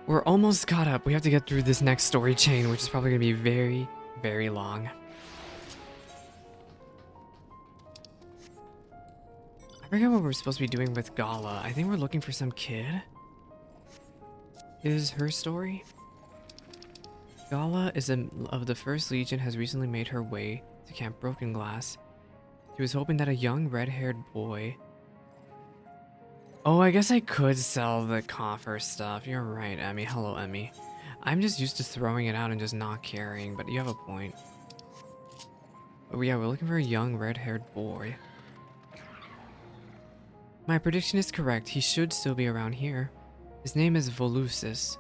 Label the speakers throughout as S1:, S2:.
S1: We're almost caught up. We have to get through this next story chain, which is probably going to be very, very long. I forget what we're supposed to be doing with Gala. I think we're looking for some kid. Is her story? Gala is of the First Legion has recently made her way to Camp Broken Glass. She was hoping that a young red-haired boy... Oh, I guess I could sell the coffer stuff. You're right, Emmy. Hello, Emmy. I'm just used to throwing it out and just not caring, but you have a point. Oh yeah, we're looking for a young red-haired boy. My prediction is correct. He should still be around here. His name is Volusus,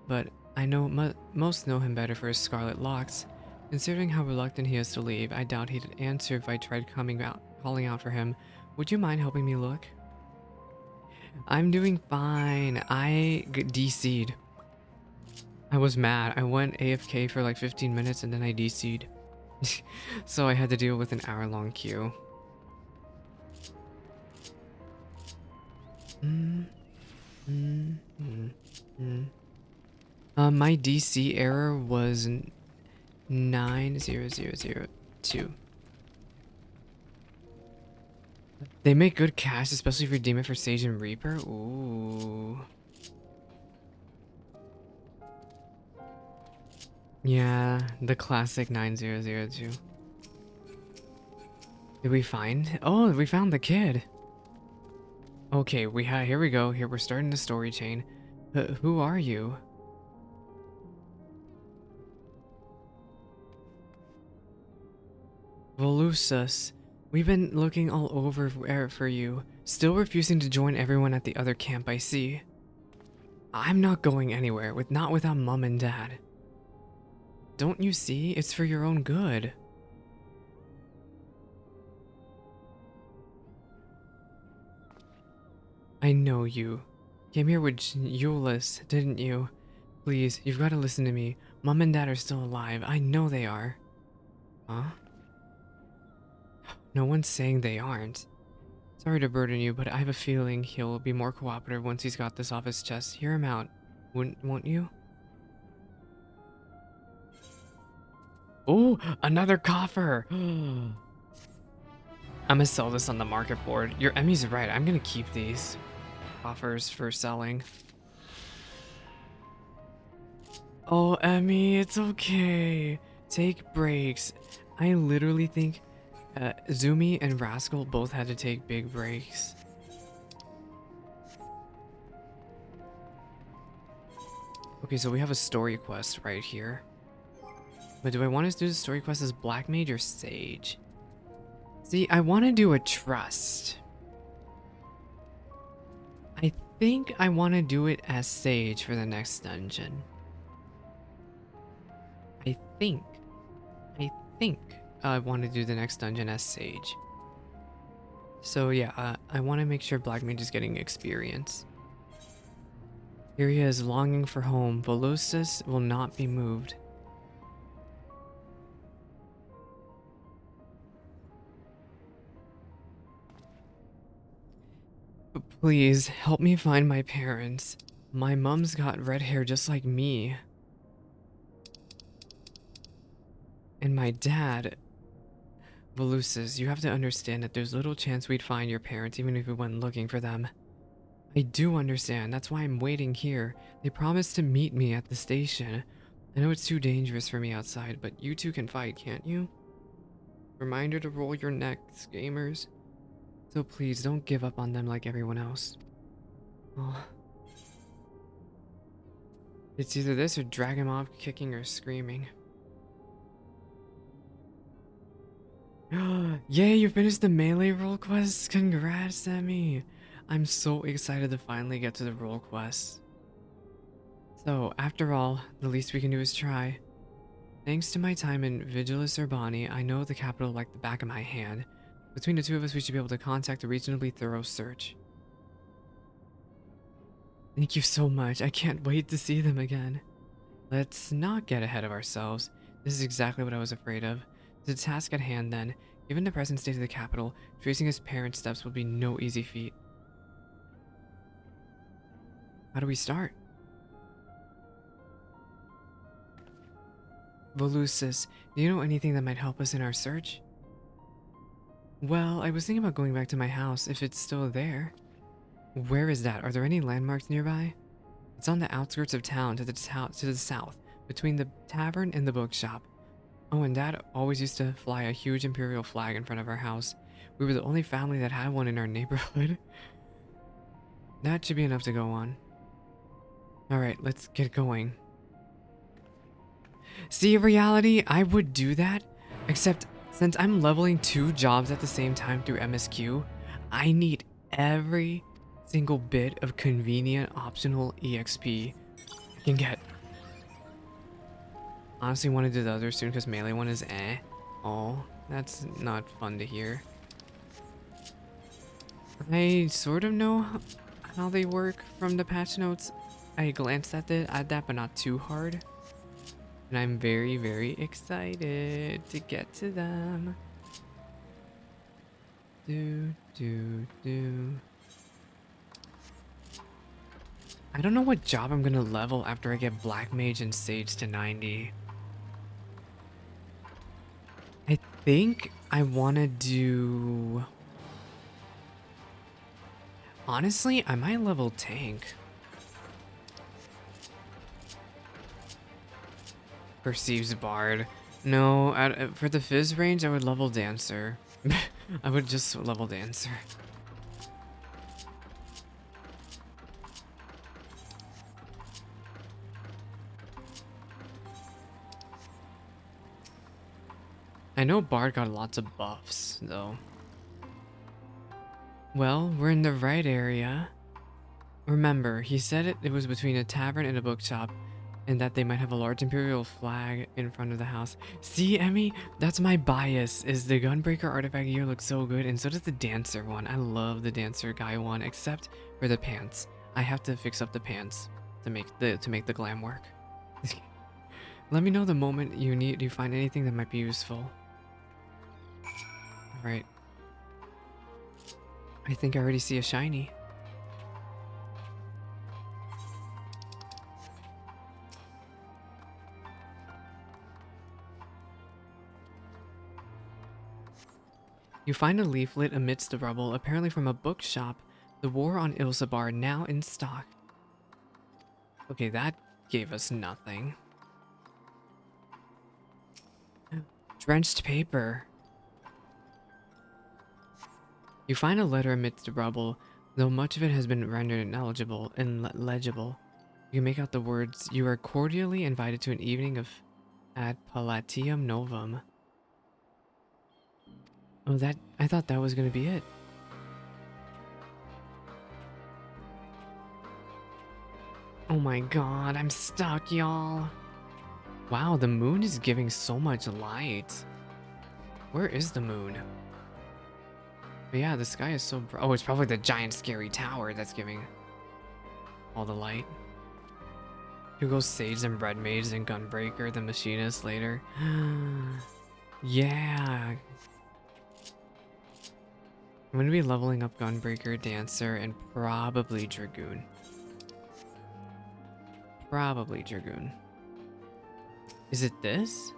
S1: but I know most know him better for his scarlet locks. Considering how reluctant he is to leave, I doubt he'd answer if I tried calling out for him. Would you mind helping me look? I'm doing fine. I DC'd. I was mad. I went AFK for like 15 minutes and then I DC'd. So I had to deal with an hour-long queue. My DC error was 90002. They make good cash, especially if you redeem it for Sage and Reaper. Ooh. Yeah, the classic 9002. Did we find? Oh, we found the kid. Okay, here we go. Here we're starting the story chain. Who are you? Volusus. We've been looking all over for you, still refusing to join everyone at the other camp I see. I'm not going anywhere, not without Mom and Dad. Don't you see? It's for your own good. I know you. Came here with Euless, didn't you? Please, you've got to listen to me. Mom and Dad are still alive. I know they are. Huh? No one's saying they aren't. Sorry to burden you, but I have a feeling he'll be more cooperative once he's got this off his chest. Hear him out, won't you? Oh, another coffer! I'm gonna sell this on the market board. Your Emmy's right, I'm gonna keep these coffers for selling. Oh, Emmy, it's okay. Take breaks. I literally think Zumi and Rascal both had to take big breaks. Okay, so we have a story quest right here. But do I want to do the story quest as Black Mage or Sage? See, I want to do a Trust. I think I want to do it as Sage for the next dungeon. I think I want to do the next dungeon as Sage. So yeah, I want to make sure Black Mage is getting experience. Here he is, longing for home. Volusus will not be moved. But please, help me find my parents. My mom's got red hair just like me. And my dad... Volusus, you have to understand that there's little chance we'd find your parents even if we went looking for them. I do understand, that's why I'm waiting here. They promised to meet me at the station. I know it's too dangerous for me outside, but you two can fight, can't you? Reminder to roll your necks, gamers. So please, don't give up on them like everyone else. Oh. It's either this or drag him off kicking or screaming. Yay, you finished the melee role quest! Congrats, Sammy! I'm so excited to finally get to the role quest. So, after all, the least we can do is try. Thanks to my time in Vigilis Urbani, I know the capital like the back of my hand. Between the two of us, we should be able to contact a reasonably thorough search. Thank you so much. I can't wait to see them again. Let's not get ahead of ourselves. This is exactly what I was afraid of. The task at hand, then. Given the present state of the capital, tracing his parents' steps will be no easy feat. How do we start? Volusis, do you know anything that might help us in our search? Well, I was thinking about going back to my house if it's still there. Where is that? Are there any landmarks nearby? It's on the outskirts of town to the south, between the tavern and the bookshop. Oh, and Dad always used to fly a huge imperial flag in front of our house. We were the only family that had one in our neighborhood. That should be enough to go on. Alright, let's get going. See, in reality, I would do that, except since I'm leveling 2 jobs at the same time through MSQ, I need every single bit of convenient optional EXP I can get. Honestly, want to do the other soon because melee one is eh. Oh, that's not fun to hear. I sort of know how they work from the patch notes. I glanced at that, but not too hard. And I'm very, very excited to get to them. Do. I don't know what job I'm gonna level after I get Black Mage and Sage to 90. I think I wanna do... Honestly, I might level Tank. Perceives Bard. No, for the Fizz range, I would level Dancer. I would just level Dancer. I know Bard got lots of buffs, though. Well, we're in the right area. Remember, he said it was between a tavern and a bookshop, and that they might have a large imperial flag in front of the house. See, Emmy? That's my bias, is the Gunbreaker artifact gear looks so good, and so does the Dancer one. I love the Dancer guy one, except for the pants. I have to fix up the pants to make the glam work. Let me know the moment you find anything that might be useful. Alright. I think I already see a shiny. You find a leaflet amidst the rubble, apparently from a bookshop. The War on Ilsabar now in stock. Okay, that gave us nothing. Drenched paper. You find a letter amidst the rubble, though much of it has been rendered ineligible and legible. You can make out the words, "You are cordially invited to an evening at Palatium Novum." Oh, I thought that was gonna be it. Oh my god, I'm stuck, y'all. Wow, the moon is giving so much light. Where is the moon? But yeah, the sky is so bright. Oh, it's probably the giant scary tower that's giving all the light. Here goes Sage and Bread Mage and Gunbreaker, the machinist later. Yeah. I'm gonna be leveling up Gunbreaker, Dancer, and probably Dragoon. Probably Dragoon. Is it this?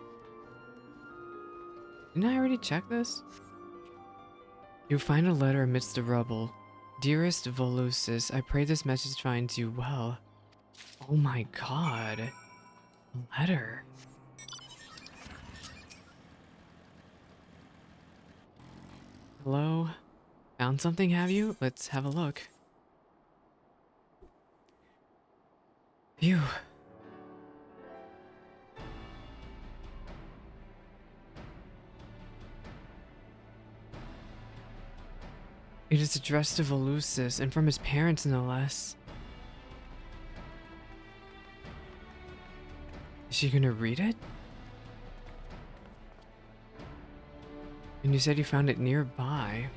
S1: Didn't I already check this? You find a letter amidst the rubble. Dearest Volusis, I pray this message finds you well. Oh my god. A letter. Hello? Found something, have you? Let's have a look. Phew. It is addressed to Volusis, and from his parents, no less. Is she gonna read it? And you said you found it nearby.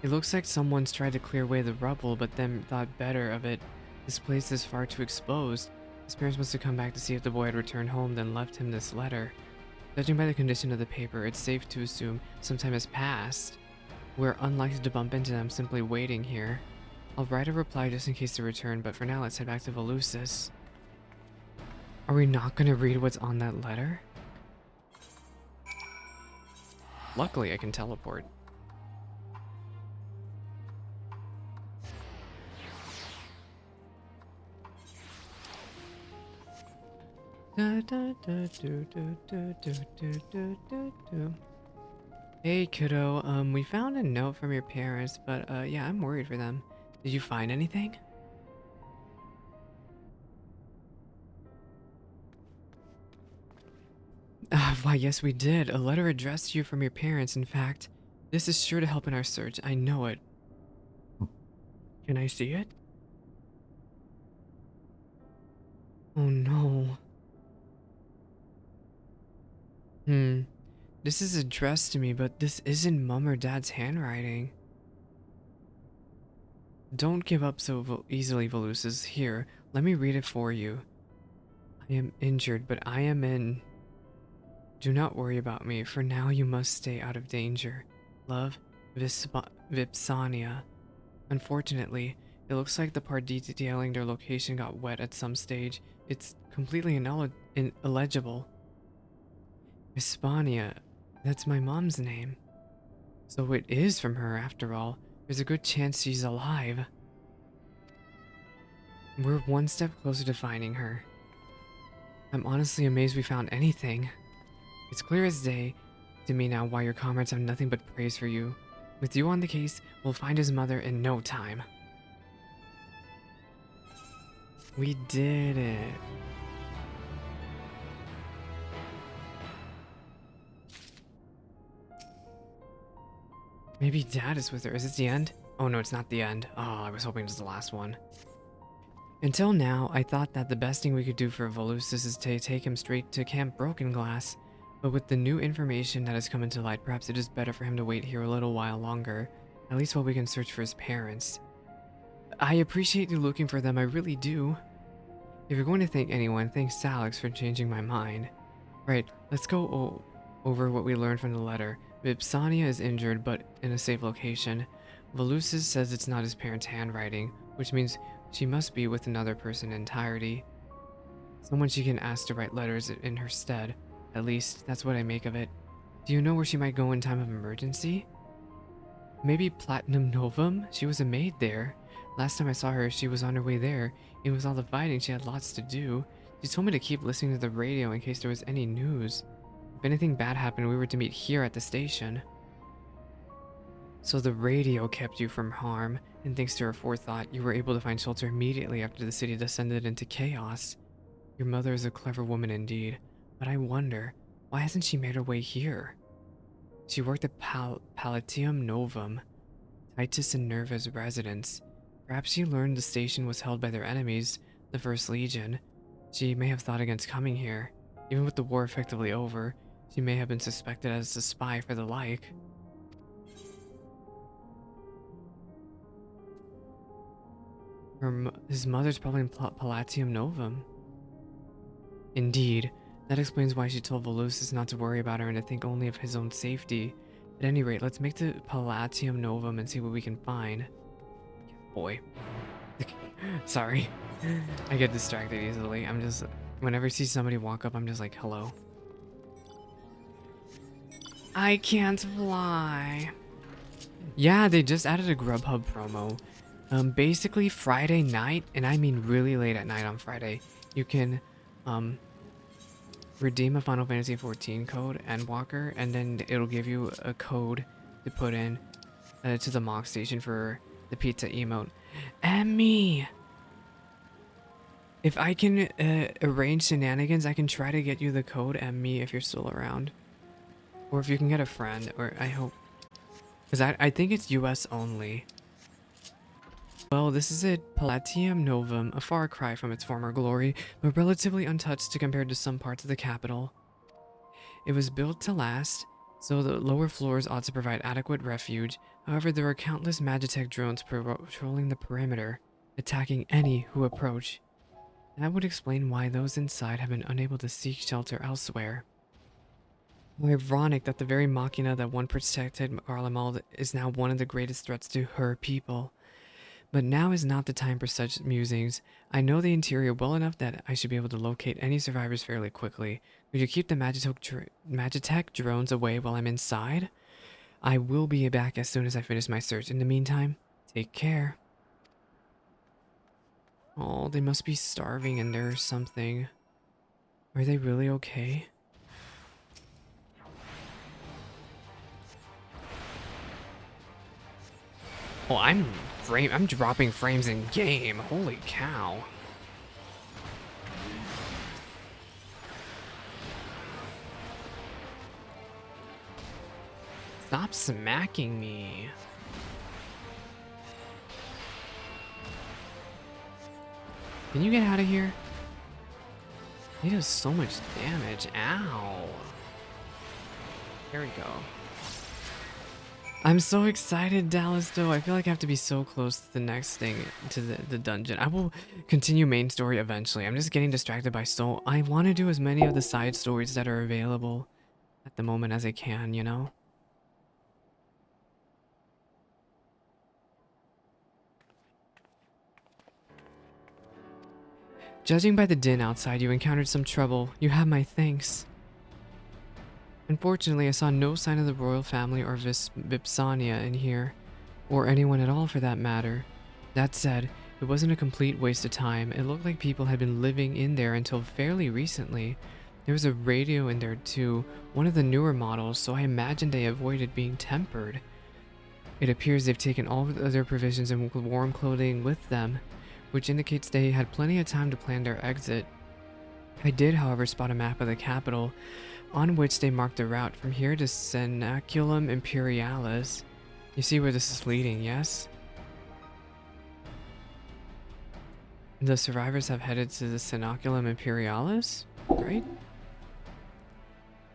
S1: It looks like someone's tried to clear away the rubble, but then thought better of it. This place is far too exposed. His parents must have come back to see if the boy had returned home, then left him this letter. Judging by the condition of the paper, it's safe to assume some time has passed. We're unlikely to bump into them simply waiting here. I'll write a reply just in case they return, but for now let's head back to Volusis. Are we not gonna read what's on that letter? Luckily I can teleport. Hey kiddo, we found a note from your parents, but yeah, I'm worried for them. Did you find anything? Why, yes, we did. A letter addressed to you from your parents, in fact. This is sure to help in our search. I know it. Can I see it? Oh no. Hmm. This is addressed to me, but this isn't Mum or Dad's handwriting. Don't give up so easily, Volusis. Here, let me read it for you. I am injured, but I am in. Do not worry about me. For now, you must stay out of danger. Love, Vipsania. Unfortunately, it looks like the part detailing their location got wet at some stage. It's completely illegible. Hispania, that's my mom's name. So it is from her after all. There's a good chance she's alive. We're one step closer to finding her. I'm honestly amazed we found anything. It's clear as day to me now why your comrades have nothing but praise for you. With you on the case, we'll find his mother in no time. We did it. Maybe Dad is with her. Is this the end? Oh no, it's not the end. Oh, I was hoping it was the last one. Until now, I thought that the best thing we could do for Volusis is to take him straight to Camp Broken Glass. But with the new information that has come into light, perhaps it is better for him to wait here a little while longer. At least while we can search for his parents. I appreciate you looking for them, I really do. If you're going to thank anyone, thank Salix for changing my mind. Right, let's go over what we learned from the letter. Vipsania is injured, but in a safe location. Volusis says it's not his parents' handwriting, which means she must be with another person entirety. Someone she can ask to write letters in her stead. At least, that's what I make of it. Do you know where she might go in time of emergency? Maybe Platinum Novum? She was a maid there. Last time I saw her, she was on her way there. Even with all the fighting, she had lots to do. She told me to keep listening to the radio in case there was any news. If anything bad happened, we were to meet here at the station. So the radio kept you from harm, and thanks to her forethought, you were able to find shelter immediately after the city descended into chaos. Your mother is a clever woman indeed, but I wonder, why hasn't she made her way here? She worked at Palatium Novum, Titus and Nerva's residence. Perhaps she learned the station was held by their enemies, the First Legion. She may have thought against coming here. Even with the war effectively over, she may have been suspected as a spy for the like. His mother's probably in Palatium Novum. Indeed, that explains why she told Volusis not to worry about her and to think only of his own safety. At any rate, let's make the Palatium Novum and see what we can find. Boy. Sorry. I get distracted easily. I'm just... Whenever I see somebody walk up, I'm just like, hello. I can't fly. Yeah, they just added a Grubhub promo. Basically Friday night, and I mean really late at night on Friday, you can redeem a Final Fantasy XIV code, Endwalker, and then it'll give you a code to put in to the mock station for the pizza emote. And me! If I can arrange shenanigans, I can try to get you the code, and me, if you're still around. Or if you can get a friend, or I hope. Because I think it's US only. Well, this is it, Palatium Novum, a far cry from its former glory, but relatively untouched compared to some parts of the capital. It was built to last, so the lower floors ought to provide adequate refuge. However, there are countless Magitech drones patrolling the perimeter, attacking any who approach. That would explain why those inside have been unable to seek shelter elsewhere. How ironic that the very Machina that one protected Garlemald is now one of the greatest threats to her people. But now is not the time for such musings. I know the interior well enough that I should be able to locate any survivors fairly quickly. Could you keep the Magitech drones away while I'm inside? I will be back as soon as I finish my search. In the meantime, take care. Oh, they must be starving in there or something. Are they really okay? Oh, I'm dropping frames in game. Holy cow. Stop smacking me. Can you get out of here? He does so much damage. Ow. There we go. I'm so excited, Dallas, though. I feel like I have to be so close to the next thing, to the dungeon. I will continue main story eventually. I'm just getting distracted by I want to do as many of the side stories that are available at the moment as I can, you know? Judging by the din outside, you encountered some trouble. You have my thanks. Unfortunately, I saw no sign of the royal family or Vipsania in here, or anyone at all for that matter. That said, it wasn't a complete waste of time. It looked like people had been living in there until fairly recently. There was a radio in there too, one of the newer models, so I imagine they avoided being tempered. It appears they've taken all of their provisions and warm clothing with them, which indicates they had plenty of time to plan their exit. I did, however, spot a map of the capital, on which they marked the route from here to Cenaculum Imperialis. You see where this is leading, yes? The survivors have headed to the Cenaculum Imperialis, right?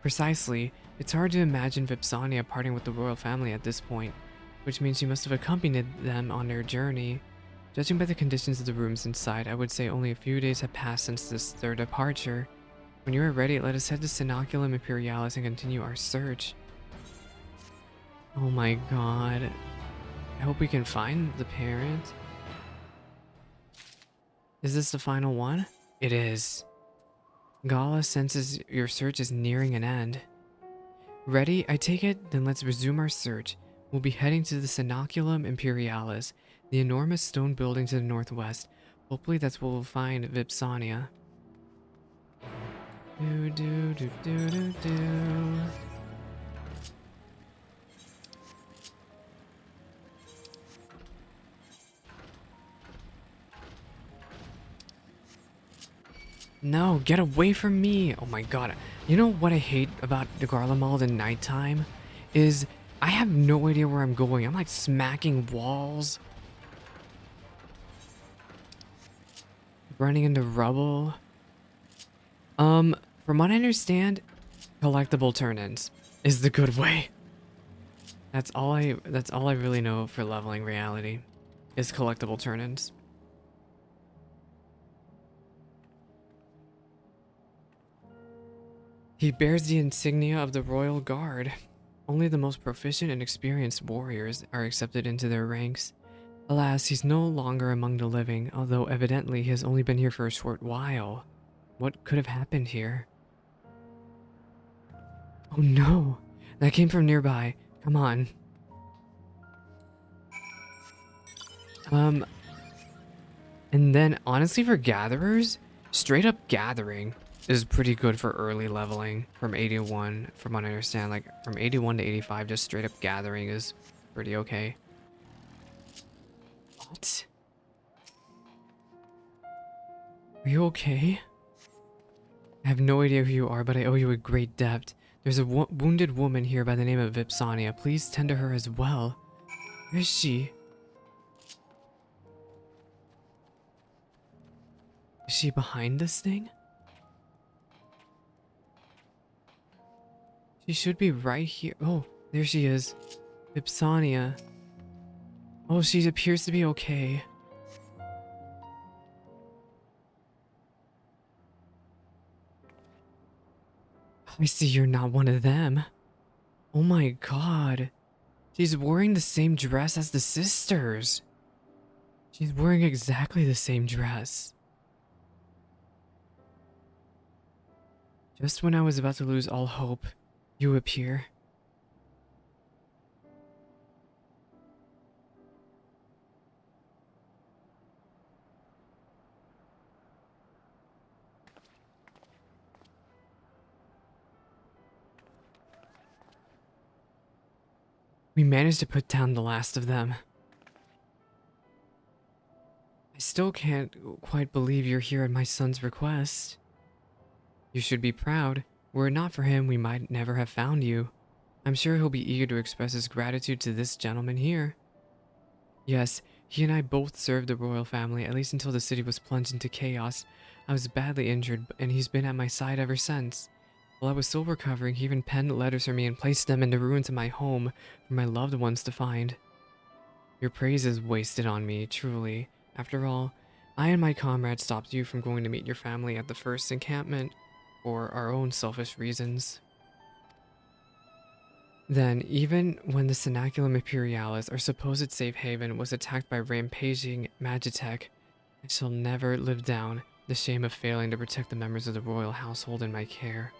S1: Precisely. It's hard to imagine Vipsania parting with the royal family at this point, which means she must have accompanied them on their journey. Judging by the conditions of the rooms inside, I would say only a few days have passed since their departure. When you are ready, let us head to Cenaculum Imperialis and continue our search. Oh my god. I hope we can find the parent. Is this the final one? It is. Gala senses your search is nearing an end. Ready? I take it? Then let's resume our search. We'll be heading to the Cenaculum Imperialis, the enormous stone building to the northwest. Hopefully that's where we'll find Vipsania. Do do do do do do. No, get away from me! Oh my god. You know what I hate about the Garlemald in nighttime? Is I have no idea where I'm going. I'm like smacking walls. Running into rubble. From what I understand, collectible turn-ins is the good way. That's all I really know for leveling reality is collectible turn-ins. He bears the insignia of the Royal Guard. Only the most proficient and experienced warriors are accepted into their ranks. Alas, he's no longer among the living, although evidently he has only been here for a short while. What could have happened here? Oh no! That came from nearby. Come on. And then honestly for gatherers, straight up gathering is pretty good for early leveling from 81, from what I understand. Like from 81 to 85, just straight up gathering is pretty okay. What? Are you okay? I have no idea who you are, but I owe you a great debt. There's a wounded woman here by the name of Vipsania. Please tend to her as well. Where is she? Is she behind this thing? She should be right here. Oh, there she is. Vipsania. Oh, she appears to be okay. I see you're not one of them. Oh my god. She's wearing the same dress as the sisters. She's wearing exactly the same dress. Just when I was about to lose all hope, you appear. We managed to put down the last of them. I still can't quite believe you're here at my son's request. You should be proud. Were it not for him, we might never have found you. I'm sure he'll be eager to express his gratitude to this gentleman here. Yes, he and I both served the royal family, at least until the city was plunged into chaos. I was badly injured, and he's been at my side ever since. While I was still recovering, he even penned letters for me and placed them in the ruins of my home for my loved ones to find. Your praise is wasted on me, truly. After all, I and my comrades stopped you from going to meet your family at the first encampment for our own selfish reasons. Then, even when the Cenaculum Imperialis, our supposed safe haven, was attacked by rampaging Magitech, I shall never live down the shame of failing to protect the members of the royal household in my care.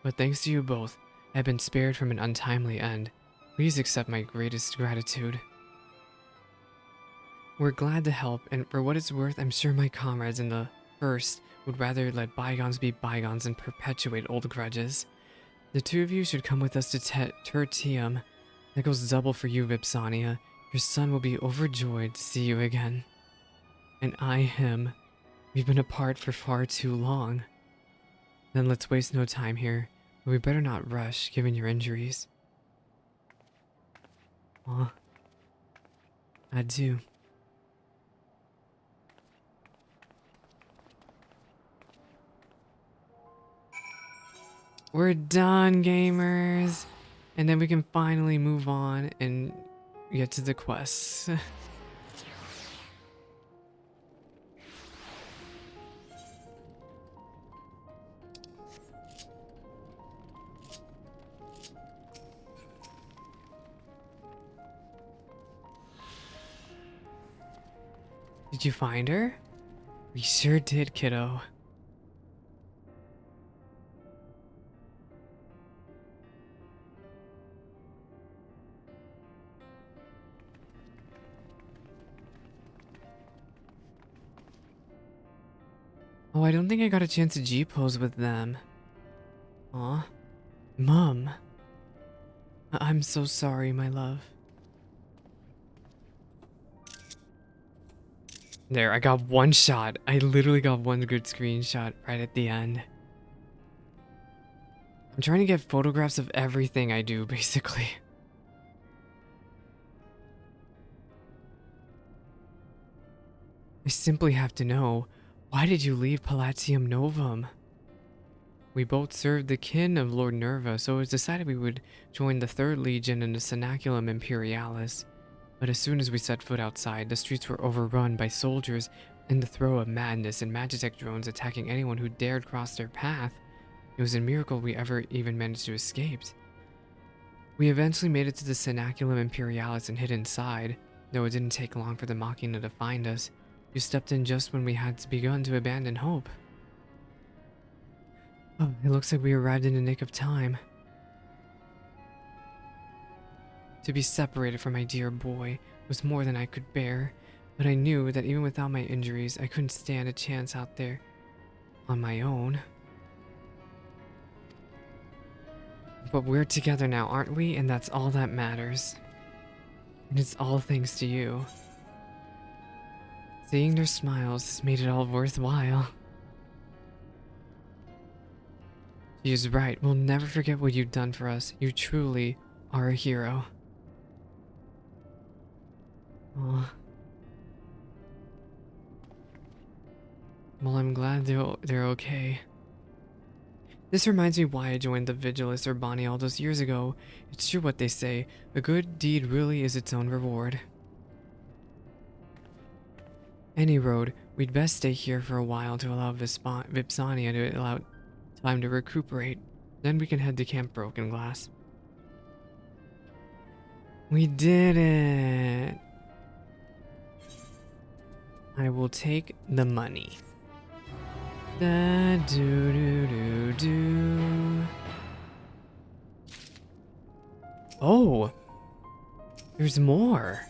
S1: But thanks to you both, I have been spared from an untimely end. Please accept my greatest gratitude. We're glad to help, and for what it's worth, I'm sure my comrades in the first would rather let bygones be bygones and perpetuate old grudges. The two of you should come with us to Tertium. That goes double for you, Vipsania. Your son will be overjoyed to see you again. And I him. We've been apart for far too long. Then let's waste no time here. But we better not rush, given your injuries. Aw. Adieu. We're done, gamers. And then we can finally move on and get to the quests. Did you find her? We sure did, kiddo. Oh, I don't think I got a chance to G-pose with them. Aw. Mom. I'm so sorry, my love. There, I got one shot. I literally got one good screenshot right at the end. I'm trying to get photographs of everything I do, basically. I simply have to know, why did you leave Palatium Novum? We both served the kin of Lord Nerva, so it was decided we would join the 3rd Legion in the Cenaculum Imperialis. But as soon as we set foot outside, the streets were overrun by soldiers in the throe of madness and Magitech drones attacking anyone who dared cross their path. It was a miracle we ever even managed to escape. We eventually made it to the Cenaculum Imperialis and hid inside, though it didn't take long for the Machina to find us. You stepped in just when we had begun to abandon hope. Oh, it looks like we arrived in the nick of time. To be separated from my dear boy was more than I could bear, but I knew that even without my injuries, I couldn't stand a chance out there on my own. But we're together now, aren't we? And that's all that matters. And it's all thanks to you. Seeing their smiles has made it all worthwhile. She is right. We'll never forget what you've done for us. You truly are a hero. Oh. Well, I'm glad they're okay. This reminds me why I joined the Vigilis Urbani all those years ago. It's true what they say. A good deed really is its own reward. Any road, we'd best stay here for a while to allow Vipsania to allow time to recuperate. Then we can head to Camp Broken Glass. We did it! I will take the money. Da do do do do. Oh! There's more!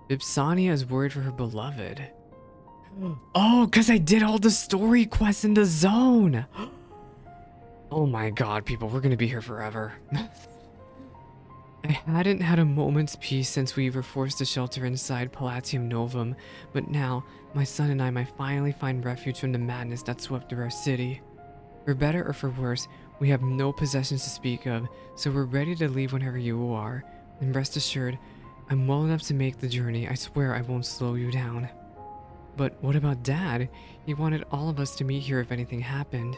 S1: Vipsania is worried for her beloved. Oh, because I did all the story quests in the zone! Oh my god, people, we're gonna be here forever. I hadn't had a moment's peace since we were forced to shelter inside Palatium Novum, but now, my son and I might finally find refuge from the madness that swept through our city. For better or for worse, we have no possessions to speak of, so we're ready to leave whenever you are. And rest assured, I'm well enough to make the journey. I swear I won't slow you down. But what about Dad? He wanted all of us to meet here if anything happened.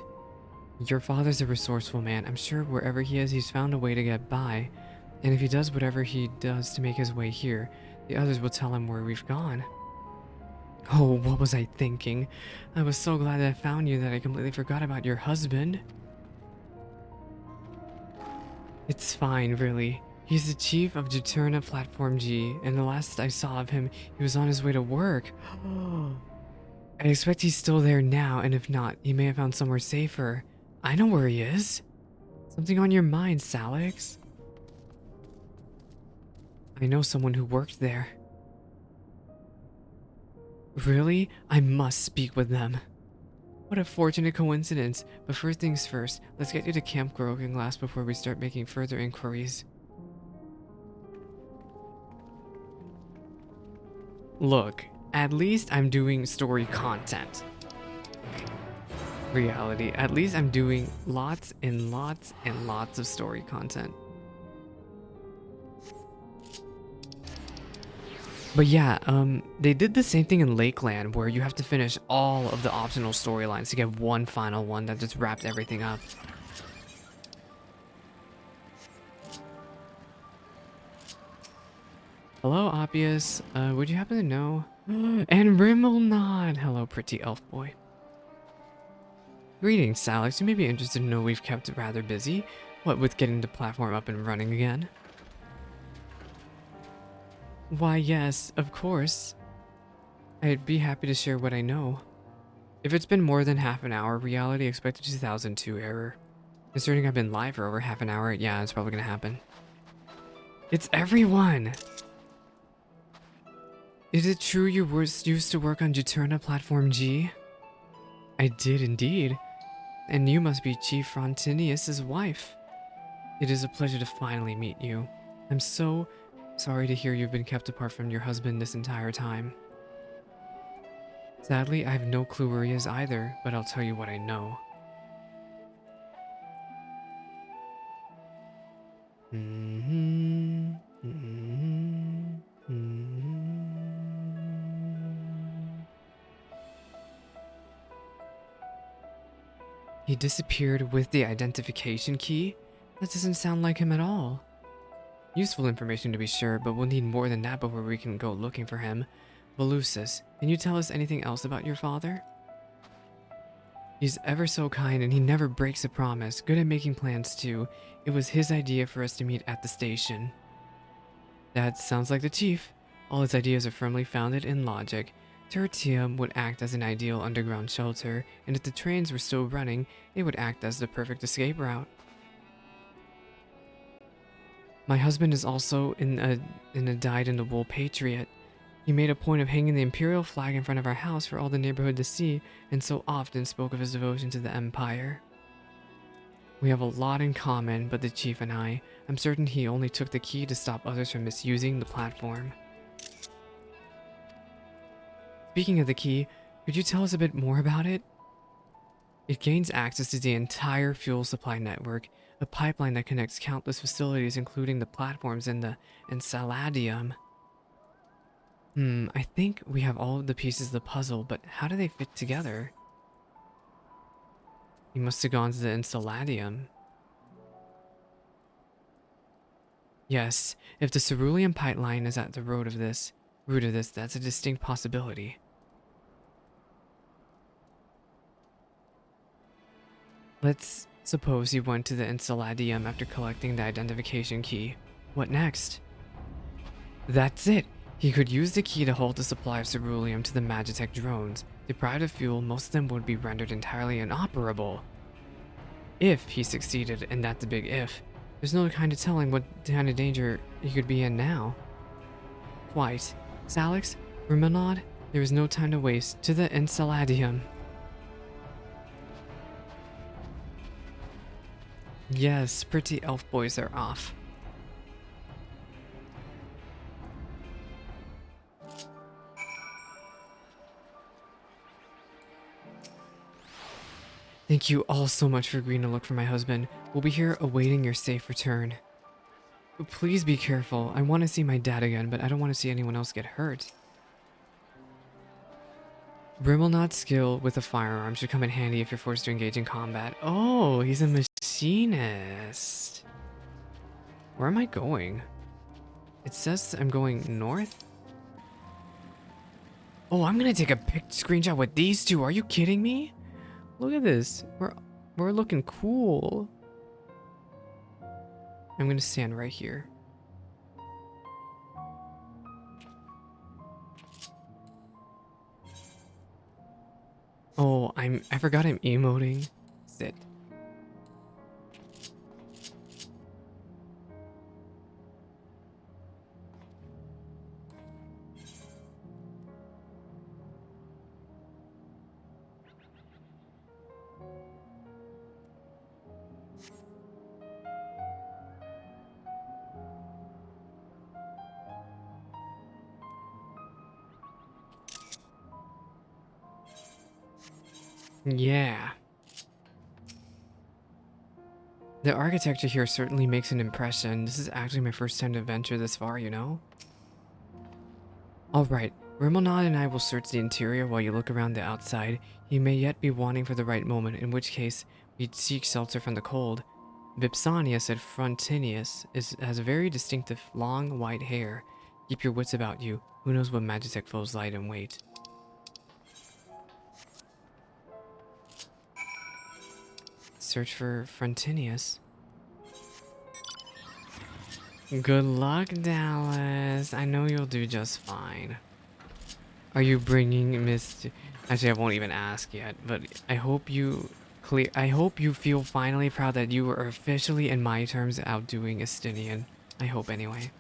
S1: Your father's a resourceful man. I'm sure wherever he is, he's found a way to get by. And if he does whatever he does to make his way here, the others will tell him where we've gone. Oh, what was I thinking? I was so glad that I found you that I completely forgot about your husband. It's fine, really. He's the chief of Juturna Platform G, and the last I saw of him, he was on his way to work. I expect he's still there now, and if not, he may have found somewhere safer. I know where he is. Something on your mind, Salix? I know someone who worked there. Really? I must speak with them. What a fortunate coincidence. But first things first, let's get you to Camp Broken Glass before we start making further inquiries. Look, at least I'm doing story content. Reality, at least I'm doing lots and lots and lots of story content. But yeah, they did the same thing in Lakeland where you have to finish all of the optional storylines to get one final one that just wrapped everything up. Hello, Oppius. Would you happen to know? And Rimmelnod! Hello, pretty elf boy. Greetings, Salix. You may be interested to know we've kept it rather busy. What with getting the platform up and running again? Why, yes, of course. I'd be happy to share what I know. If it's been more than half an hour, reality expected 2002 error. Considering I've been live for over half an hour, yeah, it's probably gonna happen. It's everyone! Is it true you used to work on Juturna Platform G? I did indeed. And you must be Chief Frontinius' wife. It is a pleasure to finally meet you. I'm so sorry to hear you've been kept apart from your husband this entire time. Sadly, I have no clue where he is either, but I'll tell you what I know. He disappeared with the identification key? That doesn't sound like him at all. Useful information to be sure, but we'll need more than that before we can go looking for him. Volusis, can you tell us anything else about your father? He's ever so kind and he never breaks a promise. Good at making plans too. It was his idea for us to meet at the station. That sounds like the chief. All his ideas are firmly founded in logic. Tertium would act as an ideal underground shelter, and if the trains were still running, they would act as the perfect escape route. My husband is also a dyed-in-the-wool patriot. He made a point of hanging the imperial flag in front of our house for all the neighborhood to see, and so often spoke of his devotion to the empire. We have a lot in common, but the chief and I'm certain he only took the key to stop others from misusing the platform. Speaking of the key, could you tell us a bit more about it? It gains access to the entire fuel supply network, a pipeline that connects countless facilities including the platforms in the Ensaladium. I think we have all of the pieces of the puzzle, but how do they fit together? He must have gone to the Ensaladium. Yes, if the cerulean pipeline is at the root of this, that's a distinct possibility. Let's Suppose he went to the Enceladium after collecting the identification key. What next? That's it! He could use the key to hold the supply of ceruleum to the Magitech drones. Deprived of fuel, most of them would be rendered entirely inoperable. If he succeeded, and that's a big if, there's no kind of telling what kind of danger he could be in now. Quite. Salix, Ruminod, there is no time to waste. To the Enceladium. Yes, pretty elf boys are off. Thank you all so much for agreeing to look for my husband. We'll be here awaiting your safe return. But please be careful. I want to see my dad again, but I don't want to see anyone else get hurt. Brimmelnod's skill with a firearm should come in handy if you're forced to engage in combat. Oh, he's a machinist. Where am I going? It says I'm going north? Oh, I'm gonna take a screenshot with these two. Are you kidding me? Look at this. We're looking cool. I'm gonna stand right here. Oh, I forgot I'm emoting. Sit. Yeah. The architecture here certainly makes an impression. This is actually my first time to venture this far, you know? Alright, Rimelnod and I will search the interior while you look around the outside. He may yet be wanting for the right moment, in which case we'd seek shelter from the cold. Vipsania said Frontinius has a very distinctive long white hair. Keep your wits about you. Who knows what Magitech foes lie in wait. Search for Frontinius. Good luck, Dallas. I know you'll do just fine. Are you bringing Miss... Actually, I won't even ask yet, but I hope you feel finally proud that you were officially, in my terms, outdoing Estinian. I hope anyway.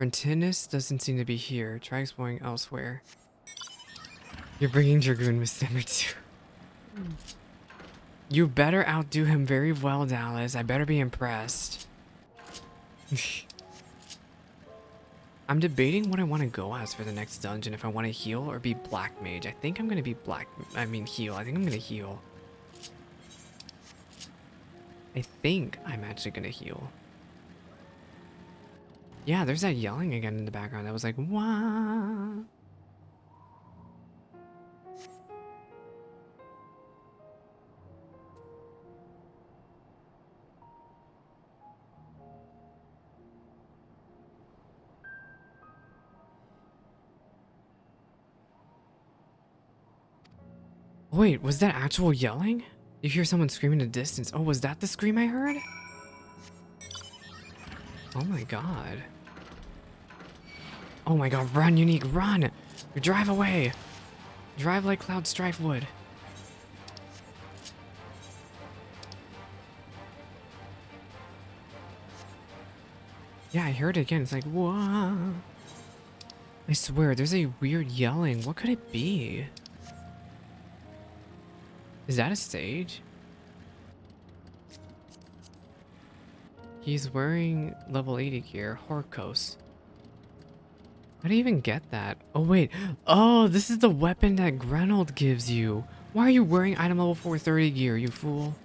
S1: Frontinus doesn't seem to be here. Try exploring elsewhere. You're bringing Dragoon Miss number 2. You better outdo him very well, Dallas. I better be impressed. I'm debating what I want to go as for the next dungeon. If I want to heal or be Black Mage. I think I'm going to be heal. I think I'm going to heal. I think I'm actually going to heal. Yeah, there's that yelling again in the background. That was like, wah. Wait, was that actual yelling? You hear someone screaming in the distance. Oh, was that the scream I heard? Oh my god. Oh my god, run, Unique, run! You drive away! Drive like Cloud Strife would. Yeah, I heard it again. It's like, whoa. I swear, there's a weird yelling. What could it be? Is that a stage? He's wearing level 80 gear, Horkos. How do you even get that? Oh, wait. Oh, this is the weapon that Grenold gives you. Why are you wearing item level 430 gear, you fool?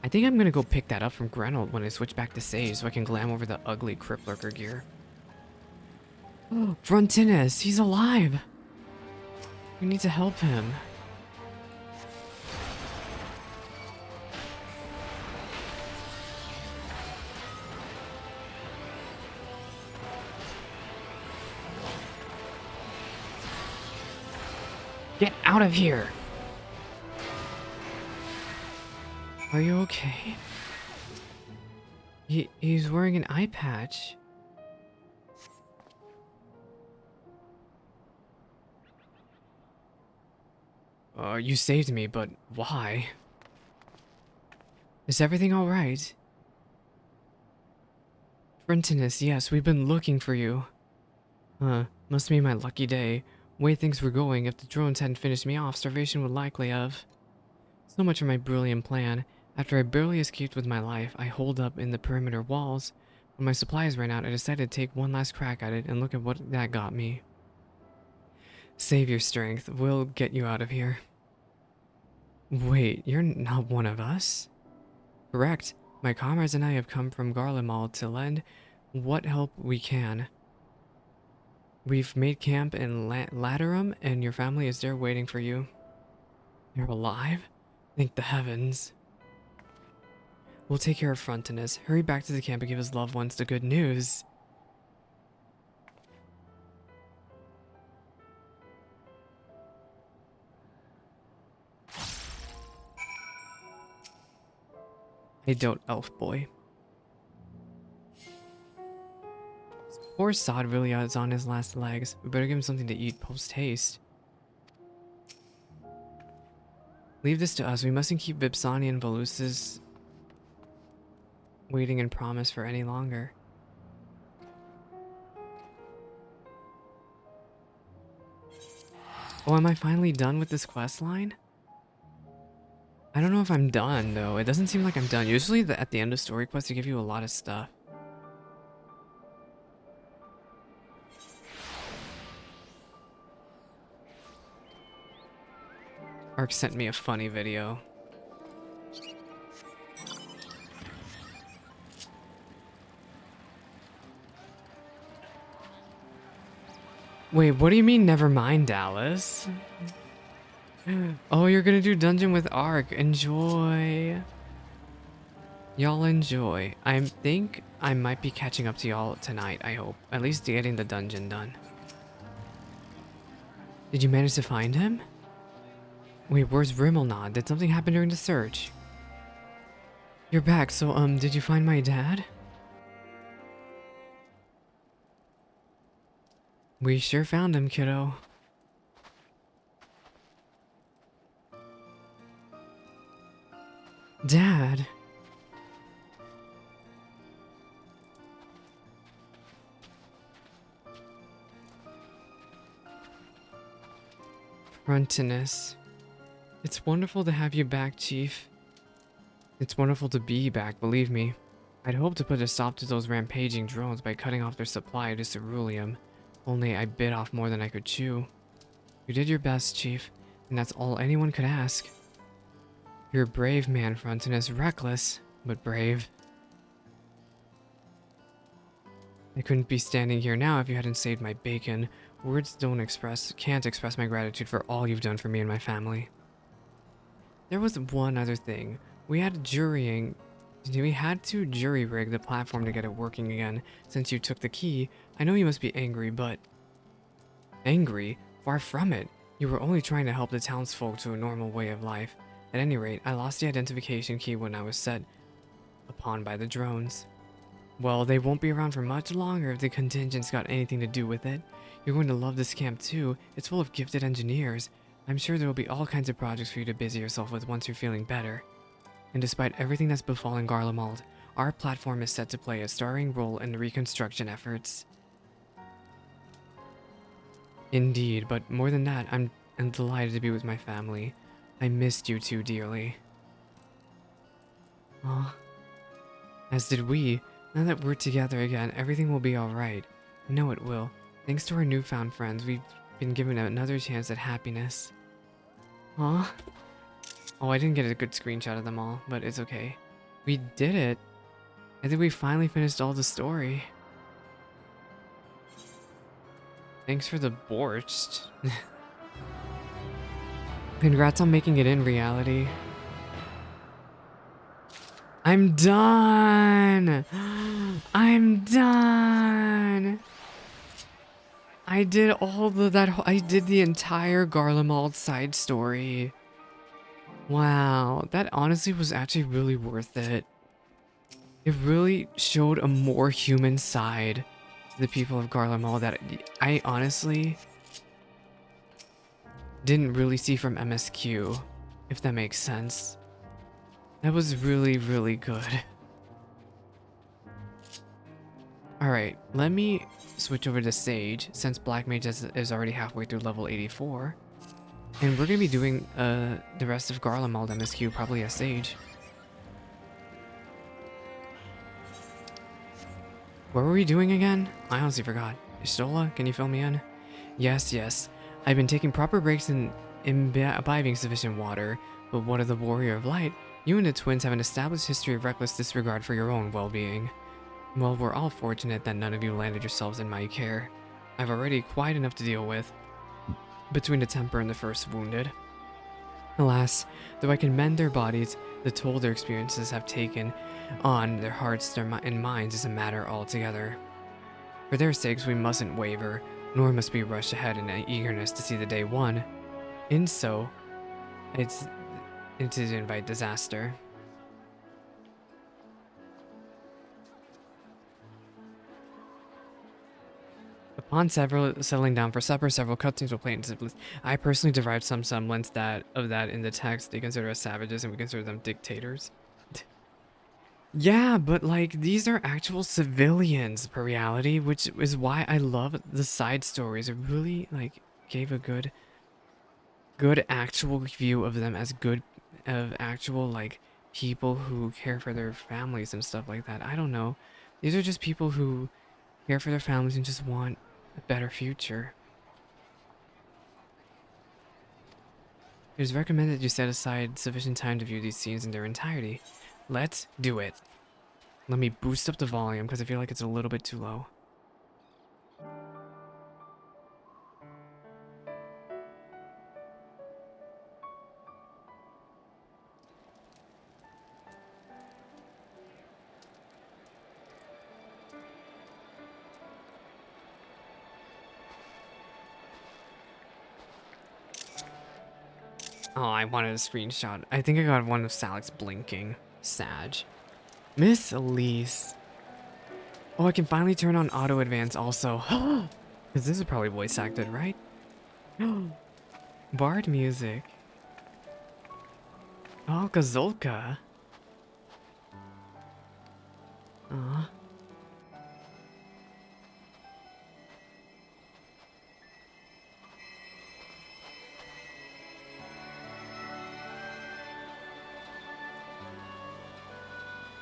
S1: I think I'm gonna go pick that up from Grenold when I switch back to Sage so I can glam over the ugly Crypt Lurker gear. Oh, Frontinus, he's alive. We need to help him. Get out of here! Are you okay? He's wearing an eye patch. You saved me, but why? Is everything alright? Frentinus, yes, we've been looking for you. Must be my lucky day. Way things were going, if the drones hadn't finished me off, starvation would likely have. So much for my brilliant plan. After I barely escaped with my life, I holed up in the perimeter walls. When my supplies ran out, I decided to take one last crack at it, and look at what that got me. Save your strength. We'll get you out of here. Wait, you're not one of us? Correct. My comrades and I have come from Garlemald to lend what help we can. We've made camp in Laterum, and your family is there waiting for you. You're alive? Thank the heavens. We'll take care of Frontinus. Hurry back to the camp and give his loved ones the good news. I don't, elf boy. Poor Sod really is on his last legs. We better give him something to eat post-haste. Leave this to us. We mustn't keep Vipsani and Volusis waiting in promise for any longer. Oh, am I finally done with this quest line? I don't know if I'm done, though. It doesn't seem like I'm done. Usually at the end of story quests, they give you a lot of stuff. Ark sent me a funny video. Wait, what do you mean never mind, Dallas? Oh, you're gonna do dungeon with Ark. Enjoy. Y'all enjoy. I think I might be catching up to y'all tonight, I hope. At least getting the dungeon done. Did you manage to find him? Wait, where's Rimmelnod? Did something happen during the search? You're back, so, did you find my dad? We sure found him, kiddo. Dad? Frontinus. It's wonderful to have you back, Chief. It's wonderful to be back, believe me. I'd hoped to put a stop to those rampaging drones by cutting off their supply to ceruleum. Only I bit off more than I could chew. You did your best, Chief, and that's all anyone could ask. You're a brave man, Frontinus. Reckless, but brave. I couldn't be standing here now if you hadn't saved my bacon. Words can't express my gratitude for all you've done for me and my family. There was one other thing. We had to jury rig the platform to get it working again. Since you took the key, I know you must be angry, but... Angry? Far from it. You were only trying to help the townsfolk to a normal way of life. At any rate, I lost the identification key when I was set upon by the drones. Well, they won't be around for much longer if the contingent's got anything to do with it. You're going to love this camp too. It's full of gifted engineers. I'm sure there will be all kinds of projects for you to busy yourself with once you're feeling better. And despite everything that's befallen Garlemald, our platform is set to play a starring role in the reconstruction efforts. Indeed, but more than that, I'm delighted to be with my family. I missed you too dearly. Aw. As did we. Now that we're together again, everything will be alright. I know it will. Thanks to our newfound friends, we've been given another chance at happiness. Aw. Oh, I didn't get a good screenshot of them all, but it's okay. We did it. I think we finally finished all the story. Thanks for the borscht. Congrats on making it in reality. I'm done! I'm done! I did all the I did the entire Garlemald side story. Wow, that honestly was actually really worth it. It really showed a more human side to the people of Garlemald that I honestly didn't really see from MSQ, if that makes sense. That was really, really good. Alright, let me switch over to Sage, since Black Mage is already halfway through level 84. And we're gonna be doing the rest of Garlemald MSQ probably as Sage. What were we doing again? I honestly forgot. Ishtola, can you fill me in? Yes, yes. I've been taking proper breaks and imbibing sufficient water, but what of the Warrior of Light? You and the twins have an established history of reckless disregard for your own well-being. Well, we're all fortunate that none of you landed yourselves in my care. I've already quite enough to deal with, between the temper and the first wounded. Alas, though I can mend their bodies, the toll their experiences have taken on their hearts and minds is a matter altogether. For their sakes, we mustn't waver, nor must we rush ahead in eagerness to see the day won. In so, it's to invite disaster. Upon settling down for supper, several cutscenes will play into the. I personally derived some semblance of that in the text. They consider us savages, and we consider them dictators. Yeah, but like these are actual civilians per reality, which is why I love the side stories. It really like gave a good actual view of them as good of actual like people who care for their families and stuff like that. I don't know. These are just people who care for their families and just want a better future. It is recommended you set aside sufficient time to view these scenes in their entirety. Let's do it. Let me boost up the volume because I feel like it's a little bit too low. Oh, I wanted a screenshot. I think I got one of Salix blinking. Sag. Miss Elise. Oh, I can finally turn on auto advance also. Because this is probably voice acted, right? Bard music. Oh, Gazolka. Aw.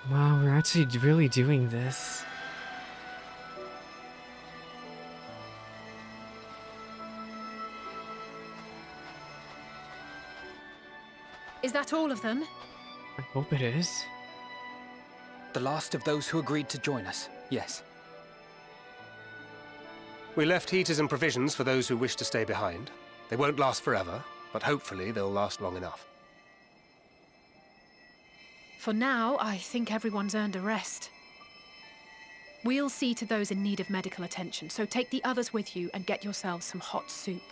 S1: Wow, we're actually really doing this.
S2: Is that all of them?
S1: I hope it is.
S3: The last of those who agreed to join us, yes.
S4: We left heaters and provisions for those who wish to stay behind. They won't last forever, but hopefully they'll last long enough.
S2: For now, I think everyone's earned a rest. We'll see to those in need of medical attention, so take the others with you and get yourselves some hot soup.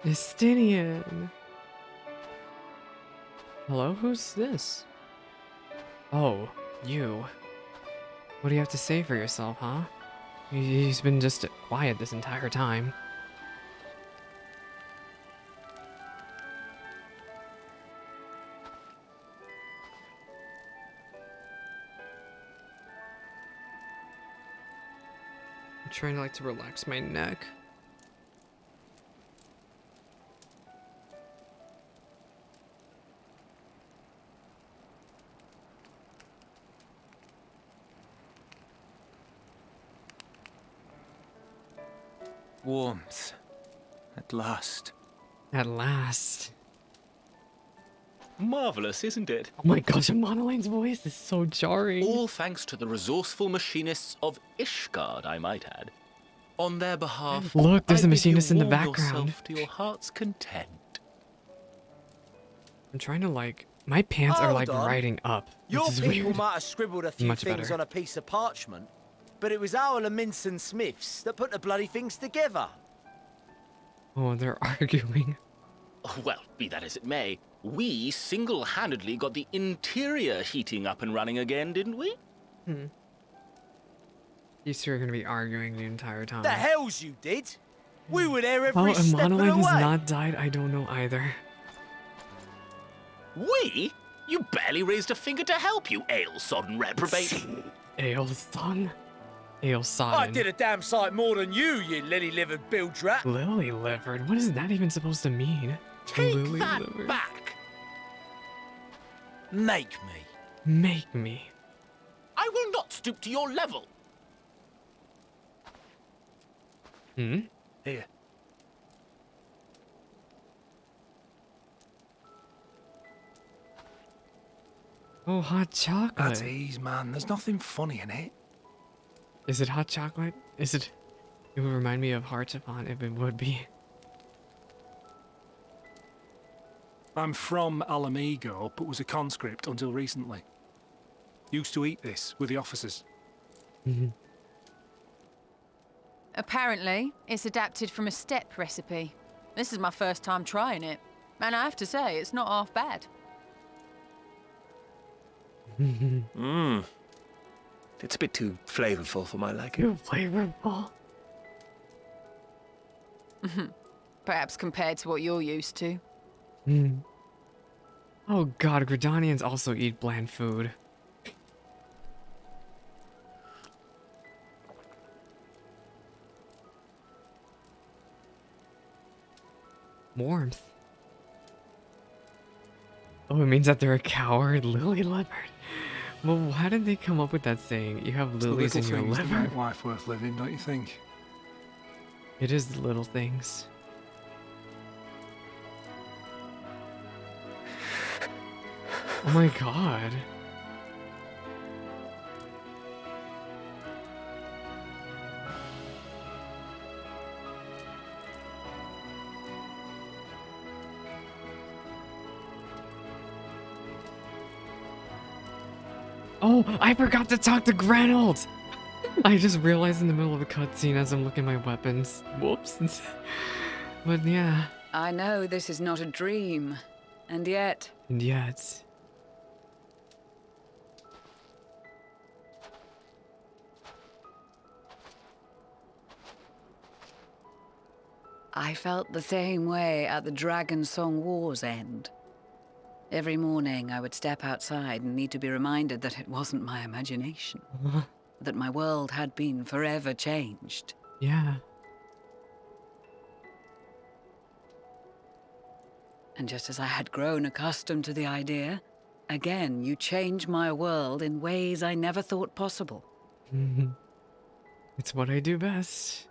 S1: Justinian. Hello, who's this? Oh, you. What do you have to say for yourself, huh? He's been just quiet this entire time. I'm trying to relax my neck.
S3: Warmth. At last.
S1: At last.
S5: Marvelous, isn't it?
S1: Oh my gosh, Monoline's voice is so jarring.
S5: All thanks to the resourceful machinists of Ishgard, I might add. On their behalf,
S1: Look, there's
S5: I
S1: a
S5: bid you
S1: machinist in the
S5: warm
S1: background.
S5: yourself to your heart's content.
S1: I'm trying to like, my pants are like
S6: Hold on.
S1: riding up, which
S6: Your
S1: is
S6: people
S1: weird.
S6: might have scribbled a few
S1: Much
S6: things
S1: better.
S6: on a piece of parchment, but it was our Minson Smiths that put the bloody things together.
S1: Oh, they're arguing.
S7: Well, be that as it may, we single-handedly got the interior heating up and running again, didn't we?
S1: These two are gonna be arguing the entire time.
S6: The hells you did! We were there
S1: How
S6: every
S1: a
S6: step of the
S1: monolith has
S6: way.
S1: not died, I don't know either.
S7: We? You barely raised a finger to help, you ale-sodden reprobate.
S1: Ale-sodden? Ale-sodden.
S6: I did a damn sight more than you lily-livered bilge-rat.
S1: Lily-livered? What is that even supposed to mean?
S7: Take
S1: Lily-livered.
S7: that back!
S6: Make me.
S1: Make me.
S7: I will not stoop to your level.
S1: Hmm?
S4: Here.
S1: Oh, hot chocolate.
S4: That's ease, man. There's nothing funny in it.
S1: Is it hot chocolate? Is it? It would remind me of Hearts Upon if it would be.
S8: I'm from Alamigo, but was a conscript until recently. Used to eat this with the officers.
S9: Apparently, it's adapted from a steppe recipe. This is my first time trying it, and I have to say, it's not half bad.
S4: Mmm. It's a bit too flavorful for my liking.
S1: Too flavorful.
S9: Perhaps compared to what you're used to.
S1: Oh god, Gridanians also eat bland food. Warmth. Oh, it means that they're a coward? Lily-livered. Well, why did they come up with that saying? You have
S8: It's the
S1: lilies
S8: little
S1: in your
S8: things that
S1: liver.
S8: make life worth living, don't you think?
S1: It is the little things. Oh my god. Oh, I forgot to talk to Granold! I just realized in the middle of a cutscene as I'm looking at my weapons. Whoops. But yeah,
S10: I know this is not a dream, and yet...
S1: and yet...
S10: I felt the same way at the Dragon Song War's end. Every morning I would step outside and need to be reminded that it wasn't my imagination. That my world had been forever changed.
S1: Yeah.
S10: And just as I had grown accustomed to the idea, again you changed my world in ways I never thought possible.
S1: It's what I do best.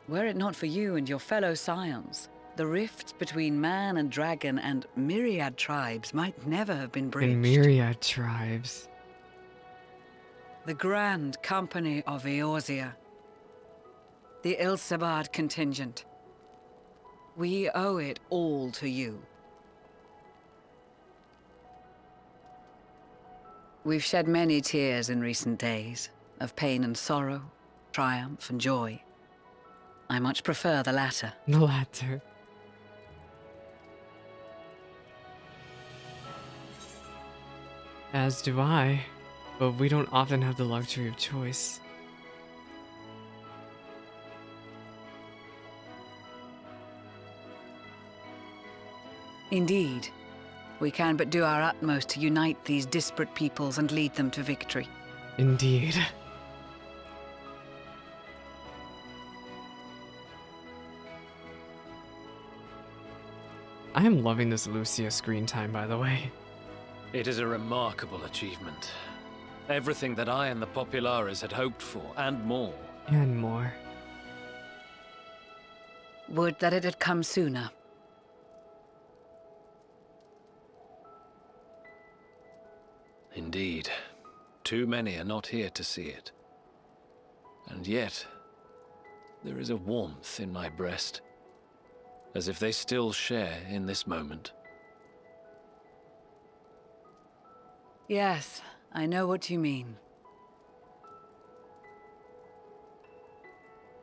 S10: Were it not for you and your fellow scions, the rifts between man and dragon and myriad tribes might never have been bridged.
S1: And myriad tribes.
S10: The Grand Company of Eorzea. The Ilsabard contingent. We owe it all to you. We've shed many tears in recent days, of pain and sorrow, triumph and joy. I much prefer the latter.
S1: The latter. As do I, but we don't often have the luxury of choice.
S10: Indeed, we can but do our utmost to unite these disparate peoples and lead them to victory.
S1: Indeed. I am loving this Lucia screen time, by the way.
S5: It is a remarkable achievement. Everything that I and the Populares had hoped for, and more.
S1: And more.
S10: Would that it had come sooner.
S5: Indeed. too many are not here to see it. And yet, there is a warmth in my breast, as if they still share in this moment.
S10: Yes, I know what you mean.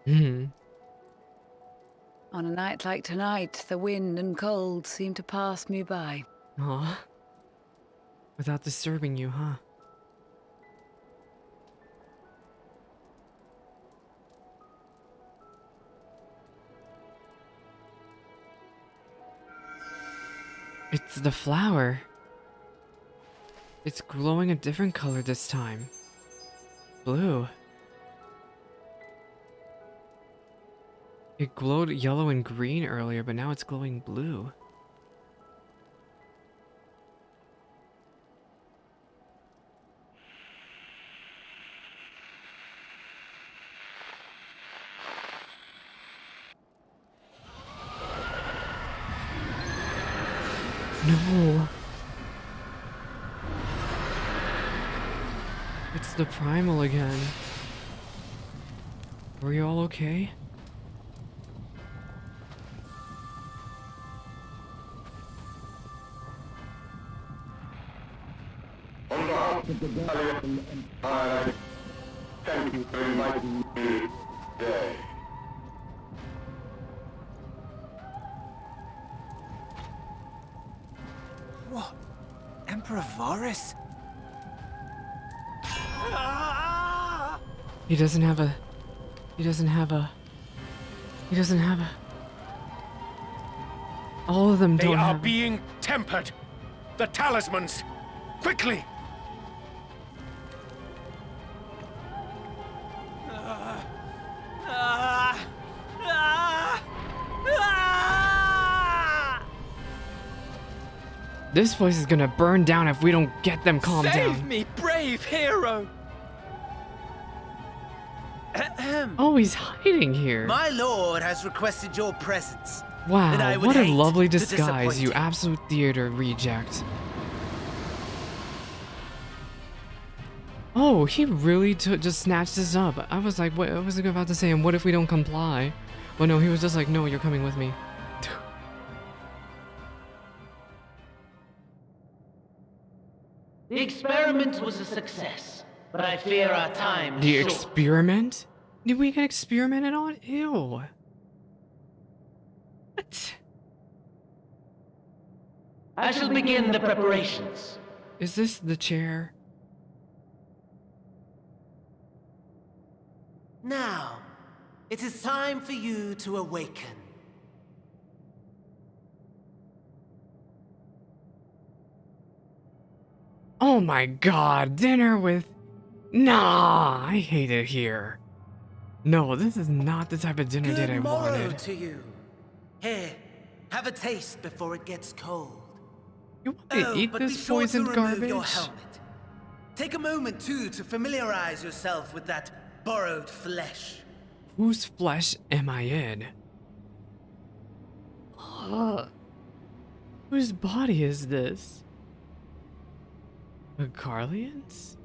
S10: On a night like tonight, the wind and cold seem to pass me by.
S1: Aw. Without disturbing you, huh? It's the flower. It's glowing a different color this time. Blue. It glowed yellow and green earlier, but now it's glowing blue. No. It's the primal again. Were you all okay?
S11: On behalf of the Palatial Empire, thank you for inviting me today.
S6: What? Emperor Varus?
S1: He doesn't have a... All of them
S4: They
S1: don't
S4: are
S1: have...
S4: being tempered. The talismans. Quickly!
S1: This place is gonna burn down if we don't get them calmed down.
S6: Save me, brave hero!
S1: Oh, he's hiding here.
S6: My lord has requested your presence.
S1: Wow,
S6: and I would
S1: what a
S6: hate
S1: lovely
S6: to
S1: disguise, you
S6: disappoint him.
S1: absolute theater reject. Oh, he really just snatched this up. I was like, what? I was about to say, and what if we don't comply? Well, no, he was just like, no, you're coming with me.
S12: The experiment was a success, but I fear our time is
S1: The
S12: short.
S1: experiment? Did we get experimented on? Ew. What?
S12: I shall begin the preparations.
S1: Is this the chair?
S12: Now, it is time for you to awaken.
S1: Oh my god, dinner with... Nah, I hate it here. No, this is not the type of dinner date I
S12: Good morrow
S1: wanted.
S12: to you. Here, have a taste before it gets cold.
S1: You want me to eat
S12: but be
S1: this
S12: sure
S1: poisoned
S12: to remove
S1: garbage?
S12: your helmet. Take a moment too to familiarize yourself with that borrowed flesh.
S1: Whose flesh am I in? Whose body is this? A Garlean's?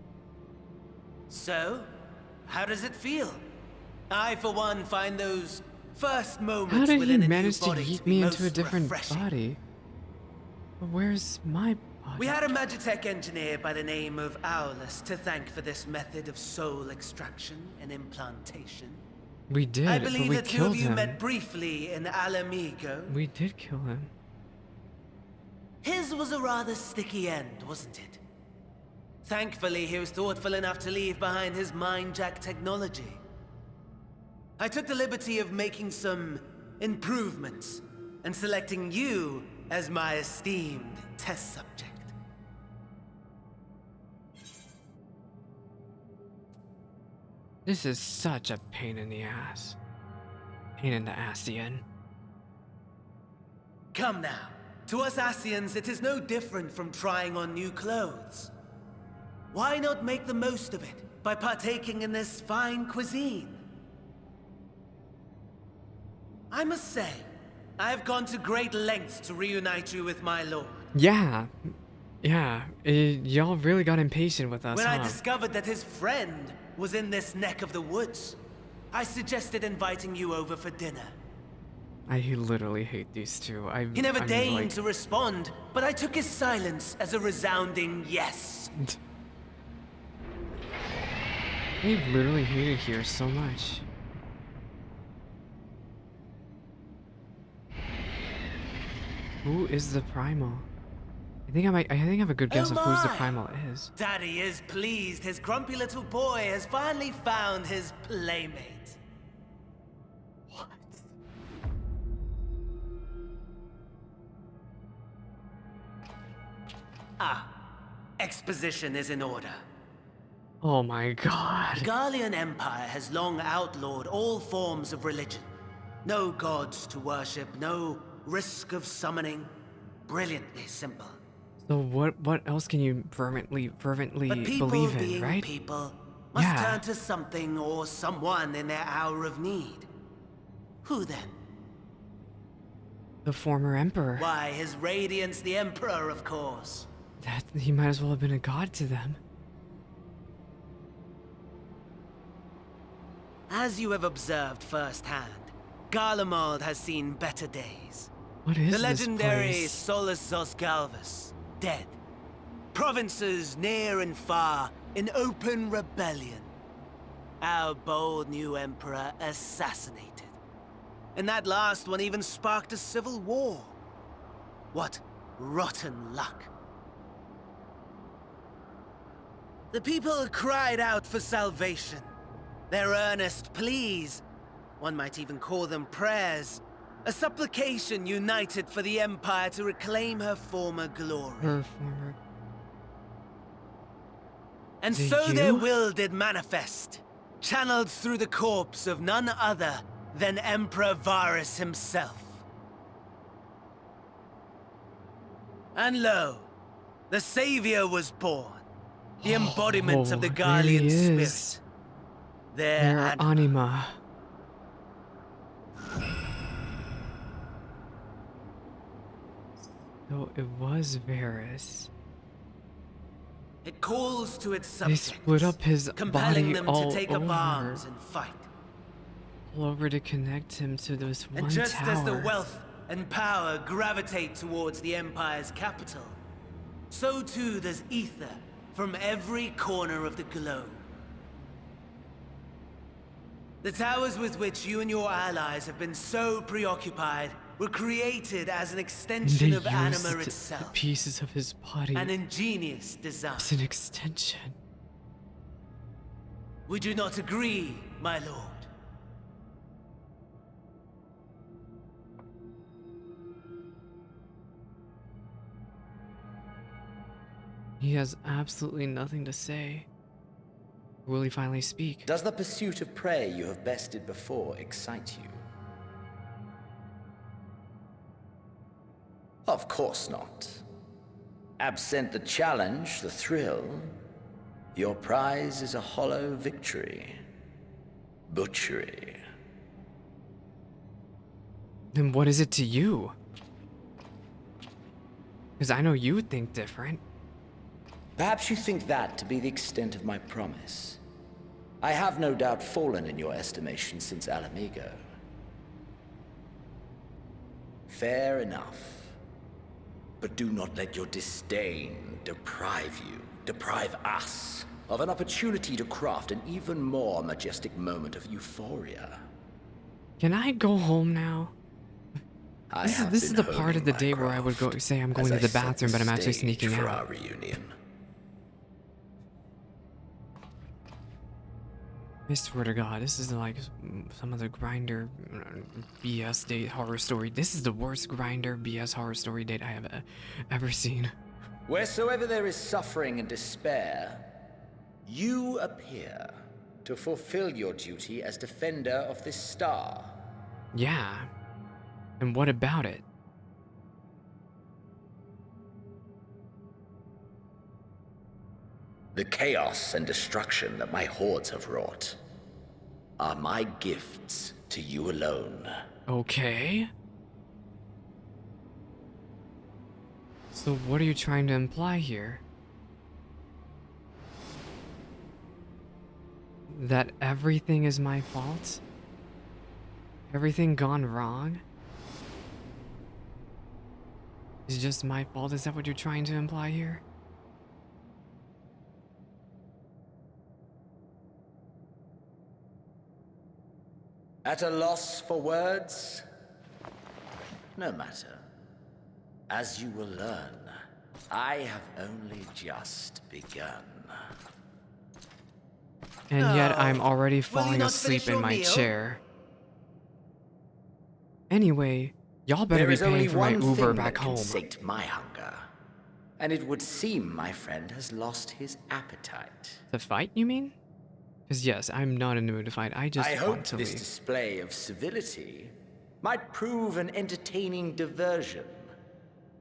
S12: So, how does it feel? I, for one, find those first moments
S1: How did he
S12: within a
S1: manage
S12: new
S1: to
S12: body
S1: yeet
S12: be
S1: me into a
S12: most
S1: different
S12: refreshing.
S1: body? But where's my body?
S12: We had a Magitech engineer by the name of Aulus to thank for this method of soul extraction and implantation.
S1: We did,
S12: I
S1: but
S12: believe
S1: we
S12: the two
S1: killed
S12: of you
S1: him.
S12: met briefly in Alamigo.
S1: We did kill him.
S12: His was a rather sticky end, wasn't it? Thankfully, he was thoughtful enough to leave behind his mind-jack technology. I took the liberty of making some improvements and selecting you as my esteemed test subject.
S1: This is such a pain in the ass. Pain in the Asian.
S12: Come now. To us Asians, it is no different from trying on new clothes. Why not make the most of it by partaking in this fine cuisine? I must say, I have gone to great lengths to reunite you with my lord.
S1: Yeah. Yeah, y'all really got impatient with us,
S12: When
S1: huh?
S12: I discovered that his friend was in this neck of the woods, I suggested inviting you over for dinner.
S1: I literally hate these two.
S12: He never
S1: I'm
S12: deigned
S1: like...
S12: to respond, but I took his silence as a resounding yes.
S1: They literally hated here so much. Who is the primal? I think I have a good guess
S12: Oh
S1: of who the
S12: my!
S1: primal is.
S12: Daddy is pleased his grumpy little boy has finally found his playmate.
S1: What?
S12: Ah, exposition is in order.
S1: Oh my god.
S12: The Garlean Empire has long outlawed all forms of religion. No gods to worship, no risk of summoning. Brilliantly simple.
S1: So what else can you fervently
S12: But people
S1: believe in,
S12: being
S1: right?
S12: people must
S1: Yeah.
S12: turn to something or someone in their hour of need. Who then?
S1: The former emperor.
S12: Why, His Radiance the Emperor, of course.
S1: That he might as well have been a god to them.
S12: As you have observed firsthand, Garlemald has seen better days.
S1: What is
S12: The
S1: this
S12: legendary
S1: place?
S12: Solus Galvus, dead. Provinces near and far in open rebellion. Our bold new emperor assassinated. And that last one even sparked a civil war. What rotten luck. The people cried out for salvation. Their earnest pleas, one might even call them prayers, a supplication united for the Empire to reclaim her former glory. And
S1: Do
S12: so
S1: you?
S12: their will did manifest, channeled through the corpse of none other than Emperor Varus himself. And lo, the Savior was born, the embodiment of the
S1: Oh,
S12: Garlean
S1: there he is.
S12: spirit. Their
S1: Anima. So it was Varus.
S12: It calls to its
S1: They
S12: subjects,
S1: split up his
S12: compelling
S1: body
S12: them
S1: all
S12: to take up
S1: over.
S12: arms and fight.
S1: All over to connect him to this one
S12: And just
S1: tower.
S12: as the wealth and power gravitate towards the Empire's capital, so too does ether from every corner of the globe. The towers with which you and your allies have been so preoccupied were created as an
S1: And
S12: extension
S1: they
S12: of
S1: used
S12: Anima
S1: the
S12: itself.
S1: pieces of his body
S12: An ingenious design.
S1: as an extension.
S12: Would you not agree, my lord?
S1: He has absolutely nothing to say. Will he finally speak?
S13: Does the pursuit of prey you have bested before excite you? Of course not. Absent the challenge, the thrill, your prize is a hollow victory. Butchery.
S1: Then what is it to you? Because I know you think different.
S13: Perhaps you think that to be the extent of my promise. I have no doubt fallen in your estimation since Alamigo. Fair enough. But do not let your disdain deprive us, of an opportunity to craft an even more majestic moment of euphoria.
S1: Can I go home now? This is the part of the day where I would go say I'm going to the bathroom, but I'm actually sneaking out.
S13: Our reunion.
S1: I swear to God, this is like some other grinder BS date horror story. This is the worst grinder BS horror story date I have ever seen.
S13: Wheresoever there is suffering and despair, you appear to fulfill your duty as defender of this star.
S1: Yeah. And what about it?
S13: The chaos and destruction that my hordes have wrought are my gifts to you alone.
S1: Okay. So what are you trying to imply here? That everything is my fault? Everything gone wrong? Is just my fault? Is that what you're trying to imply here?
S13: At a loss for words? No matter. As you will learn, I have only just begun.
S1: And yet I'm
S12: Oh,
S1: already
S12: will you
S1: falling
S12: not
S1: asleep
S12: finish
S1: in
S12: your
S1: my
S12: meal?
S1: chair. Anyway, y'all better
S13: There
S1: be
S13: is
S1: paying
S13: only
S1: for my
S13: one
S1: Uber
S13: thing
S1: back
S13: that can
S1: home.
S13: sate my hunger. And it would seem my friend has lost his appetite.
S1: To fight, you mean? Because yes, I'm not in the mood to fight. I just
S13: I
S1: want
S13: hoped
S1: to
S13: this
S1: leave.
S13: display of civility might prove an entertaining diversion.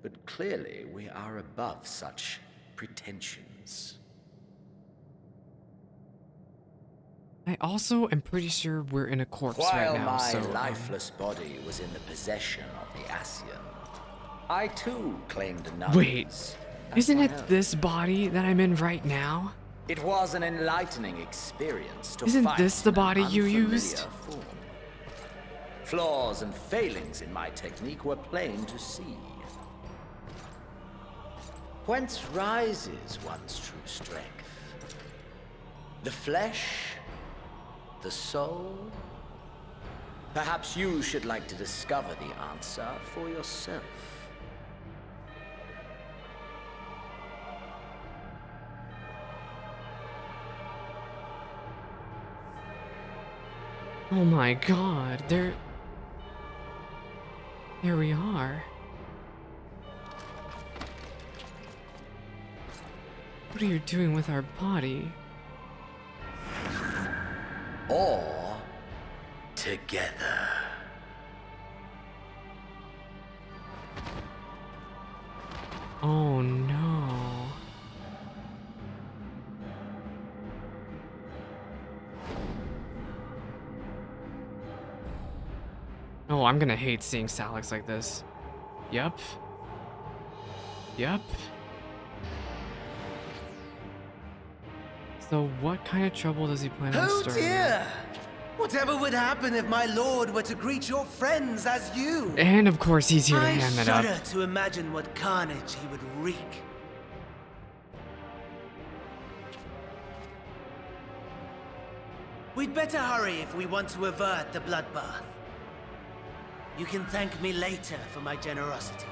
S13: But clearly we are above such pretensions.
S1: I also am pretty sure we're in a corpse right
S13: While
S1: now,
S13: my
S1: so
S13: lifeless body was in the possession of the Ascian, I too claimed numbers.
S1: Wait,
S13: as
S1: isn't
S13: my
S1: it
S13: own.
S1: this body that I'm in right now?
S13: It was an enlightening experience to
S1: Isn't
S13: fight
S1: this the
S13: in an
S1: body you
S13: unfamiliar
S1: used?
S13: form. Flaws and failings in my technique were plain to see. Whence rises one's true strength? The flesh? The soul? Perhaps you should like to discover the answer for yourself.
S1: Oh my god, there we are. What are you doing with our body?
S13: Or together.
S1: Oh no. Oh, I'm gonna hate seeing Salix like this. Yup. Yup. So what kind of trouble does he plan on
S12: Oh
S1: starting?
S12: dear! Whatever would happen if my lord were to greet your friends as you?
S1: And of course he's here to
S12: I
S1: ham it up.
S12: shudder to imagine what carnage he would wreak. We'd better hurry if we want to avert the bloodbath. You can thank me later for my generosity.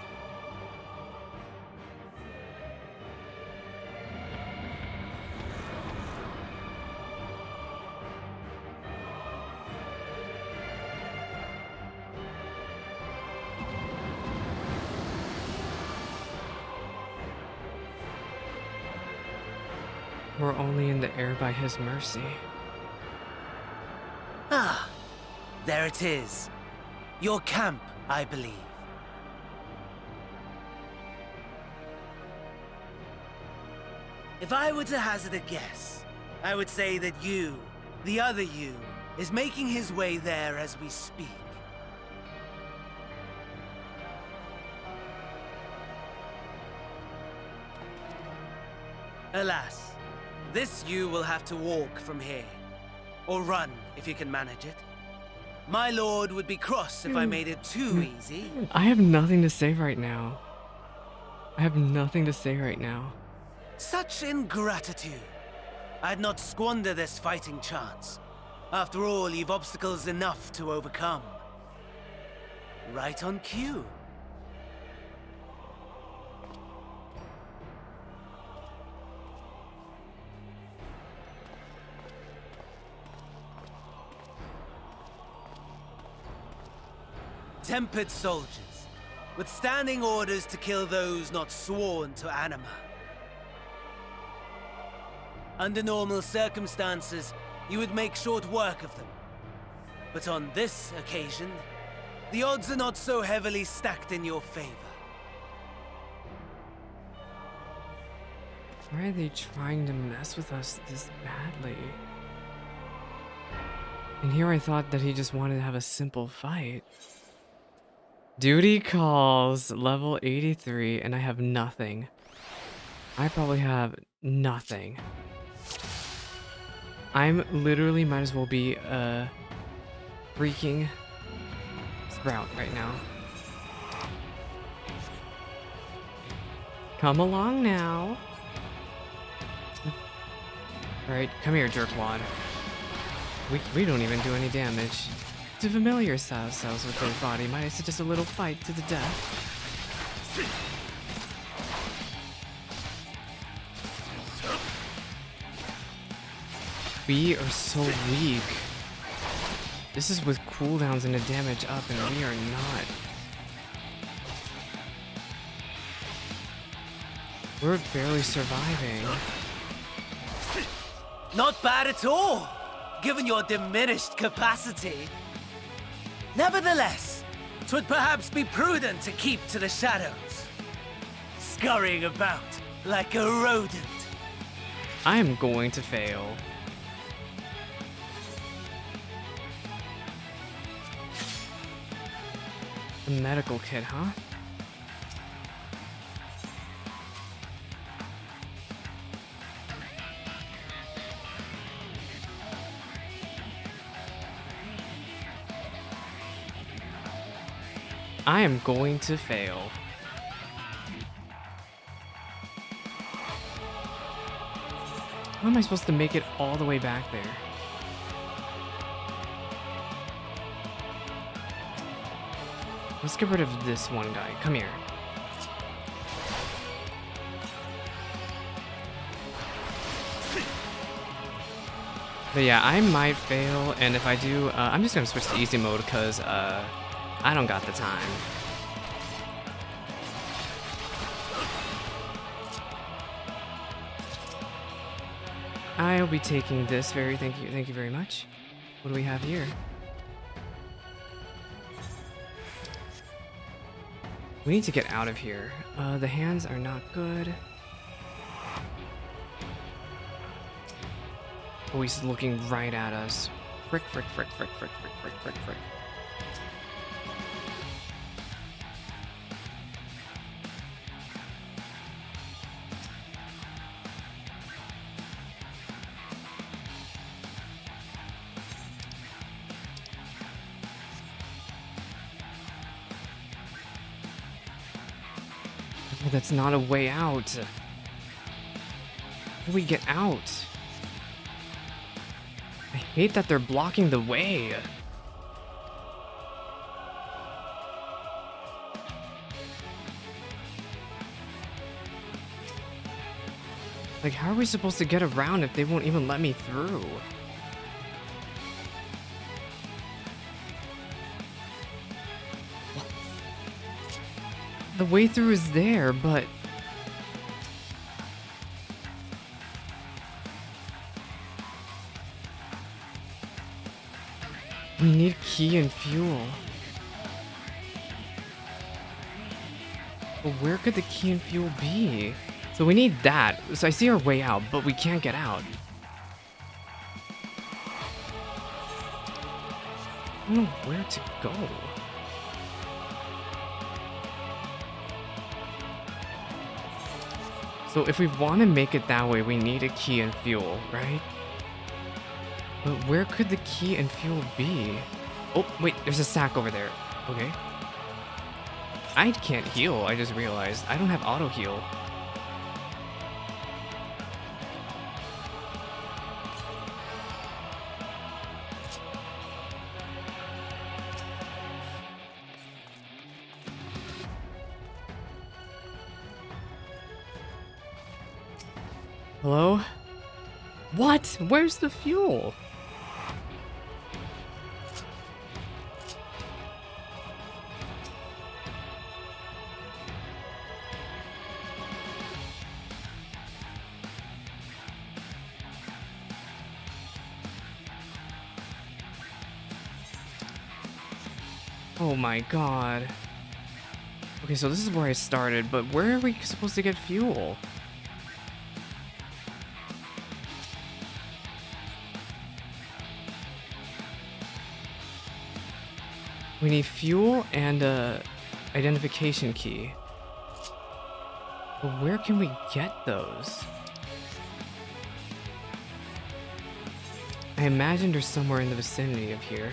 S1: We're only in the air by his mercy.
S12: Ah, there it is. Your camp, I believe. If I were to hazard a guess, I would say that you, the other you, is making his way there as we speak. Alas, this you will have to walk from here. Or run, if you can manage it. My lord would be cross if I made it too easy.
S1: I have nothing to say right now. I have nothing to say right now.
S12: Such ingratitude. I'd not squander this fighting chance. After all, you've obstacles enough to overcome. Right on cue. Tempered soldiers, with standing orders to kill those not sworn to Anima. Under normal circumstances, you would make short work of them. But on this occasion, the odds are not so heavily stacked in your favor.
S1: Why are they trying to mess with us this badly? And here I thought that he just wanted to have a simple fight. Duty calls, level 83, and I have nothing. I probably have nothing. I'm literally might as well be a freaking sprout right now. Come along now. Alright, come here, jerkwad. We don't even do any damage. To familiar ourselves with their body, might I suggest a little fight to the death? We are so weak. This is with cooldowns and a damage up, and we are not. We're barely surviving.
S12: Not bad at all, given your diminished capacity. Nevertheless, 'twould perhaps be prudent to keep to the shadows, scurrying about like a rodent.
S1: I am going to fail. A medical kit, huh? I am going to fail. How am I supposed to make it all the way back there? Let's get rid of this one guy. Come here. But yeah, I might fail, and if I do, I'm just gonna switch to easy mode because I don't got the time. I'll be taking this thank you very much. What do we have here? We need to get out of here. The hands are not good. Oh, he's looking right at us. Frick, frick, frick, frick, frick, frick, frick, frick, frick. Oh, that's not a way out. How do we get out? I hate that they're blocking the way. Like, how are we supposed to get around if they won't even let me through? The way through is there, but... we need key and fuel. But where could the key and fuel be? So we need that. So I see our way out, but we can't get out. I don't know where to go. So if we want to make it that way, we need a key and fuel, right? But where could the key and fuel be? Oh, wait, there's a sack over there. Okay. I can't heal, I just realized. I don't have auto heal. Hello? What? Where's the fuel? Oh my god. Okay, so this is where I started, but where are we supposed to get fuel? We need fuel and identification key. But where can we get those? I imagine they're somewhere in the vicinity of here.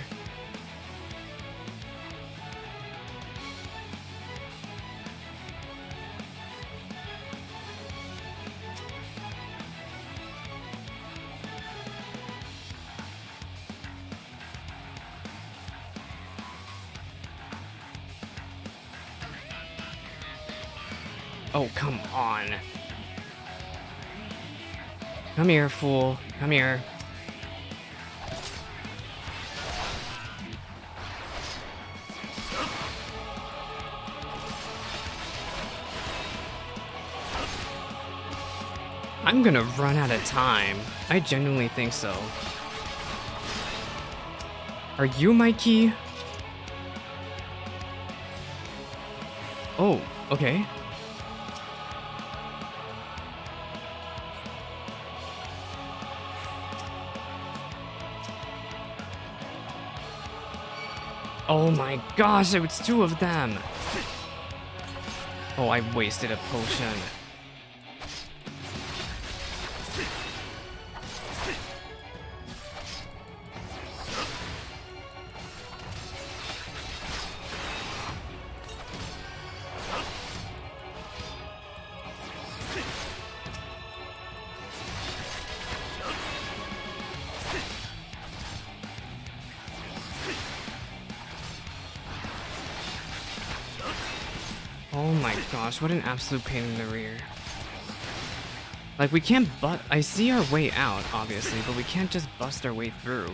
S1: Oh, come on. Come here, fool. Come here. I'm gonna run out of time. I genuinely think so. Are you my key? Oh, okay. Oh my gosh, it was two of them. Oh, I wasted a potion. Oh my gosh, what an absolute pain in the rear. Like, we can't I see our way out, obviously, but we can't just bust our way through.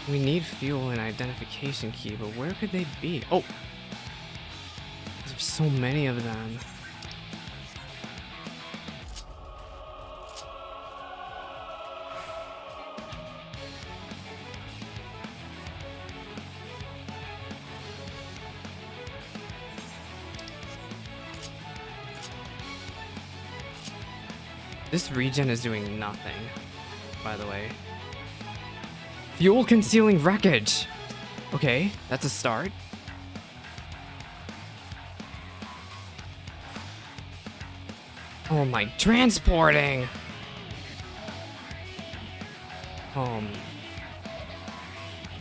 S1: We need fuel and identification key, but where could they be? Oh! There's so many of them. This regen is doing nothing, by the way. Fuel concealing wreckage! Okay, that's a start. Oh my, transporting!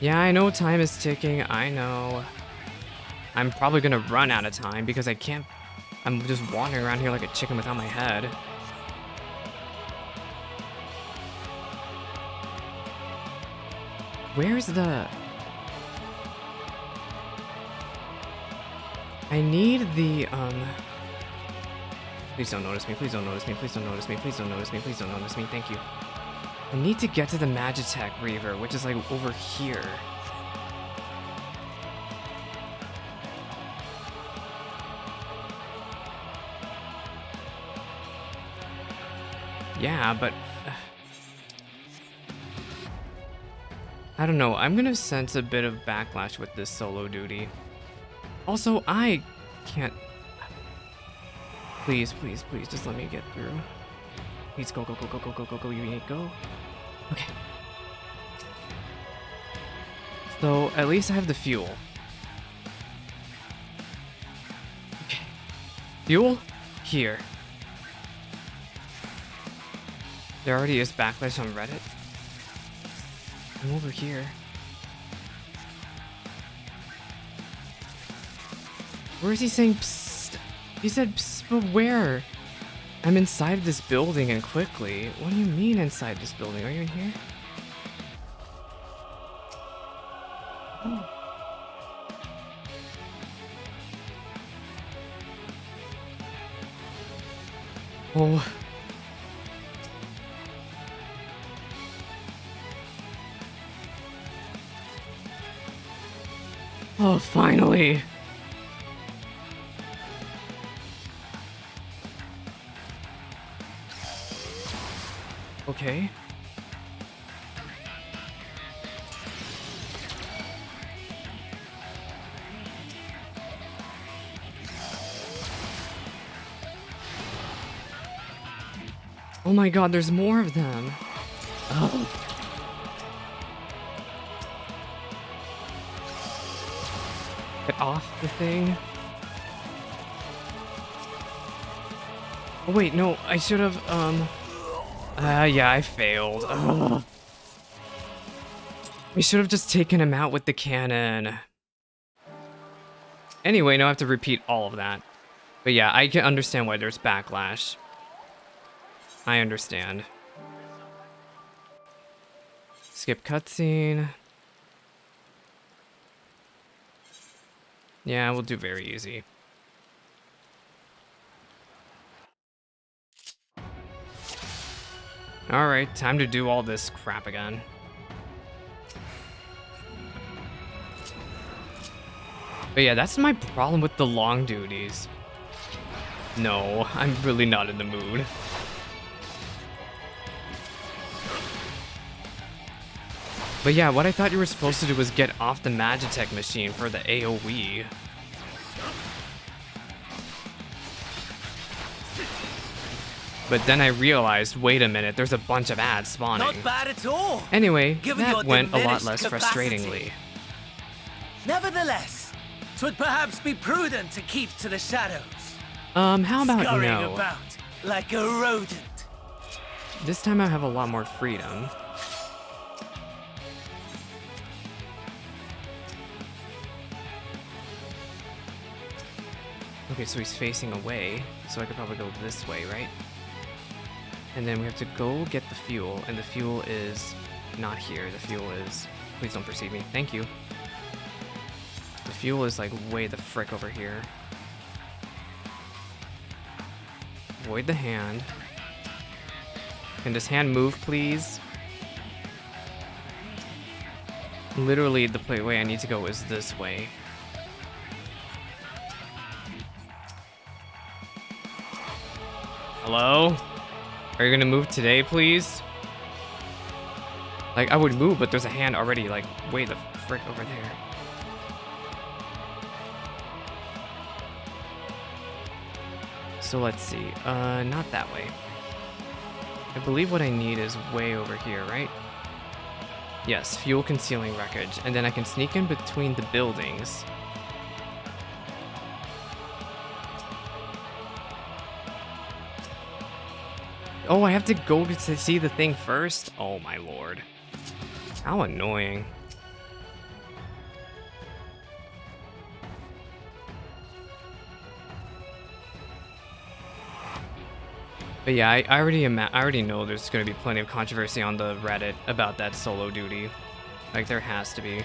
S1: Yeah, I know time is ticking, I know. I'm probably gonna run out of time because I can't... I'm just wandering around here like a chicken without my head. Where's the... I need the, Please don't notice me, please don't notice me, please don't notice me, please don't notice me, please don't notice me, thank you. I need to get to the Magitech Reaver, which is like over here. Yeah, but... I don't know, I'm gonna sense a bit of backlash with this solo duty. Also, I can't... Please, please, please, just let me get through. Please go, go, go, go, go, go, go, go, you need to go. Okay. So, at least I have the fuel. Okay. Fuel? Here. There already is backlash on Reddit. I'm over here. Where is he saying psst? He said psst, but where? I'm inside this building and quickly. What do you mean inside this building? Are you in here? Oh. Oh. Oh, finally! Okay. Oh my god, there's more of them. Oh. get off the thing? Oh wait, no, I should have, yeah, I failed. Ugh. We should have just taken him out with the cannon. Anyway, now I have to repeat all of that. But yeah, I can understand why there's backlash. I understand. Skip cutscene. Yeah, we'll do very easy. Alright, time to do all this crap again. But yeah, that's my problem with the long duties. No, I'm really not in the mood. But yeah, what I thought you were supposed to do was get off the Magitech machine for the AoE. But then I realized, wait a minute, there's a bunch of ads spawning.
S12: Not bad at all.
S1: Anyway,
S12: Given
S1: that
S12: your
S1: went a lot
S12: diminished
S1: less
S12: capacity.
S1: frustratingly.
S12: Nevertheless, 'twould perhaps be prudent to keep to the shadows.
S1: How about
S12: Scurrying
S1: no?
S12: about like a rodent.
S1: This time I have a lot more freedom. Okay, so he's facing away, so I could probably go this way, right? And then we have to go get the fuel, and the fuel is not here. The fuel is... Please don't perceive me. Thank you. The fuel is like way the frick over here. Avoid the hand. Can this hand move, please? Literally, the way I need to go is this way. Hello? Are you gonna move today, please? Like, I would move, but there's a hand already, like, way the frick over there. So let's see. Not that way. I believe what I need is way over here, right? Yes, fuel concealing wreckage. And then I can sneak in between the buildings. Oh, I have to go to see the thing first? Oh my lord. How annoying. But yeah, I already know there's going to be plenty of controversy on the Reddit about that solo duty. Like, there has to be.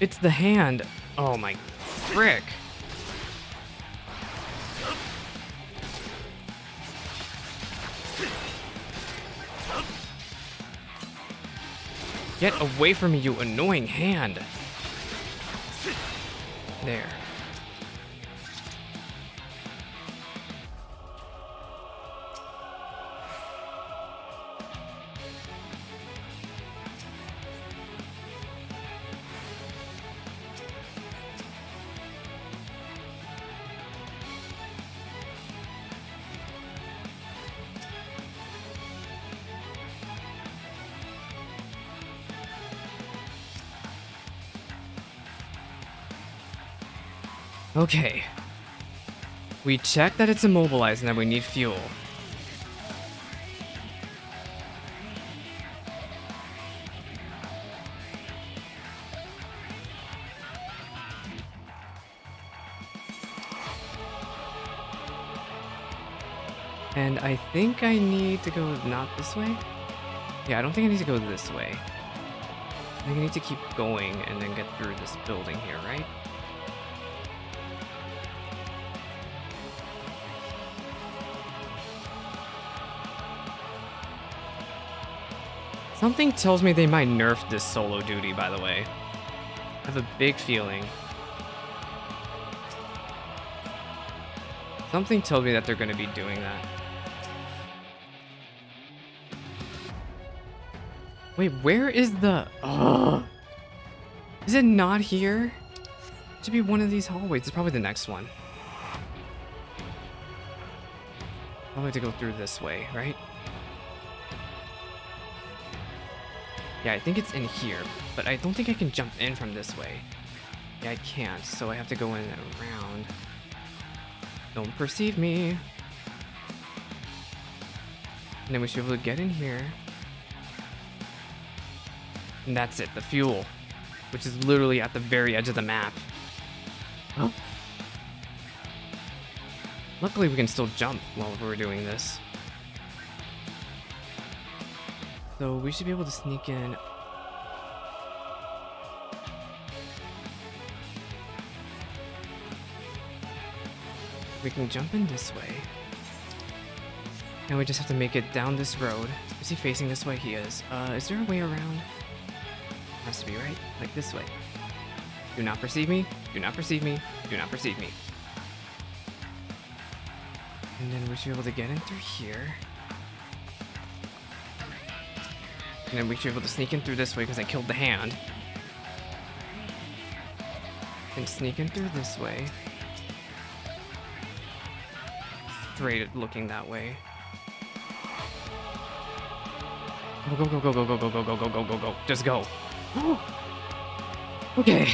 S1: It's the hand. Oh my frick. Get away from me, you annoying hand. There. Okay. We check that it's immobilized and that we need fuel. And I think I need to go not this way? Yeah, I don't think I need to go this way. I think I need to keep going and then get through this building here, right? Something tells me they might nerf this solo duty, by the way. I have a big feeling. Something told me that they're going to be doing that. Wait, where is the... Oh, is it not here? It should be one of these hallways. It's probably the next one. Probably have to go through this way, right? Yeah, I think it's in here, but I don't think I can jump in from this way. Yeah, I can't, so I have to go in and around. Don't perceive me. And then we should be able to get in here. And that's it, the fuel, which is literally at the very edge of the map. Oh. Luckily, we can still jump while we're doing this. So we should be able to sneak in. We can jump in this way. And we just have to make it down this road. Is he facing this way? He is. Is there a way around? Has to be, right? Like this way. Do not perceive me. Do not perceive me. Do not perceive me. And then we should be able to get in through here. And then we should be able to sneak in through this way because I killed the hand. And sneak in through this way. Straight looking that way. Go, go, go, go, go, go, go, go, go, go, go, go. Just go. Okay.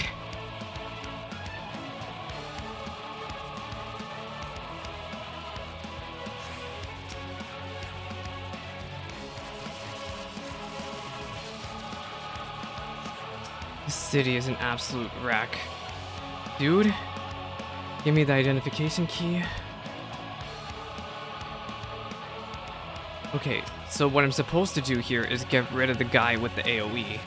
S1: This city is an absolute wreck. Dude, give me the identification key. Okay, so what I'm supposed to do here is get rid of the guy with the AoE.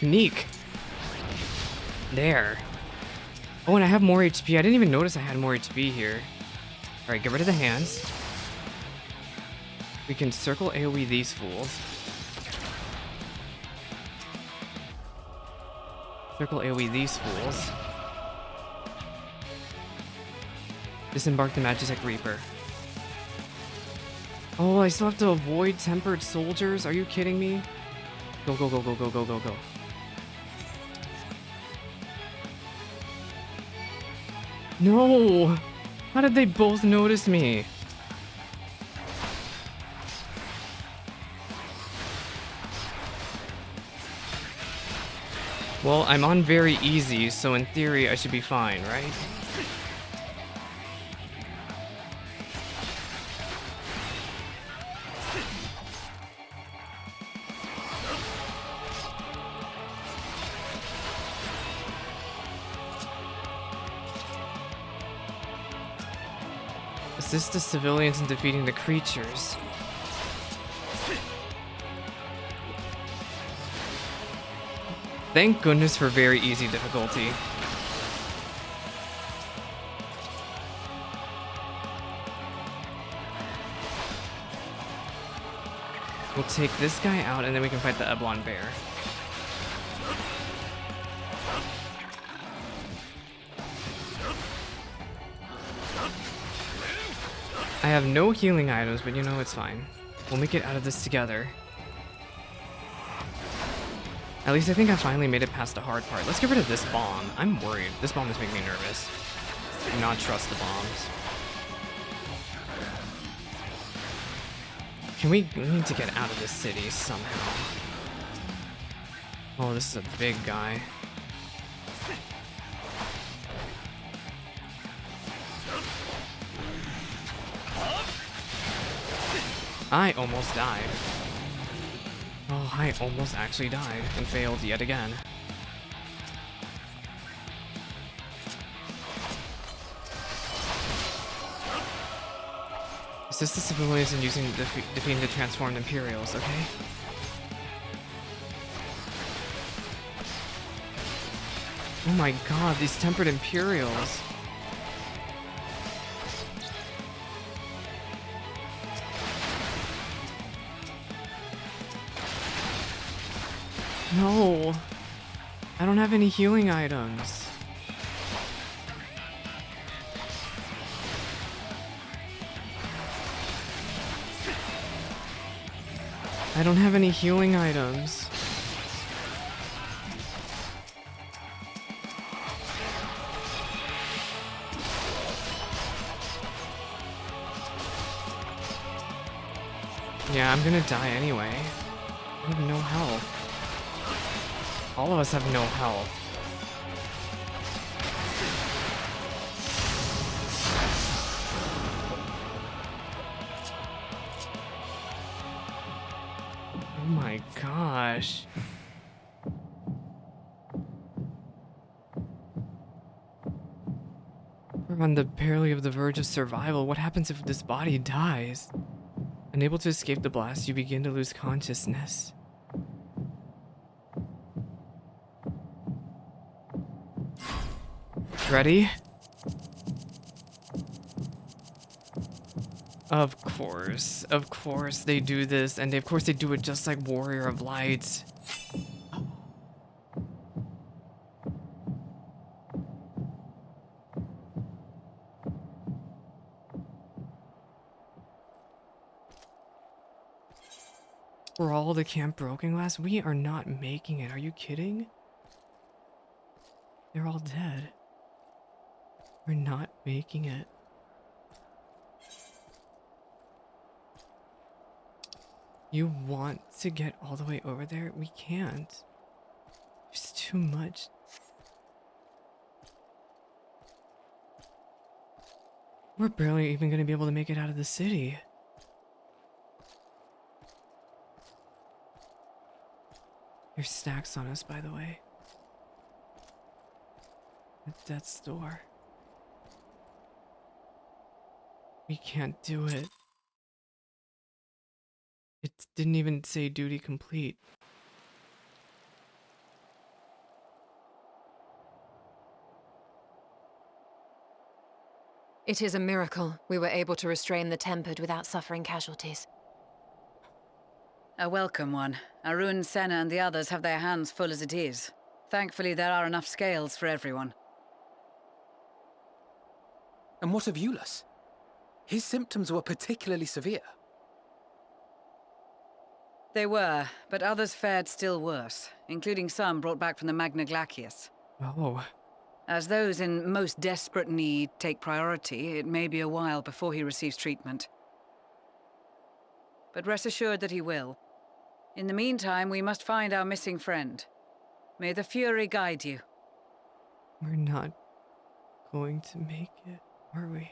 S1: Unique. There. Oh, and I have more HP. I didn't even notice I had more HP here. Alright, get rid of the hands. We can circle AoE these fools. Circle AoE these fools. Disembark the Magitek Reaper. Oh, I still have to avoid tempered soldiers? Are you kidding me? Go, go, go, go, go, go, go, go. No! How did they both notice me? Well, I'm on very easy, so in theory I should be fine, right? Assist the civilians in defeating the creatures. Thank goodness for very easy difficulty. We'll take this guy out and then we can fight the Eblon Bear. I have no healing items, but you know, it's fine. We'll make it out of this together. At least I think I finally made it past the hard part. Let's get rid of this bomb. I'm worried. This bomb is making me nervous. Do not trust the bombs. We need to get out of this city somehow. Oh, this is a big guy. I almost died. Oh, I almost actually died and failed yet again. Assist the civilians in using defeating the transformed Imperials, okay? Oh my god, these tempered Imperials. No. I don't have any healing items. I don't have any healing items. Yeah, I'm gonna die anyway. I have no health. All of us have no health. Oh my gosh. We're on the barely of the verge of survival. What happens if this body dies? Unable to escape the blast, you begin to lose consciousness. Ready? Of course they do this, and of course they do it just like Warrior of Light. For all the Camp Broken Glass, we are not making it. Are you kidding? They're all dead. We're not making it. You want to get all the way over there? We can't. There's too much. We're barely even going to be able to make it out of the city. There's stacks on us, by the way. At death's door. We can't do it. It didn't even say duty complete.
S2: It is a miracle we were able to restrain the Tempered without suffering casualties.
S10: A welcome one. Arun, Senna, and the others have their hands full as it is. Thankfully, there are enough scales for everyone.
S3: And what of Euless? His symptoms were particularly severe.
S10: They were, but others fared still worse, including some brought back from the Magna Glacius.
S1: Oh.
S10: As those in most desperate need take priority, it may be a while before he receives treatment. But rest assured that he will. In the meantime, we must find our missing friend. May the Fury guide you.
S1: We're not going to make it, are we?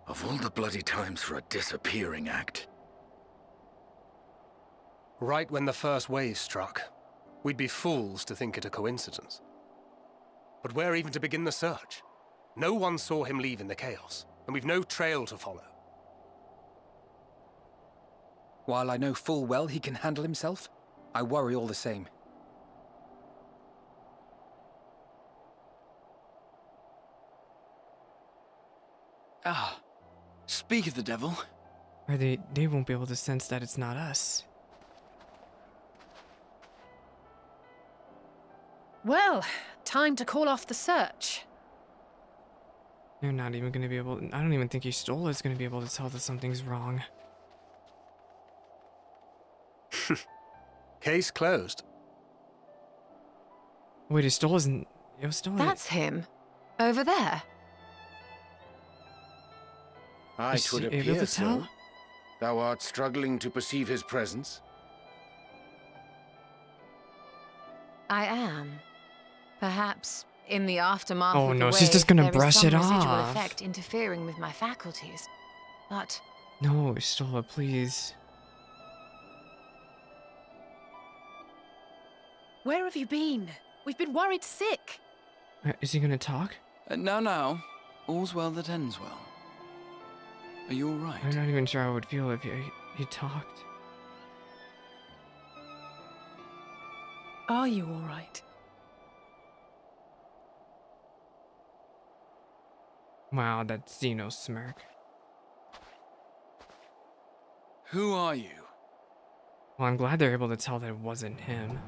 S13: Of all the bloody times for a disappearing act.
S4: Right when the first wave struck, we'd be fools to think it a coincidence. But where even to begin the search? No one saw him leave in the chaos, and we've no trail to follow.
S3: While I know full well he can handle himself, I worry all the same.
S14: Ah, speak of the devil.
S1: Or they won't be able to sense that it's not us.
S2: Well, time to call off the search.
S1: They're not even going to be able... I don't even think Y'shtola is going to be able to tell that something's wrong.
S4: Case closed.
S1: Wait, Y'shtola's... Y'shtola...
S2: That's him. Over there.
S15: Aye,
S1: Is
S15: 'twould
S1: she able
S15: appear
S1: to
S15: so.
S1: tell?
S15: Thou art struggling to perceive his presence?
S2: I am. Perhaps in the aftermath
S1: Oh
S2: of the
S1: no,
S2: wave,
S1: she's just gonna
S2: there is
S1: brush
S2: some
S1: it
S2: residual
S1: off.
S2: effect interfering with my faculties. But
S1: No, Y'shtola, please.
S2: where have you been? We've been worried sick.
S1: Is he gonna talk?
S14: Now. All's well that ends well. Are you alright?
S1: I'm not even sure how I would feel if he talked.
S2: Are you all right?
S1: Wow, that Xeno smirk.
S14: Who are you?
S1: Well, I'm glad they're able to tell that it wasn't him.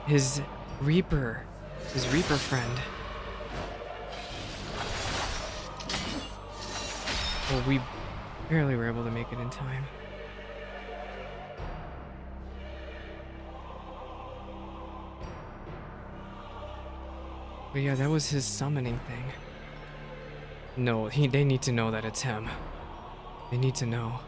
S1: His Reaper friend. Well, we barely were able to make it in time. But yeah, that was his summoning thing. No, they need to know that it's him. They need to know.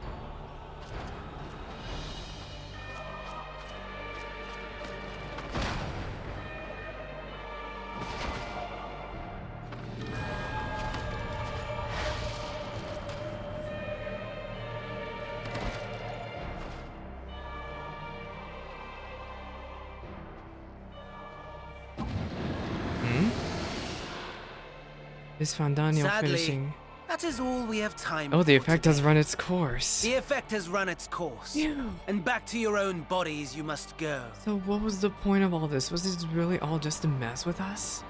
S1: Is Fandaniel
S12: Sadly,
S1: finishing?
S12: that is all we have time
S1: Oh, the
S12: for
S1: effect
S12: today.
S1: has run its course.
S12: The effect has run its course.
S1: Yeah.
S12: And back to your own bodies you must go.
S1: So what was the point of all this? Was this really all just to mess with us?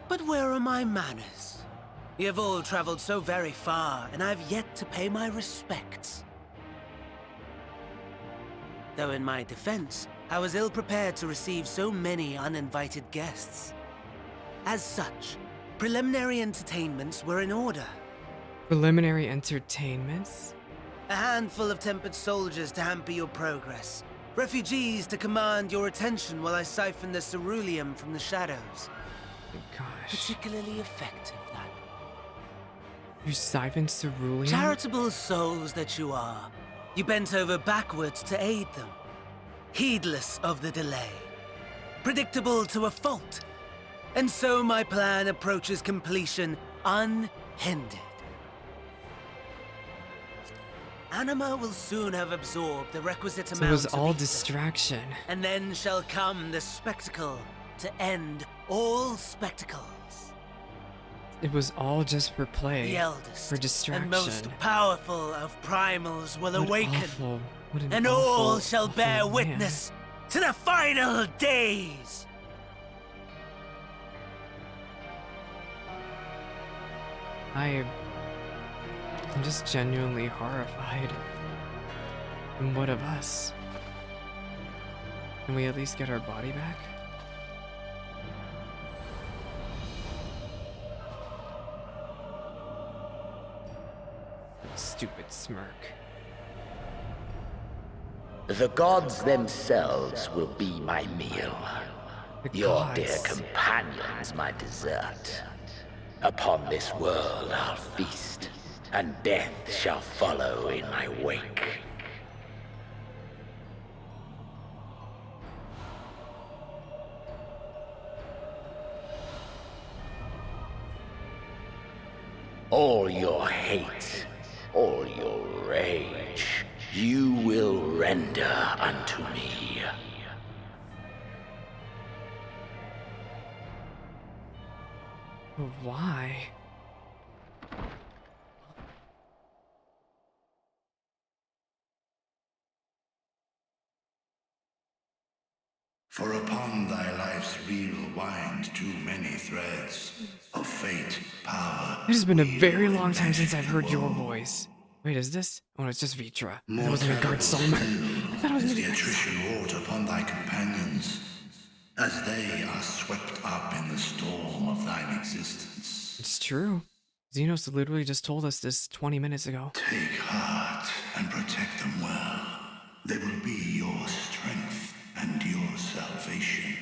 S12: But where are my manners? You have all traveled so very far, and I have yet to pay my respects. Though in my defense, I was ill-prepared to receive so many uninvited guests. As such, preliminary entertainments were in order.
S1: Preliminary entertainments?
S12: A handful of tempered soldiers to hamper your progress. Refugees to command your attention while I siphon the ceruleum from the shadows.
S1: Gosh.
S12: Particularly effective, that.
S1: You siphoned ceruleum?
S12: Charitable souls that you are. You bent over backwards to aid them. Heedless of the delay. Predictable to a fault. And so my plan approaches completion unhindered. Anima will soon have absorbed the requisite
S1: So it
S12: amount
S1: was
S12: of
S1: all
S12: ether,
S1: distraction.
S12: and then shall come the spectacle to end all spectacles.
S1: It was all just for play.
S12: The eldest
S1: for distraction.
S12: and most powerful of primals will awaken,
S1: What an
S12: and
S1: awful,
S12: all shall
S1: awful
S12: bear
S1: man.
S12: witness to the final days.
S1: I'm just genuinely horrified. And what of us? Can we at least get our body back? Stupid smirk.
S13: The gods themselves will be my meal. Your dear companions my dessert. Upon this world I'll feast, and death shall follow in my wake. All your hate, all your rage, you will render unto me.
S1: But why?
S16: For upon thy life's reel wind too many threads of fate, power.
S1: It has been a very long time since I've heard your voice. Wait, is this? Oh, no, it's just Vitra. That wasn't a guard Solmer. I thought it was
S16: Is
S1: maybe
S16: the attrition wrought upon thy companions, as they are swept up in the storm of thine existence.
S1: It's true. Xenos literally just told us this 20 minutes ago.
S16: Take heart and protect them well. They will be your strength and your salvation.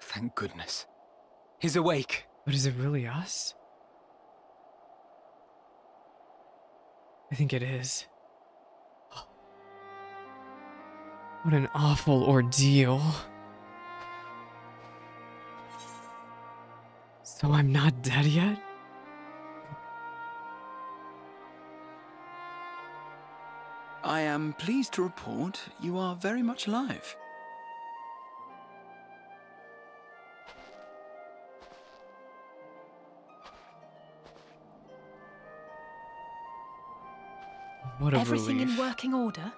S3: Thank goodness. He's awake.
S1: But is it really us? I think it is. What an awful ordeal. So I'm not dead yet?
S14: I am pleased to report you are very much alive.
S1: What a
S2: Everything
S1: relief.
S2: in working order?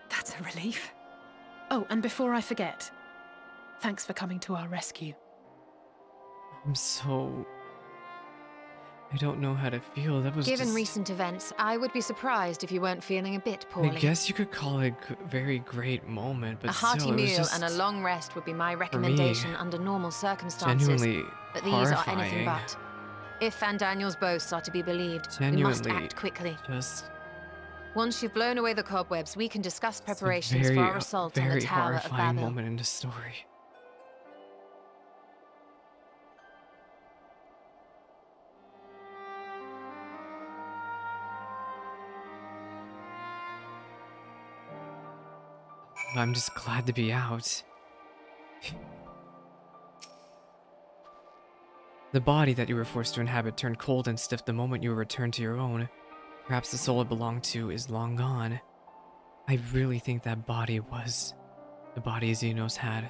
S2: That's a relief. Oh, and before I forget, thanks for coming to our rescue.
S1: I'm so... I don't know how to feel. That was
S17: Given
S1: just...
S17: recent events, I would be surprised if you weren't feeling a bit
S1: I
S17: poorly.
S1: guess you could call it a very great moment, but
S17: A hearty
S1: still, it was
S17: meal
S1: just...
S17: and a long rest would be my
S1: for me,
S17: recommendation under normal circumstances.
S1: genuinely
S17: But these are anything
S1: horrifying.
S17: but. If Van Daniel's boasts are to be believed, we must
S1: Genuinely,
S17: act quickly.
S1: just...
S17: Once you've blown away the cobwebs, we can discuss preparations
S1: very,
S17: for our assault on the
S1: very
S17: Tower of
S1: horrifying
S17: Babel.
S1: moment in the story. I'm just glad to be out. The body that you were forced to inhabit turned cold and stiff the moment you were returned to your own. Perhaps the soul it belonged to is long gone. I really think that body was the body Xenos had.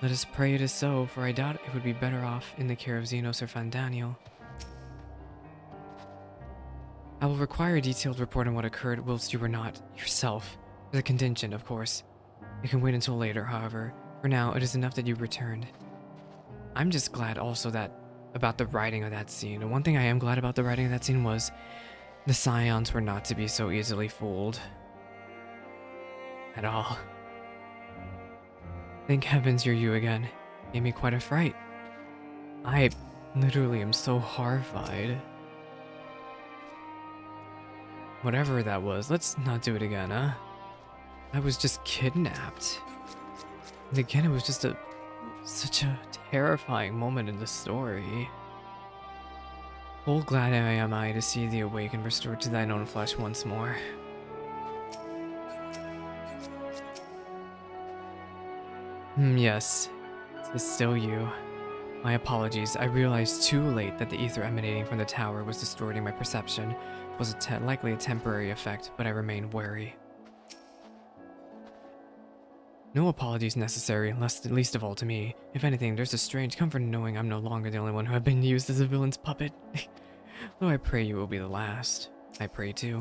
S1: Let us pray it is so, for I doubt it would be better off in the care of Xenos or Fandaniel. I will require a detailed report on what occurred whilst you were not yourself. With a contingent, of course. It can wait until later, however. For now, it is enough that you returned. I'm just glad also about the writing of that scene. And one thing I am glad about the writing of that scene was the Scions were not to be so easily fooled. At all. Thank heavens you're you again. Gave me quite a fright. I literally am so horrified. Whatever that was, let's not do it again, huh? I was just kidnapped. And again, it was just such a terrifying moment in the story. Full glad am I to see thee awake and restored to thine own flesh once more. Yes, it's still you. My apologies. I realized too late that the ether emanating from the tower was distorting my perception. It was likely a temporary effect, but I remained wary. No apologies necessary, least of all to me. If anything, there's a strange comfort in knowing I'm no longer the only one who have been used as a villain's puppet. Though I pray you will be the last. I pray too.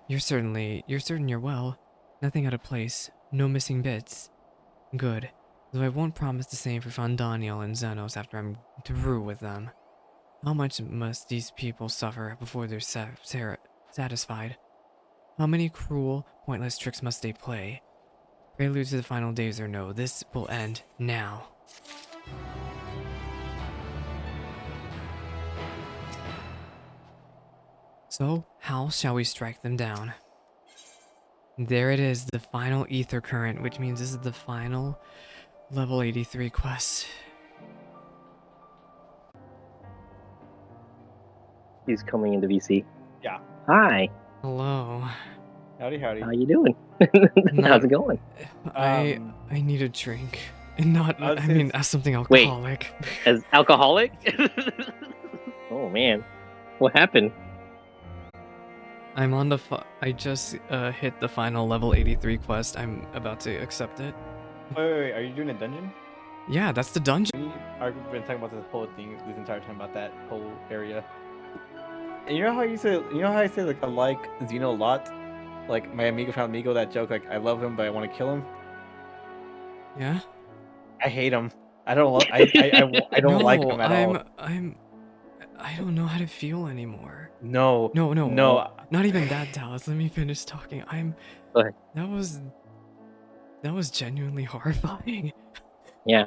S1: You're certain you're well. Nothing out of place. No missing bits. Good. Though I won't promise the same for Fandaniel and Xenos after I'm through with them. How much must these people suffer before they're satisfied? How many cruel, pointless tricks must they play? Prelude to the final days or no, this will end now. So, how shall we strike them down? There it is, the final ether current, which means this is the final level 83 quest.
S18: He's coming into VC.
S19: Yeah.
S18: Hi.
S1: Hello.
S19: Howdy, howdy.
S18: How you doing? How's it going?
S1: I need a drink. And not, I mean, as something
S18: Wait,
S1: alcoholic.
S18: as alcoholic? Oh man. What happened?
S1: I'm on the I just hit the final level 83 quest. I'm about to accept it.
S19: Wait, are you doing a dungeon?
S1: Yeah, that's the dungeon.
S19: I've been talking about this whole thing this entire time about that whole area. And you know how I say like I like Xeno a lot? Like my amigo found amigo, that joke, like I love him but I want to kill him.
S1: Yeah?
S19: I hate him. I don't I don't like him at all.
S1: I don't know how to feel anymore.
S19: No.
S1: No. Not even that, Dallas. Let me finish talking. That was genuinely horrifying.
S18: Yeah.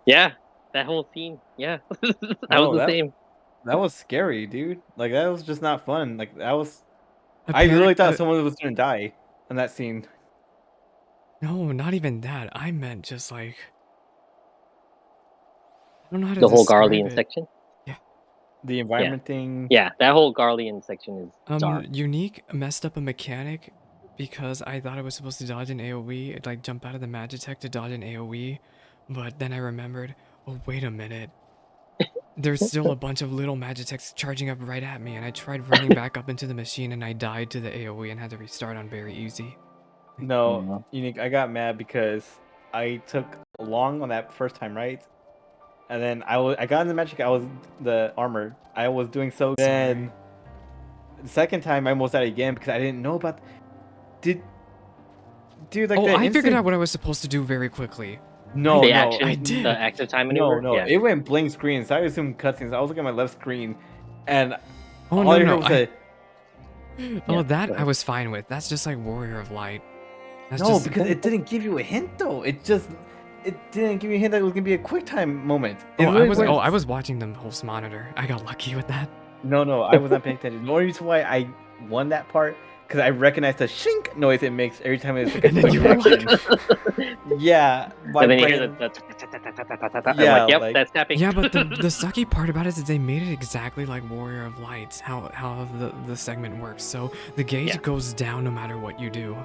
S18: Yeah. That whole scene. Yeah. That was the same.
S19: That was scary, dude. Like that was just not fun. Like that was I really thought someone was gonna die in that scene.
S1: No, not even that. I meant just like I don't know how to
S18: The whole
S1: describe
S18: Garlean
S1: it.
S18: section?
S1: Yeah.
S19: The environment thing.
S18: Yeah, that whole Garlean section is dark.
S1: Unique messed up a mechanic because I thought I was supposed to dodge an AoE. It'd like jump out of the Magitech to dodge an AoE, but then I remembered, oh wait a minute. There's still a bunch of little Magitechs charging up right at me, and I tried running back up into the machine and I died to the AoE and had to restart on very easy.
S19: No, Unique, I got mad because I took long on that first time, right? And then I got in the magic. I was the armor. I was doing so. Then the second time I almost died again because I didn't know about. Dude, like
S1: Oh,
S19: the
S1: I figured
S19: instant.
S1: out what I was supposed to do very quickly.
S19: No,
S18: The
S19: no,
S18: action,
S1: I
S18: the
S1: did.
S18: active time
S19: no,
S18: maneuver.
S19: no.
S18: Yeah.
S19: It went blank screen, so I assumed cutscenes. I was looking at my left screen, and
S1: Oh
S19: all
S1: no,
S19: I
S1: no,
S19: heard was a.
S1: Oh, that I was fine with. That's just like Warrior of Light. That's
S19: No,
S1: just...
S19: because it didn't give you a hint though. It didn't give you a hint that it was gonna be a quick time moment. It
S1: Oh,
S19: literally went.
S1: I was watching the host monitor. I got lucky with that.
S19: No, I was not paying attention. The only reason why I won that part because I recognized the shink noise it makes every time it's like a
S1: And then
S19: quick
S1: you were
S19: action. Yeah, my
S18: And then you
S19: brain.
S18: hear the
S19: Yeah,
S18: like, yep,
S19: like-
S18: that's tapping.
S1: Yeah, but the sucky part about it is that they made it exactly like Warrior of Lights, how the segment works. So the gauge goes down no matter what you do.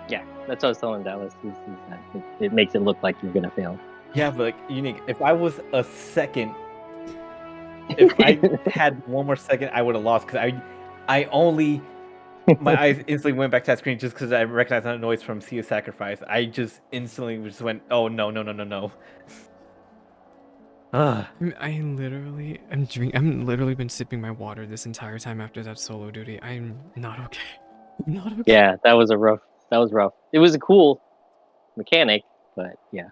S18: Yeah, that's what I was telling Dallas. Is that it makes it look like you're gonna fail.
S19: Yeah, but like unique. If I was a second, if I had one more second, I would have lost because I only. My eyes instantly went back to that screen just because I recognized that noise from Sea of Sacrifice. I just instantly just went, oh no.
S1: I'm literally been sipping my water this entire time after that solo duty. I'm not okay. I'm not okay.
S18: Yeah, that was rough. It was a cool mechanic, but yeah.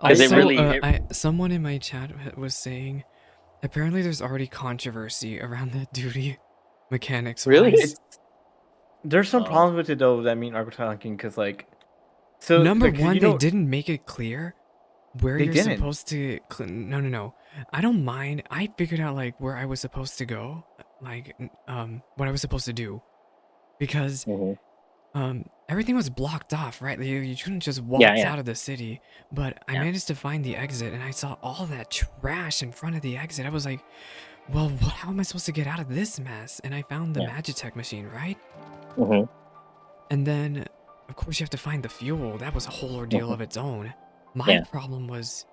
S18: Because
S1: Also,
S18: it really
S1: someone in my chat was saying, apparently there's already controversy around that duty mechanics.
S18: Really?
S19: There's some problems with it though that mean talking because like, so
S1: number
S19: like,
S1: one,
S19: you
S1: they
S19: know,
S1: didn't make it clear where
S19: They
S1: you're
S19: didn't.
S1: supposed to. No. I don't mind. I figured out like where I was supposed to go, like what I was supposed to do, because everything was blocked off, right? You couldn't just walk out of the city. But I managed to find the exit, and I saw all that trash in front of the exit. I was like, well, how am I supposed to get out of this mess? And I found the Magitech machine, right? And then, of course, you have to find the fuel. That was a whole ordeal of its own. My problem was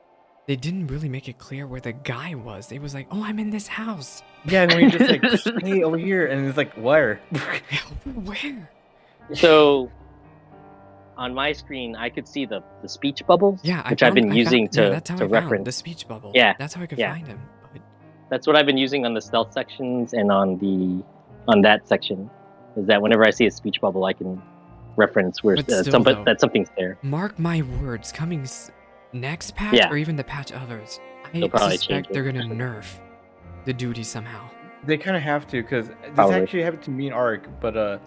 S1: they didn't really make it clear where the guy was. They was like, oh, I'm in this house.
S19: Yeah, and we're just like, hey, over here, and it's like, where?
S1: Where?
S18: So on my screen, I could see the speech bubbles,
S1: Yeah,
S18: which I've been using to
S1: that's how I
S18: reference
S1: found the speech bubble.
S18: Yeah,
S1: That's how I could
S18: yeah.
S1: find him. But
S18: That's what I've been using on the stealth sections and on that section. Is that whenever I see a speech bubble, I can reference where
S1: But still, though,
S18: that something's there.
S1: mark my words, coming next patch or even the patch others, I
S18: They'll probably
S1: suspect
S18: change
S1: they're
S18: it.
S1: gonna nerf the duty somehow.
S19: They kind of have to because this
S18: Probably.
S19: actually happened to me and Ark, but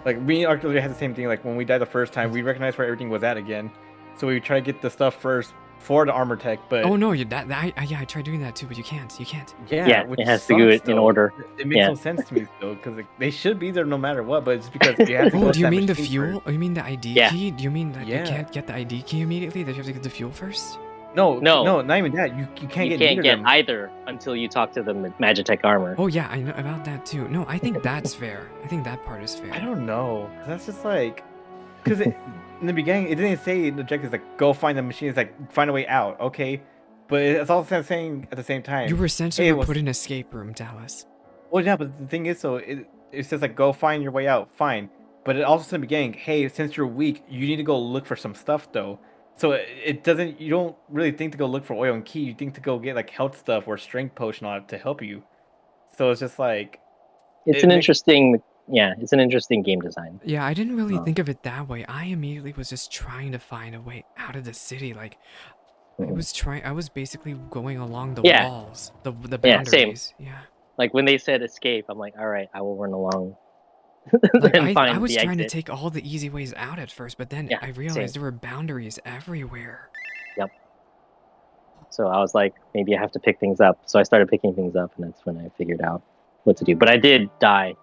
S19: like me and Ark literally had the same thing. Like when we died the first time, we recognized where everything was at again, so we try to get the stuff first for the armor tech. But
S1: Oh no, I tried doing that too, but you can't.
S19: yeah,
S18: it has to do it in order.
S19: It makes no sense to me though, because like, they should be there no matter what. But it's because you have to.
S1: Oh, do you mean the fuel? Oh, you mean the ID
S18: Yeah.
S1: key? Do you mean that you
S19: Yeah.
S1: can't get the ID key immediately? That you have to get the fuel first?
S19: No,
S18: No.
S19: not even that. You can't
S18: You
S19: get
S18: can't
S19: near
S18: get
S19: them.
S18: either until you talk to the Magitech armor.
S1: Oh yeah, I know about that too. No, I think that's fair. I think that part is fair.
S19: I don't know. 'Cause that's just like, because in the beginning it didn't say the objective is like go find the machine. It's like find a way out. Okay, but it's also saying at the same time.
S1: You were essentially
S19: hey,
S1: were
S19: well,
S1: put in an escape room, Dallas.
S19: Well, yeah, but the thing is, so it says like go find your way out. Fine, but it also says in the beginning, hey, since you're weak, you need to go look for some stuff though. So it doesn't. You don't really think to go look for oil and key. You think to go get like health stuff or strength potion on it to help you. So it's just like
S18: It's an interesting game design.
S1: Yeah, I didn't really think of it that way. I immediately was just trying to find a way out of the city. Like, I was basically going along the walls, the boundaries.
S18: Same.
S1: Yeah.
S18: Like when they said escape, I'm like, all right, I will run along.
S1: Like,
S18: and find
S1: I was
S18: the
S1: trying to
S18: exit.
S1: take all the easy ways out at first, but then I realized there were boundaries everywhere.
S18: Yep. So I was like, maybe I have to pick things up. So I started picking things up, and that's when I figured out what to do. But I did die.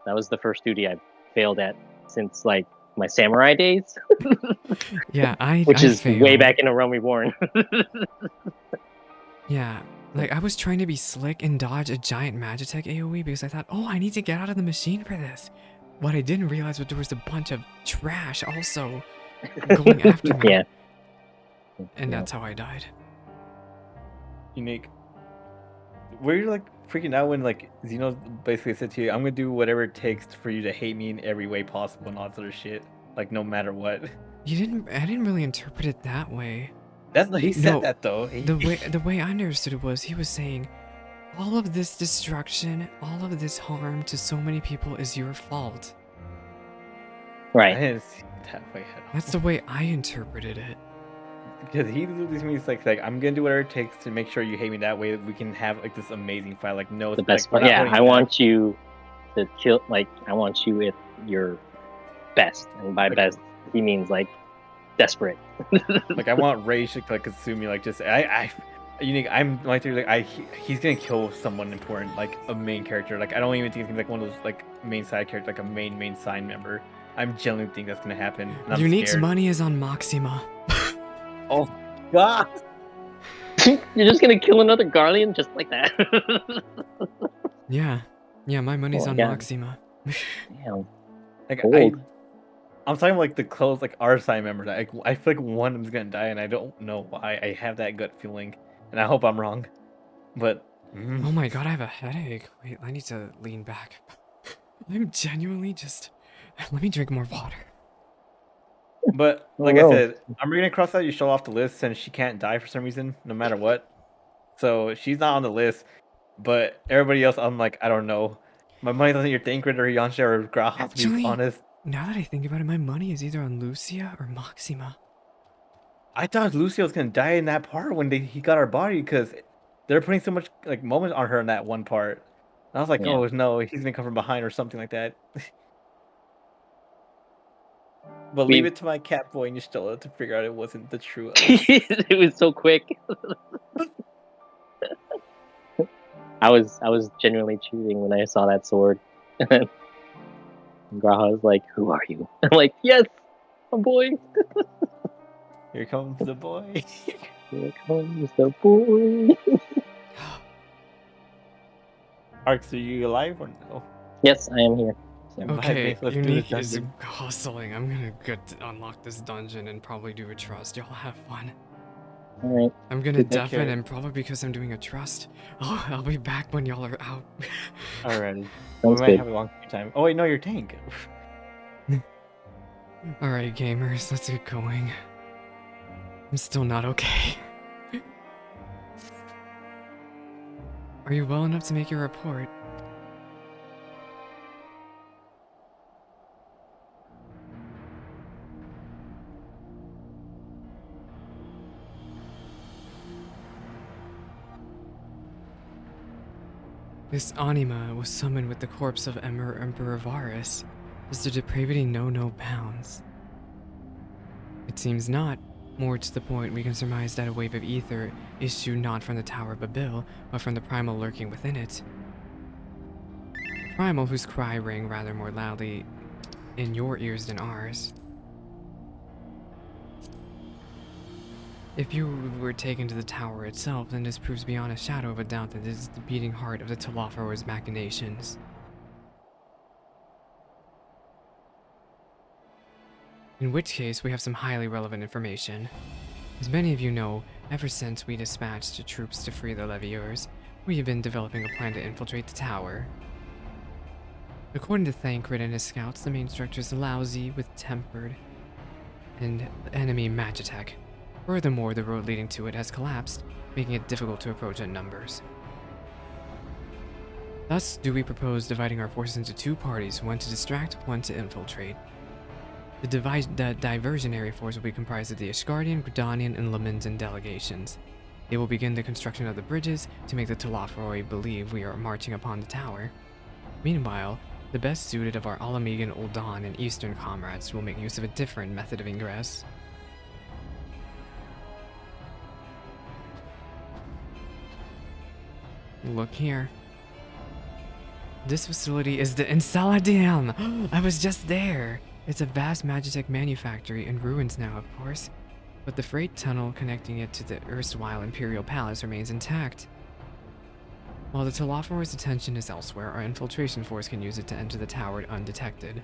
S18: That was the first duty I failed at since like my samurai days.
S1: Yeah,
S18: which is
S1: failed.
S18: way back in A Realm Reborn.
S1: Yeah, like I was trying to be slick and dodge a giant Magitech AoE because I thought, oh, I need to get out of the machine for this. What I didn't realize was there was a bunch of trash also going after me.
S18: Yeah.
S1: And that's how I died.
S19: unique. Were you like freaking out when like Xeno basically said to you, "I'm gonna do whatever it takes for you to hate me in every way possible" and all that sort of shit, like no matter what?
S1: I didn't really interpret it that way.
S19: That's he said
S1: No,
S19: that though.
S1: the way I understood it was he was saying all of this destruction, all of this harm to so many people is your fault.
S19: I
S18: Right.
S19: didn't see it that way at all.
S1: That's the way I interpreted it.
S19: Because he literally means like I'm gonna do whatever it takes to make sure you hate me. That way we can have like this amazing fight. Like no,
S18: The best
S19: like, we're
S18: part.
S19: not
S18: Yeah,
S19: holding
S18: I
S19: back.
S18: want you to kill. Like, I want you at your best, and by
S19: Like-
S18: best he means like desperate.
S19: Like I want rage to like consume me. Like just unique. I'm my theory. Like he's gonna kill someone important, like a main character. Like I don't even think it's gonna be like one of those like main side characters, like a main side member. I'm genuinely think that's gonna happen. And I'm
S1: Unique's
S19: scared.
S1: money is on Maxima.
S19: Oh God!
S18: You're just gonna kill another Guardian just like that?
S1: Yeah, my money's
S18: Oh,
S1: on
S18: yeah.
S1: Maxima.
S18: Damn.
S19: Like
S18: Cold.
S19: I'm talking like the close like our side members. Like I feel like one of them's gonna die, and I don't know why. I have that gut feeling, and I hope I'm wrong. But
S1: Oh my god, I have a headache. Wait, I need to lean back. I'm genuinely just. Let me drink more water.
S19: But like
S18: Oh,
S19: I
S18: no.
S19: said, I'm gonna cross out you show off the list since she can't die for some reason, no matter what. So she's not on the list. But everybody else, I'm like, I don't know. My money's on your Thancred or Yansha or Grahas, to be
S1: Actually,
S19: honest.
S1: now that I think about it, my money is either on Lucia or Maxima.
S19: I thought Lucio was gonna die in that part when he got our body because they're putting so much like moment on her in that one part. And I was like,
S18: Yeah.
S19: oh no, he's gonna come from behind or something like that. But leave it to my cat boy and Yastilla to figure out it wasn't the true us.
S18: It was so quick. I was genuinely cheering when I saw that sword. And Graha was like, "Who are you?" I'm like, "Yes, a boy."
S19: Here comes the boy.
S18: Here comes the boy.
S19: Arx, are you alive or no?
S18: Yes, I am here. So.
S1: Okay,
S19: Let's do this
S1: Unique is
S19: dungeon.
S1: hustling. I'm gonna unlock this dungeon and probably do a trust. Y'all have fun.
S18: All right.
S1: I'm gonna
S18: Take
S1: deafen,
S19: care.
S1: and probably because I'm doing a trust, I'll be back when y'all are out.
S19: Alright. We
S18: Sounds
S19: might
S18: good.
S19: have a long time. Oh wait, no, your tank.
S1: Alright, gamers, let's get going. I'm still not okay. Are you well enough to make your report? This anima was summoned with the corpse of Emperor Varus. Does the depravity know no bounds? It seems not. More to the point, we can surmise that a wave of ether issued not from the Tower of Babil, but from the primal lurking within it. Primal whose cry rang rather more loudly in your ears than ours. If you were taken to the tower itself, then this proves beyond a shadow of a doubt that this is the beating heart of the Telophor's machinations. In which case, we have some highly relevant information. As many of you know, ever since we dispatched troops to free the Levieurs, we have been developing a plan to infiltrate the tower. According to Thancred and his scouts, the main structure is lousy with tempered and enemy magitech. Furthermore, the road leading to it has collapsed, making it difficult to approach in numbers. Thus, do we propose dividing our forces into two parties, one to distract, one to infiltrate. The diversionary force will be comprised of the Asgardian, Gridanian, and Lamindan delegations. They will begin the construction of the bridges to make the Telophoroi believe we are marching upon the tower. Meanwhile, the best suited of our Alamegan, Uldan, and Eastern comrades will make use of a different method of ingress. Look here. This facility is the Ensaladam! I was just there! It's a vast Magitech manufactory in ruins now, of course, but the freight tunnel connecting it to the erstwhile Imperial Palace remains intact. While the Telophor's attention is elsewhere, our infiltration force can use it to enter the tower undetected.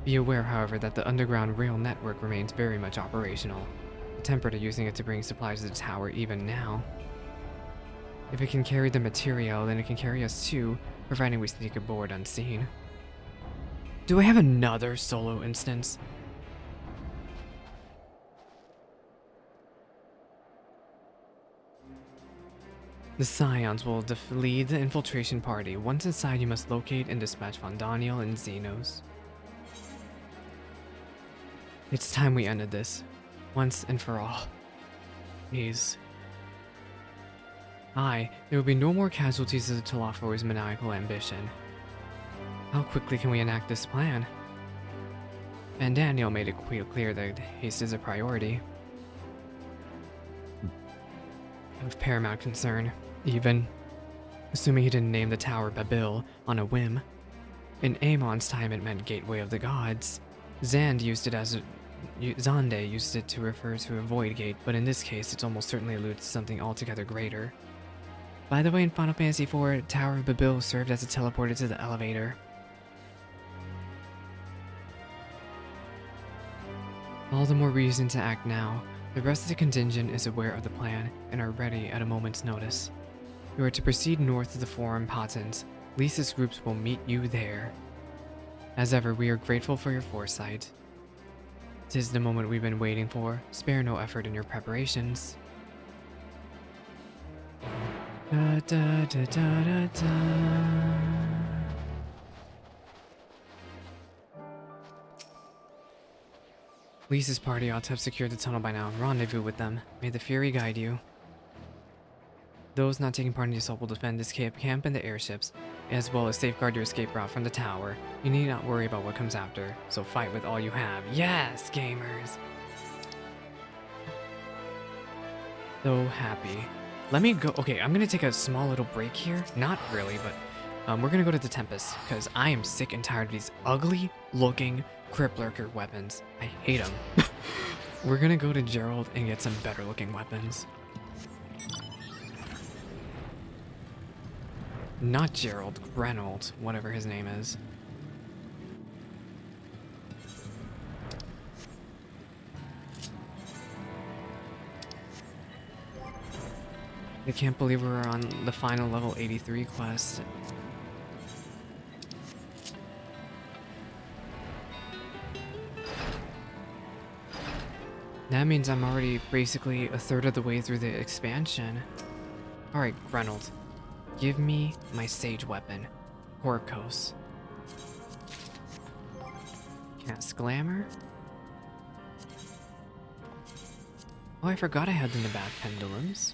S1: Be aware, however, that the underground rail network remains very much operational. The Tempered are using it to bring supplies to the tower even now. If it can carry the material, then it can carry us too, providing we sneak aboard unseen. Do I have another solo instance? The Scions will lead the infiltration party. Once inside, you must locate and dispatch Von Daniel and Xenos. It's time we ended this. Once and for all. Please. There will be no more casualties of the Talafor's maniacal ambition. How quickly can we enact this plan? Van Daniel made it clear that haste is a priority. Of paramount concern, even. Assuming he didn't name the tower Babil on a whim. In Amon's time it meant Gateway of the Gods. Zande used it to refer to a void gate, but in this case it's almost certainly alludes to something altogether greater. By the way, in Final Fantasy IV, Tower of Babil served as a teleporter to the elevator. All the more reason to act now. The rest of the contingent is aware of the plan and are ready at a moment's notice. You are to proceed north to the Forum Patents. Lisa's groups will meet you there. As ever, we are grateful for your foresight. 'Tis the moment we've been waiting for. Spare no effort in your preparations. Da, da, da, da, da, da. Lisa's party ought to have secured the tunnel by now. Rendezvous with them. May the Fury guide you. Those not taking part in the assault will defend this camp and the airships, as well as safeguard your escape route from the tower. You need not worry about what comes after, so fight with all you have. Yes, gamers! So happy. Let me go. Okay, I'm gonna take a small little break here. Not really, but we're gonna go to the Tempest, because I am sick and tired of these ugly looking Crypt Lurker weapons. I hate them. We're gonna go to Gerald and get some better looking weapons. Not Gerald, Grenold, whatever his name is. I can't believe we're on the final level 83 quest. That means I'm already basically a third of the way through the expansion. Alright, Grenold. Give me my sage weapon. Horkos. Cast Glamour. Oh, I forgot I had the Nabat Pendulums.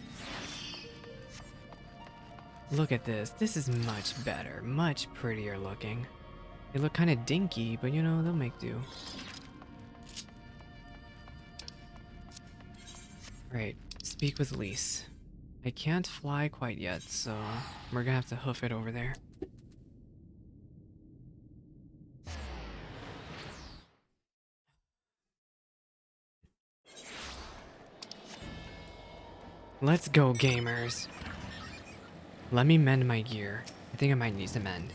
S1: Look at this. This is much better. Much prettier looking. They look kind of dinky, but you know, they'll make do. Right. Speak with Lise. I can't fly quite yet, so we're gonna have to hoof it over there. Let's go, gamers. Let me mend my gear. I think I might need some mend.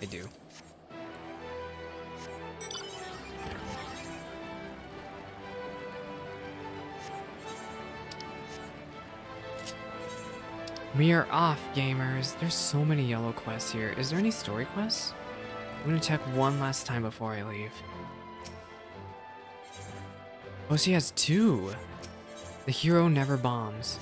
S1: I do. We are off, gamers. There's so many yellow quests here. Is there any story quests? I'm gonna check one last time before I leave. Oh, she has two. The hero never bombs.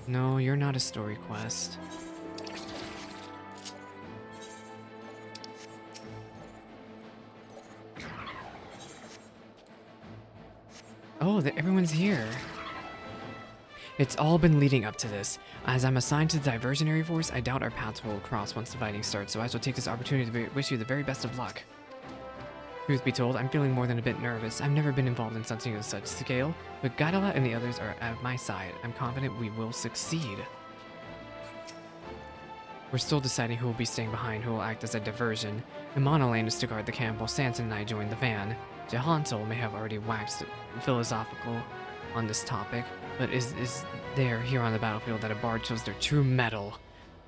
S1: No, you're not a story quest. Oh, everyone's here. It's all been leading up to this. As I'm assigned to the diversionary force, I doubt our paths will cross once the fighting starts, so I shall take this opportunity to wish you the very best of luck. Truth be told, I'm feeling more than a bit nervous. I've never been involved in something of such scale, but Gaidala and the others are at my side. I'm confident we will succeed. We're still deciding who will be staying behind, who will act as a diversion. Imanolane is to guard the camp, while Sanson and I join the van. Jahantel may have already waxed philosophical on this topic, but is there here on the battlefield that a bard shows their true mettle.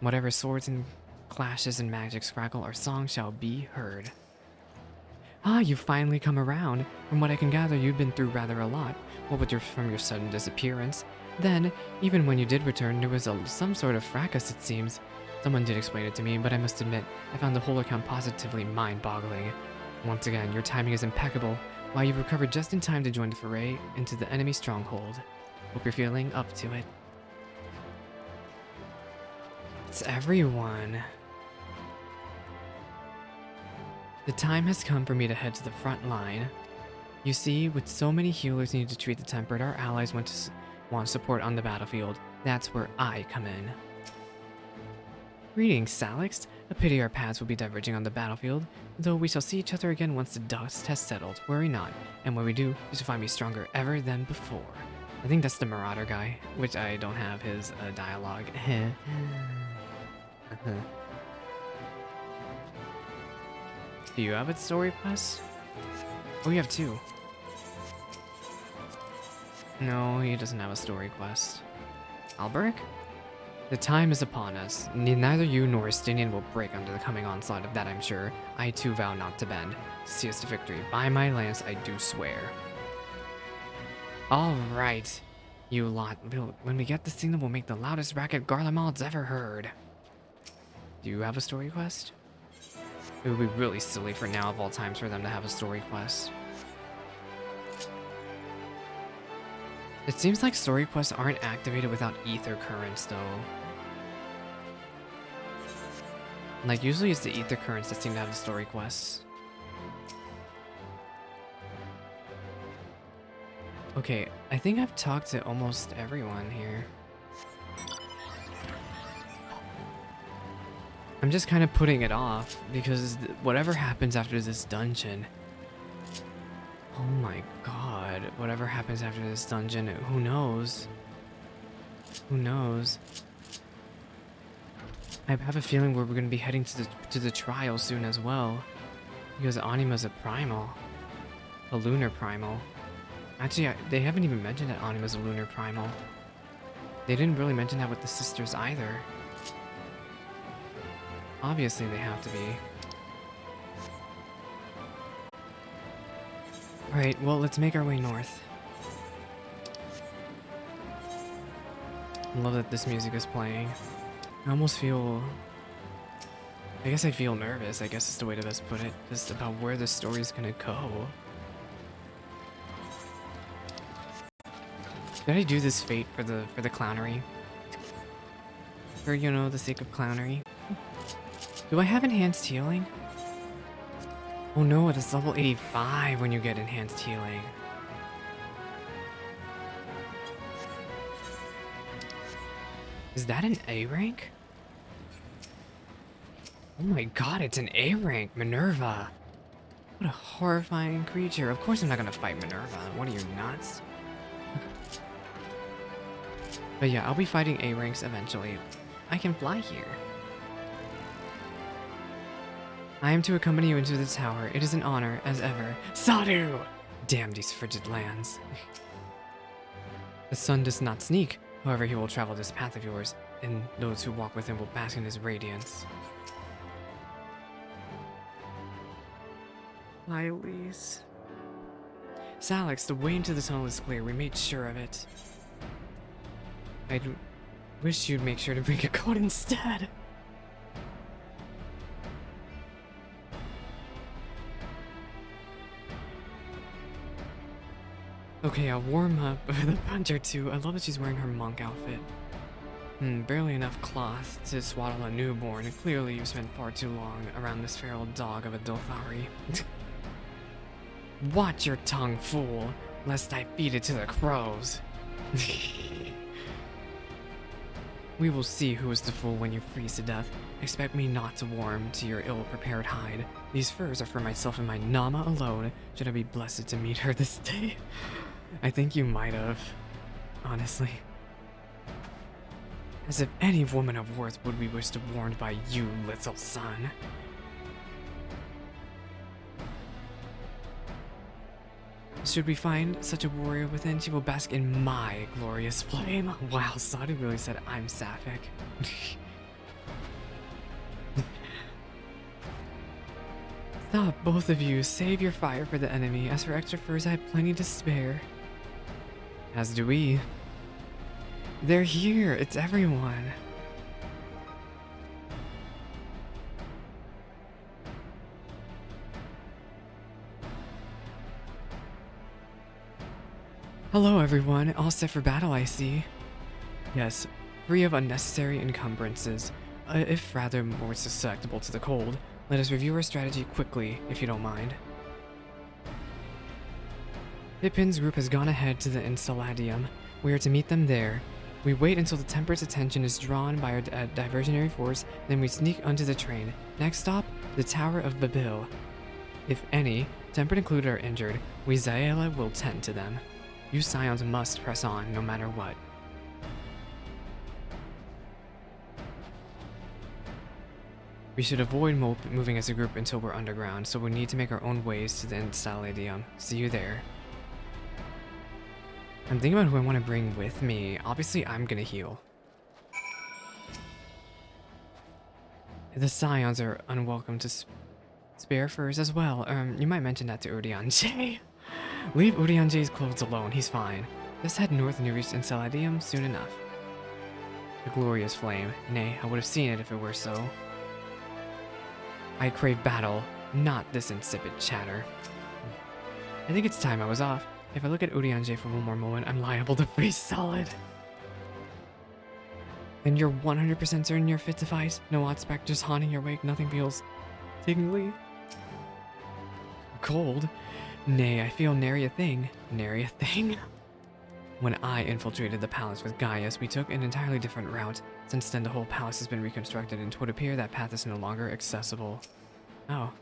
S1: Whatever swords and clashes and magics crackle, our song shall be heard. Ah, you've finally come around. From what I can gather, you've been through rather a lot. What with from your sudden disappearance. Then, even when you did return, there was some sort of fracas, it seems. Someone did explain it to me, but I must admit, I found the whole account positively mind-boggling. Once again, your timing is impeccable. While you've recovered just in time to join the foray into the enemy stronghold. Hope you're feeling up to it. It's everyone. The time has come for me to head to the front line. You see, with so many healers needing to treat the tempered, our allies want support on the battlefield. That's where I come in. Greetings, Salix. A pity our paths will be diverging on the battlefield, though we shall see each other again once the dust has settled. Worry not, and when we do, you shall find me stronger ever than before. I think that's the Marauder guy, which I don't have his dialogue. Do you have a story quest? Oh, you have 2. No, he doesn't have a story quest. Alberic? The time is upon us. Neither you nor Estinian will break under the coming onslaught of that, I'm sure. I too vow not to bend. See us to victory. By my lance, I do swear. Alright, you lot. When we get this signal, we'll make the loudest racket Garlemald's ever heard. Do you have a story quest? It would be really silly for now of all times for them to have a story quest. It seems like story quests aren't activated without ether currents, though. Like, usually it's the ether currents that seem to have the story quests. Okay, I think I've talked to almost everyone here. I'm just kind of putting it off, because whatever happens after this dungeon... Oh my god, whatever happens after this dungeon, who knows? Who knows? I have a feeling we're going to be heading to the trial soon as well. Because Anima's a primal. A lunar primal. Actually, they haven't even mentioned that Anima's a lunar primal. They didn't really mention that with the sisters either. Obviously they have to be. Alright, well, let's make our way north. I love that this music is playing. I almost feel... I guess I feel nervous, I guess is the way to best put it. Just about where the story's gonna go. Did I do this fate for the clownery? For, you know, the sake of clownery? Do I have enhanced healing? Oh no, it's level 85 when you get enhanced healing. Is that an A rank? Oh my god, it's an A rank, Minerva. What a horrifying creature. Of course I'm not gonna fight Minerva. What are you, nuts? But yeah, I'll be fighting A ranks eventually. I can fly here. I am to accompany you into the tower. It is an honor, as ever. Sadu! Damn these frigid lands. The sun does not sneak. However, he will travel this path of yours, and those who walk with him will bask in his radiance. Hi, Elise. Salix, the way into the tunnel is clear. We made sure of it. I wish you'd make sure to bring a coat instead. Okay, I'll warm up with a punch or two. I love that she's wearing her monk outfit. Barely enough cloth to swaddle a newborn. Clearly you spent far too long around this feral dog of a Dothari. Watch your tongue, fool, lest I feed it to the crows. We will see who is the fool when you freeze to death. Expect me not to warm to your ill-prepared hide. These furs are for myself and my Nama alone. Should I be blessed to meet her this day? I think you might have, honestly. As if any woman of worth would be wished to be warned by you, little son. Should we find such a warrior within, she will bask in my glorious flame. Wow, Sadu really said I'm sapphic. Stop, both of you. Save your fire for the enemy. As for extra furs, I have plenty to spare. As do we. They're here. It's everyone. Hello, everyone. All set for battle, I see. Yes, free of unnecessary encumbrances, if rather more susceptible to the cold. Let us review our strategy quickly, if you don't mind. Pippin's group has gone ahead to the Enceladium. We are to meet them there. We wait until the Temper's attention is drawn by our diversionary force, then we sneak onto the train. Next stop, the Tower of Babil. If any, Tempered included, are injured, we Zaela will tend to them. You Scions must press on, no matter what. We should avoid moving as a group until we're underground, so we need to make our own ways to the Enceladium. See you there. I'm thinking about who I want to bring with me. Obviously, I'm gonna heal. The Scions are unwelcome to spare furs as well. You might mention that to Urianger. Leave Urianger's clothes alone, he's fine. Just head north and you reach Enceladium soon enough. The glorious flame. Nay, I would have seen it if it were so. I crave battle, not this insipid chatter. I think it's time I was off. If I look at Urianger for one more moment, I'm liable to freeze solid. Then you're 100% certain you're fit to fight? No odd spec just haunting your wake, nothing feels tingly. Cold? Nay, I feel nary a thing. Nary a thing? When I infiltrated the palace with Gaius, we took an entirely different route. Since then, the whole palace has been reconstructed, and it would appear that path is no longer accessible. Oh.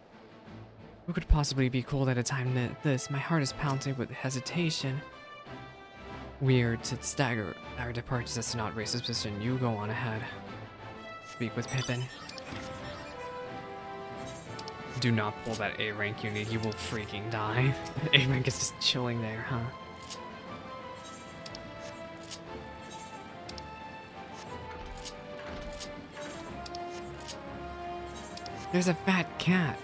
S1: Who could possibly be cold at a time like this? My heart is pounding with hesitation. Weird to stagger our departures as to not raise suspicion. You go on ahead. Speak with Pippin. Do not pull that A rank unit, you will freaking die. A rank is just chilling there, huh? There's a fat cat.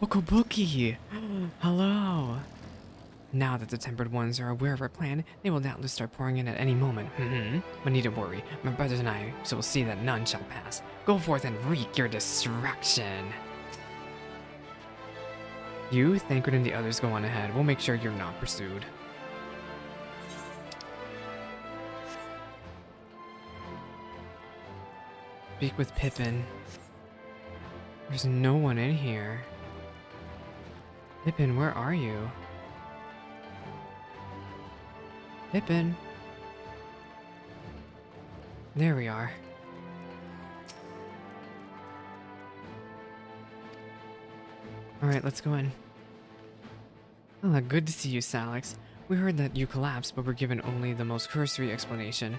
S1: Okoboki! Hello! Now that the Tempered Ones are aware of our plan, they will doubtless start pouring in at any moment. But need to worry. My brothers and I shall see that none shall pass. Go forth and wreak your destruction. You, Thancred, and the others go on ahead. We'll make sure you're not pursued. Speak with Pippin. There's no one in here. Pippin, where are you? Pippin. There we are. Alright, let's go in. Ah, good to see you, Salix. We heard that you collapsed, but were given only the most cursory explanation.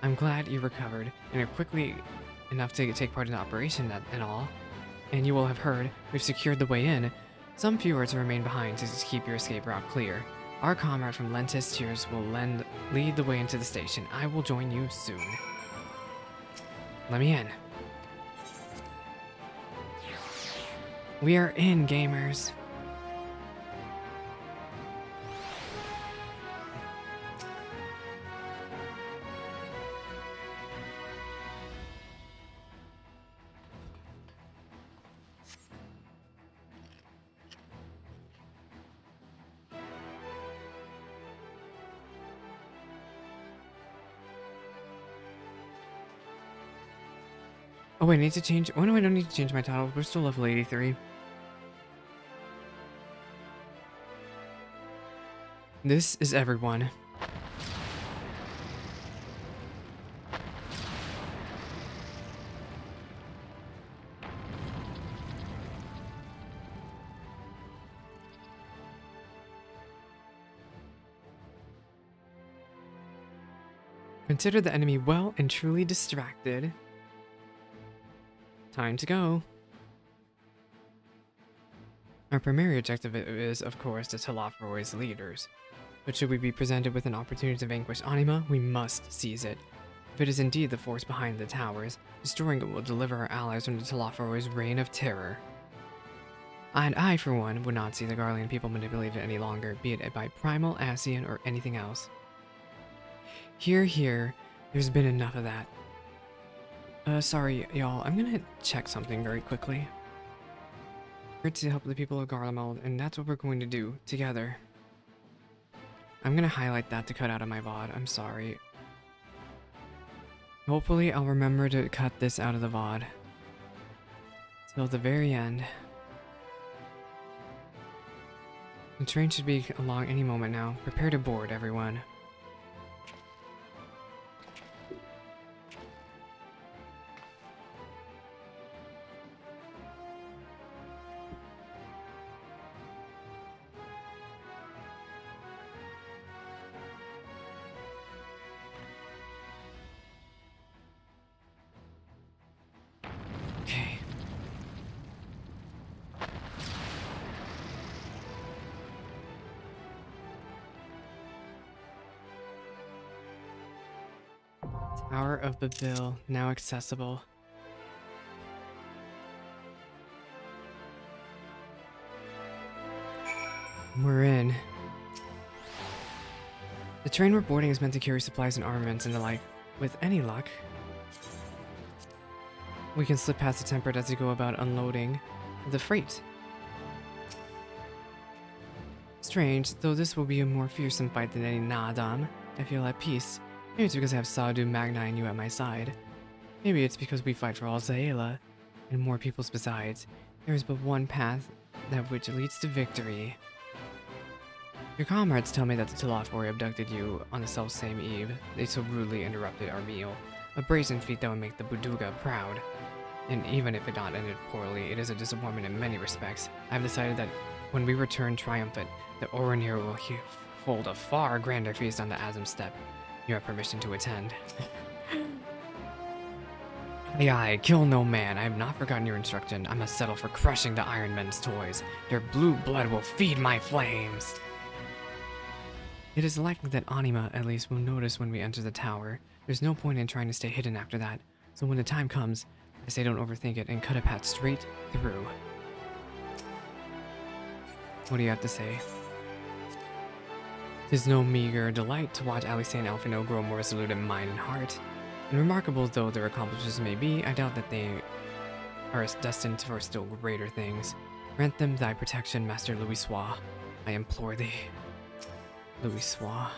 S1: I'm glad you recovered, and are quickly enough to take part in the operation and all. And you will have heard, we've secured the way in. Some few are to remain behind to just keep your escape route clear. Our comrade from Lentis Tears will lead the way into the station. I will join you soon. Let me in. We are in, gamers. Oh wait, I need to change. Oh no, I don't need to change my title. We're still level 83. This is everyone. Consider the enemy well and truly distracted. Time to go. Our primary objective is, of course, to Telafroy's leaders. But should we be presented with an opportunity to vanquish Anima, we must seize it. If it is indeed the force behind the towers, destroying it will deliver our allies from the Telafroy's reign of terror. And I, for one, would not see the Garlean people manipulated any longer, be it by Primal, Ascian, or anything else. Here, there's been enough of that. Sorry, y'all. I'm gonna check something very quickly. We're here to help the people of Garlemald, and that's what we're going to do together. I'm gonna highlight that to cut out of my VOD. I'm sorry. Hopefully, I'll remember to cut this out of the VOD. Till the very end. The train should be along any moment now. Prepare to board, everyone. Okay. Tower of Babil, now accessible. We're in. The train we're boarding is meant to carry supplies and armaments and the like. With any luck, we can slip past the temperate as we go about unloading the freight. Strange, though this will be a more fearsome fight than any Nadam, I feel at peace. Maybe it's because I have Sadu, Magna, and you at my side. Maybe it's because we fight for all Zaela, and more peoples besides. There is but one path that which leads to victory. Your comrades tell me that the Talafori abducted you on the self-same eve. They so rudely interrupted our meal. A brazen feat that would make the Buduga proud. And even if it not ended poorly, it is a disappointment in many respects. I've decided that when we return triumphant, the Oranir will hold a far grander feast on the Azim Steppe. You have permission to attend. Aye, kill no man. I have not forgotten your instruction. I must settle for crushing the Iron Men's toys. Their blue blood will feed my flames. It is likely that Anima, at least, will notice when we enter the tower. There's no point in trying to stay hidden after that. So when the time comes, I say don't overthink it and cut a path straight through. What do you have to say? 'Tis no meager delight to watch Alice and Alphino grow more resolute in mind and heart. And remarkable though their accomplishments may be, I doubt that they are destined for still greater things. Grant them thy protection, Master Louisoix. I implore thee. Louisoix.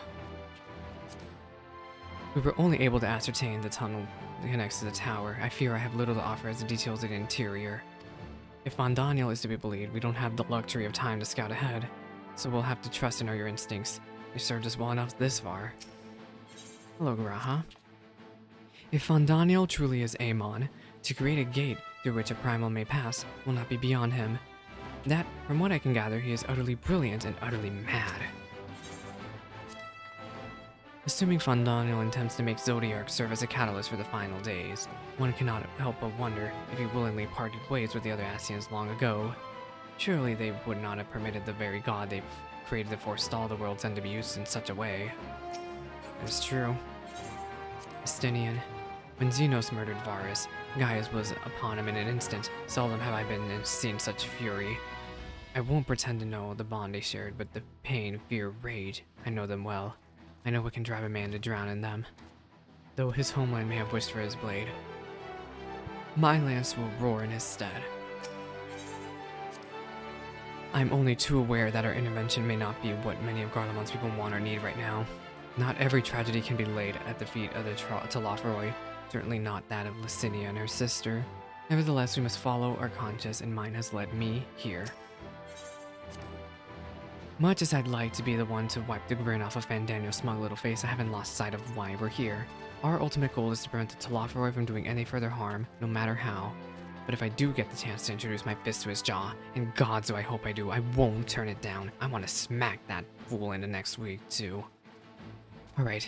S1: We were only able to ascertain the tunnel that connects to the tower. I fear I have little to offer as the details of the interior. If Von Daniel is to be believed, we don't have the luxury of time to scout ahead, so we'll have to trust in your instincts. They served us well enough this far. Hello, Graha. If Von Daniel truly is Amon, to create a gate through which a primal may pass will not be beyond him. That, from what I can gather, he is utterly brilliant and utterly mad. Assuming Von Daniel intends to make Zodiark serve as a catalyst for the final days, one cannot help but wonder if he willingly parted ways with the other Ascians long ago. Surely they would not have permitted the very god they created to forestall the world's end to be used in such a way. It's true. Estinian. When Xenos murdered Varus, Gaius was upon him in an instant. Seldom have I been seen such fury. I won't pretend to know the bond they shared, but the pain, fear, rage, I know them well. I know what can drive a man to drown in them, though his homeland may have wished for his blade. My lance will roar in his stead. I'm only too aware that our intervention may not be what many of Garlemald's people want or need right now. Not every tragedy can be laid at the feet of the Talafroi, certainly not that of Licinia and her sister. Nevertheless, we must follow our conscience, and mine has led me here. Much as I'd like to be the one to wipe the grin off of Fandaniel's smug little face, I haven't lost sight of why we're here. Our ultimate goal is to prevent the Talafroi from doing any further harm, no matter how. But if I do get the chance to introduce my fist to his jaw, and God do I hope I do, I won't turn it down. I want to smack that fool into next week, too. Alright,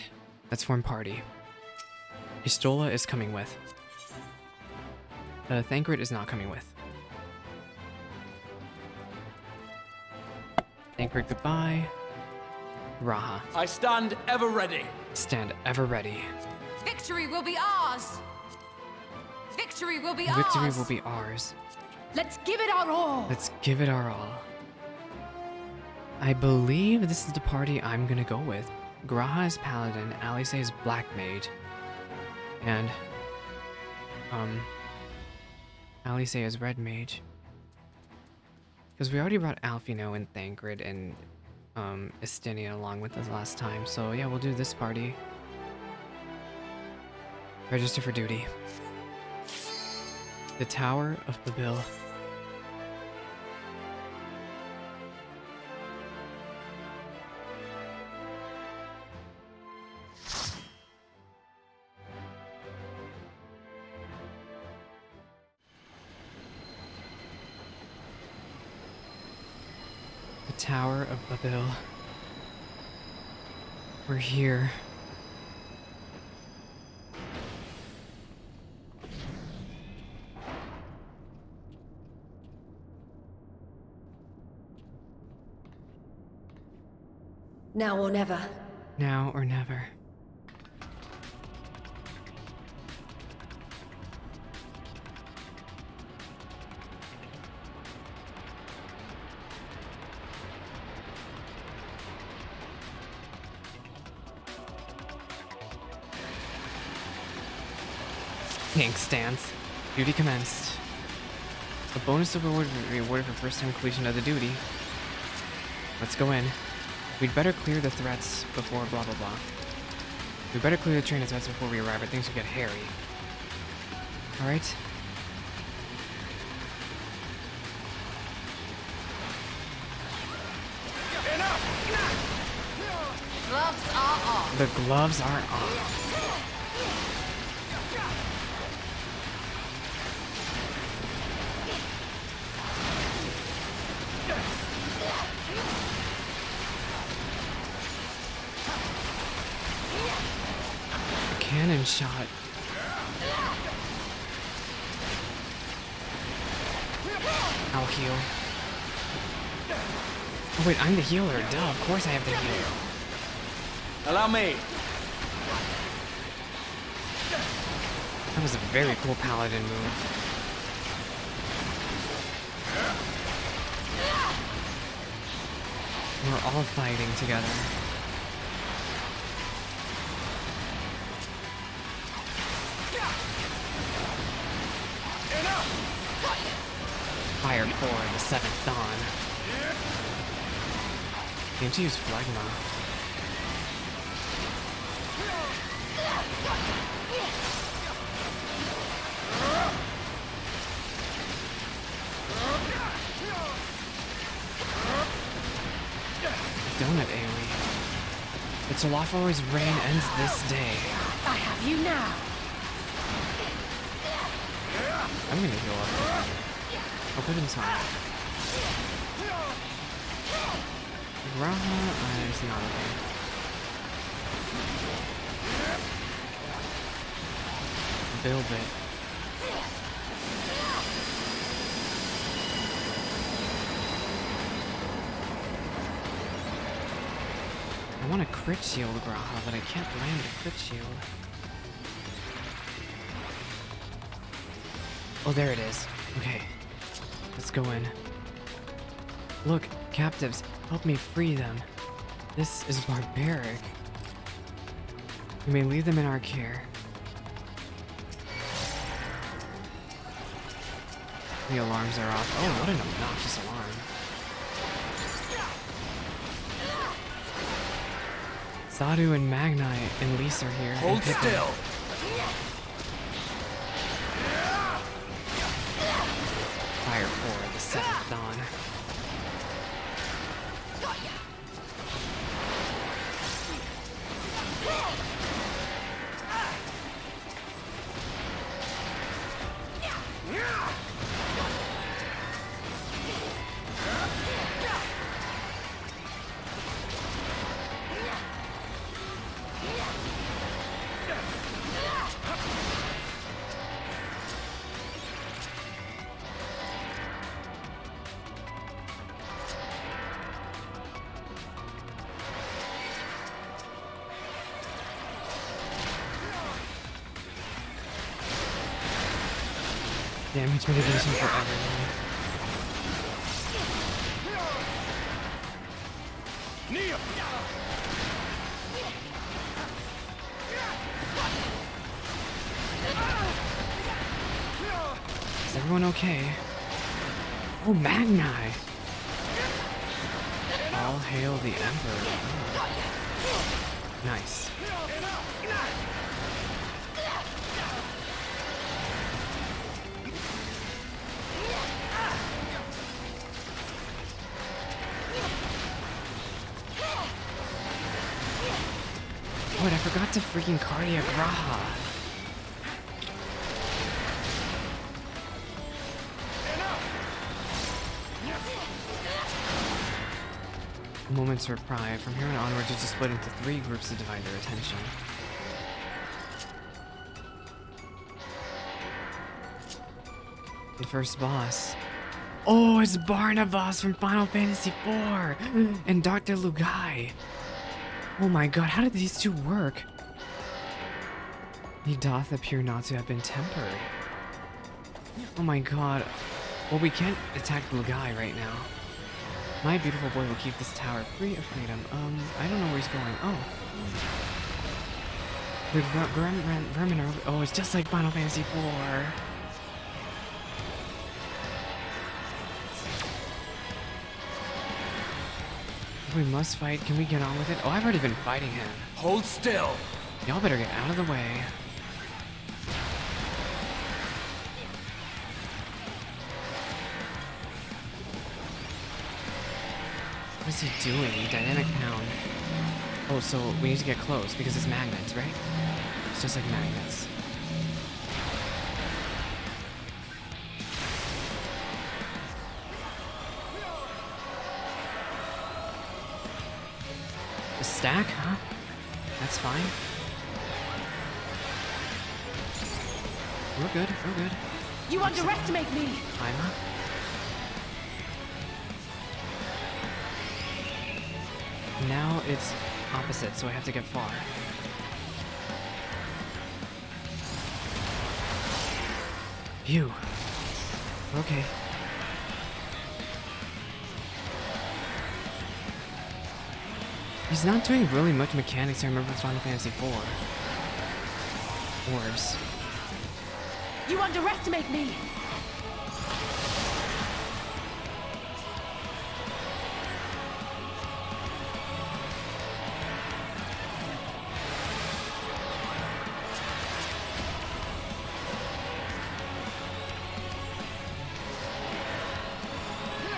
S1: let's form party. Istola is coming with. Thancred is not coming with. Thancred, goodbye. Raha.
S20: I stand ever ready.
S1: Stand ever ready.
S17: Victory will be ours! Victory will be ours!
S1: Victory will be ours.
S2: Let's give it our all!
S1: Let's give it our all. I believe this is the party I'm gonna go with. Graha is Paladin, Alice is Black Mage, and Alice as Red Mage. Because we already brought Alfino and Thancred and Estinian along with us last time, so yeah, we'll do this party. Register for duty. The Tower of Babil. The Tower of Babil. We're here.
S21: Now or never.
S1: Now or never. Tank stance. Duty commenced. A bonus reward will be rewarded for first time completion of the duty. Let's go in. We'd better clear the threats before blah blah blah. We'd better clear the train of threats before we arrive or things will get hairy. Alright?
S17: Gloves are off.
S1: The gloves are off. Cannon shot. I'll heal. Oh wait, I'm the healer. Duh, of course I have the heal.
S6: Allow me.
S1: That was a very cool paladin move. We're all fighting together. Fire for the 7th Dawn. Need to use Phlegma. Donut AoE. But Solaforo's reign ends this day.
S2: I have you now.
S1: I'm gonna heal up. I'll put in time. Graha is not okay. Build it. I want a crit shield Graha, but I can't land a crit shield. Oh, there it is. Okay. Let's go in. Look, captives, help me free them. This is barbaric. We may leave them in our care. The alarms are off. Oh, what an obnoxious alarm. Sadu and Magnite and Lise are here.
S20: Hold still.
S1: Fire for the 7th Dawn. Damage mitigation for everyone.
S20: Kneel.
S1: everyone okay? Oh, Magni! All hail the Emperor. Nice. What, I forgot to freaking cardiac Raha. Moments for pride. From here on onwards, you're just split into 3 groups to divide their attention. The first boss. Oh, it's Barnabas from Final Fantasy IV and Dr. Lugai. Oh my god, how did these two work? He doth appear not to have been tempered. Oh my god. Well, we can't attack Lugai right now. My beautiful boy will keep this tower free of freedom. I don't know where he's going. Oh. The vermin are... Oh, it's just like Final Fantasy IV. We must fight. Can we get on with it? Oh, I've already been fighting him.
S20: Hold still.
S1: Y'all better get out of the way. What is he doing? Dynamic pound. Oh, so we need to get close because it's magnets, right? It's just like magnets. A stack, huh? That's fine. We're good, we're good.
S2: You underestimate me!
S1: Paima? Now it's opposite, so I have to get far. Phew. Okay. He's not doing really much mechanics I remember from Final Fantasy IV. Orbs.
S2: You underestimate me!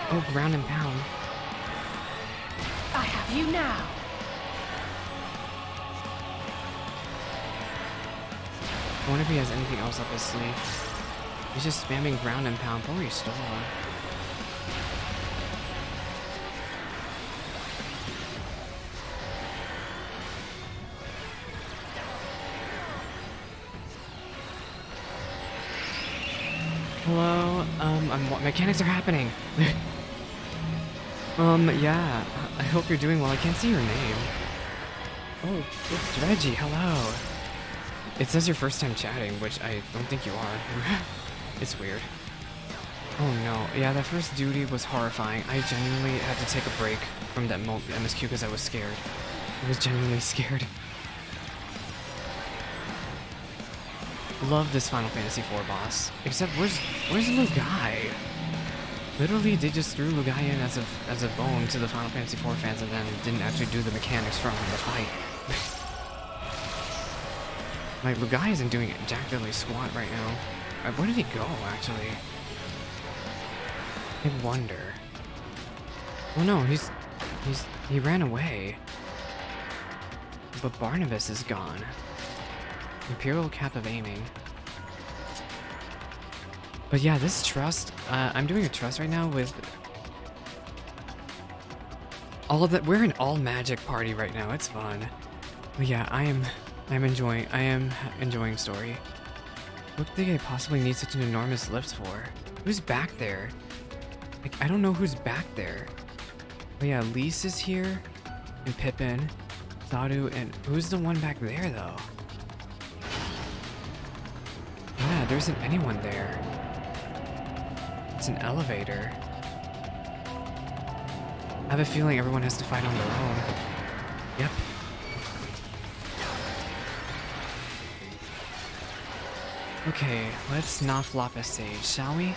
S1: Oh, ground and pound.
S2: I have you now!
S1: I wonder if he has anything else up his sleeve. He's just spamming ground and pound. Probably still on. Hello, mechanics are happening. Yeah, I hope you're doing well. I can't see your name. Oh, it's Reggie, hello. It says your first time chatting, which I don't think you are. It's weird. Oh no, yeah, that first duty was horrifying. I genuinely had to take a break from that MSQ because I was scared. I was genuinely scared. Love this Final Fantasy IV boss. Except, where's Lugai? Literally, they just threw Lugai in as a bone to the Final Fantasy IV fans and then didn't actually do the mechanics from the fight. Like, Lugai isn't doing jack diddly squat right now. Where did he go, actually? I wonder. Oh no, he ran away. But Barnabas is gone. Imperial Cap of Aiming. But yeah, this trust, I'm doing a trust right now with all of that. We're an all magic party right now. It's fun. But yeah, I am enjoying story. What did I possibly need such an enormous lift for? Who's back there? Like, I don't know who's back there. But yeah, Lise is here, and Pippin, Sadu, and who's the one back there though? Yeah, there isn't anyone there. It's an elevator. I have a feeling everyone has to fight on their own. Yep. Okay, let's not flop a sage, shall we?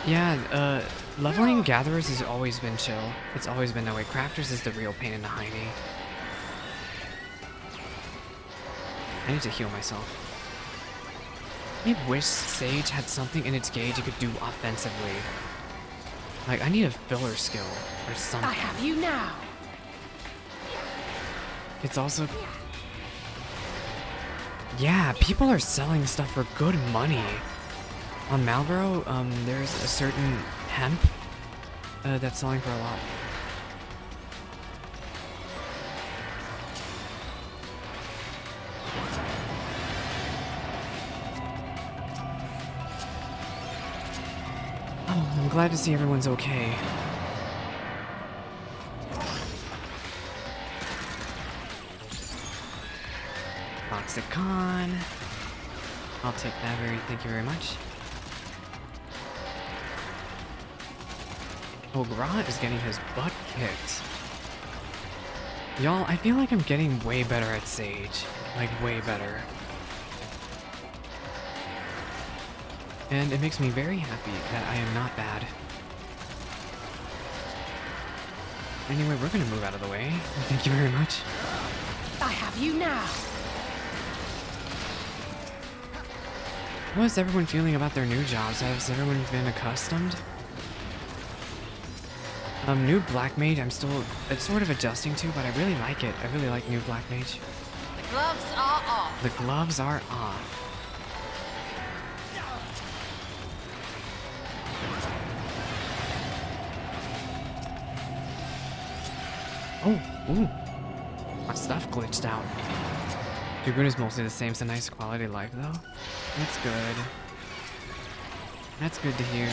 S1: Yeah, leveling gatherers has always been chill. It's always been that way. Crafters is the real pain in the hiney. I need to heal myself. I wish Sage had something in its gauge it could do offensively. Like, I need a filler skill or something.
S2: I have you now.
S1: It's also... Yeah, people are selling stuff for good money. On Malboro, there's a certain hemp that's selling for a lot. Oh, I'm glad to see everyone's okay. Toxic Con. I'll take that thank you very much. Oh, Gra is getting his butt kicked. Y'all, I feel like I'm getting way better at Sage. Like, way better. And it makes me very happy that I am not bad. Anyway, we're gonna move out of the way. Thank you very much.
S2: I have you now.
S1: How is everyone feeling about their new jobs? Has everyone been accustomed? New Black Mage, I'm still sort of adjusting to, but I really like it. I really like new Black Mage.
S17: The gloves are off.
S1: The gloves are off. Oh, ooh. My stuff glitched out. Dragoon is mostly the same, it's a nice quality of life though. That's good. That's good to hear.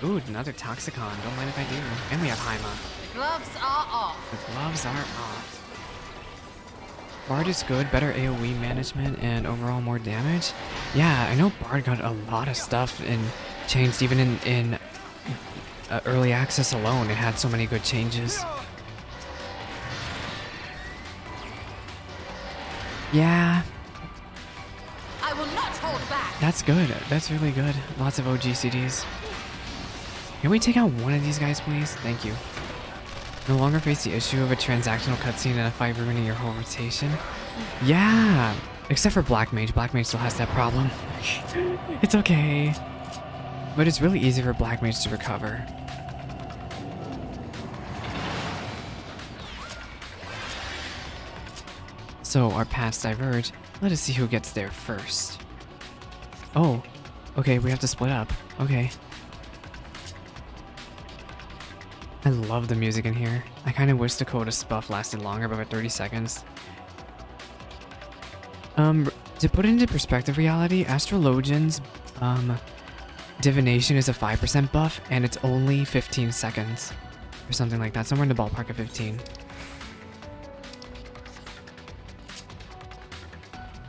S1: Ooh, another Toxicon. Don't mind if I do. And we have Haima.
S17: The gloves are off.
S1: The gloves are off. Bard is good, better AoE management, and overall more damage. Yeah, I know Bard got a lot of stuff and changed even in early access alone. It had so many good changes. Yeah.
S17: I will not hold back.
S1: That's good. That's really good. Lots of OG CDs. Can we take out one of these guys, please? Thank you. No longer face the issue of a transactional cutscene and a fight ruining your whole rotation. Yeah! Except for Black Mage. Black Mage still has that problem. It's okay. But it's really easy for Black Mage to recover. So, our paths diverge. Let us see who gets there first. Oh. Okay, we have to split up. Okay. I love the music in here. I kind of wish the Coda buff lasted longer, but 30 seconds. To put it into perspective reality, Astrologian's, Divination is a 5% buff, and it's only 15 seconds. Or something like that, somewhere in the ballpark of 15.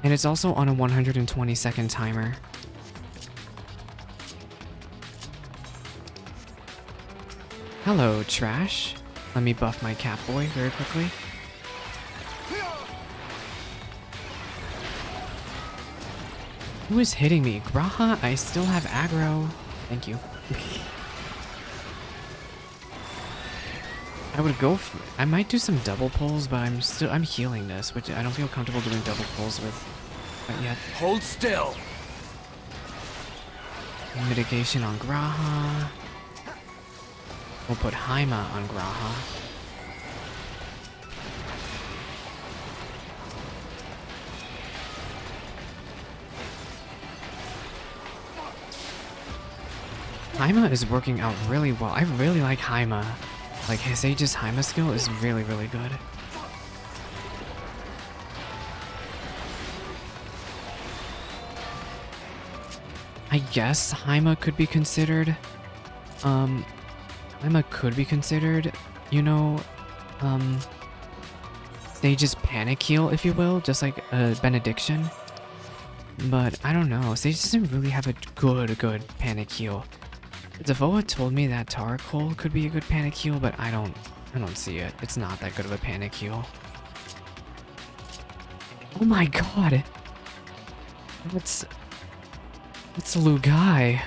S1: And it's also on a 120-second timer. Hello, Trash. Let me buff my Catboy very quickly. Who is hitting me? Graha, I still have aggro. Thank you. I would go for, I might do some double pulls, but I'm healing this, which I don't feel comfortable doing double pulls with yet.
S20: Hold still.
S1: Mitigation on Graha. We'll put Haima on Graha. Haima is working out really well. I really like Haima. Like, his Aegis Haima skill is really, really good. I guess Haima could be considered, Haima could be considered, you know, Sage's panic heal, if you will, just like a benediction. But I don't know, Sage doesn't really have a good panic heal. Devoa told me that Tarkol could be a good panic heal, but I don't see it. It's not that good of a panic heal. Oh my god. That's the Lugai.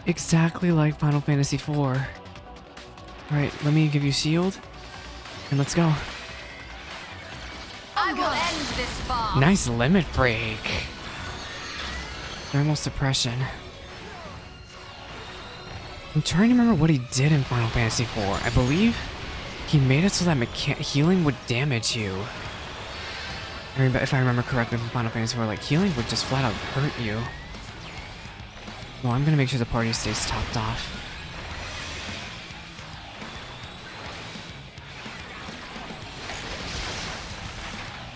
S1: Exactly like Final Fantasy IV. Alright, let me give you shield. And let's go.
S17: I will end this farce.
S1: Nice limit break. Thermal suppression. I'm trying to remember what he did in Final Fantasy IV. I believe he made it so that healing would damage you. If I remember correctly from Final Fantasy IV, like healing would just flat out hurt you. Well, I'm gonna make sure the party stays topped off.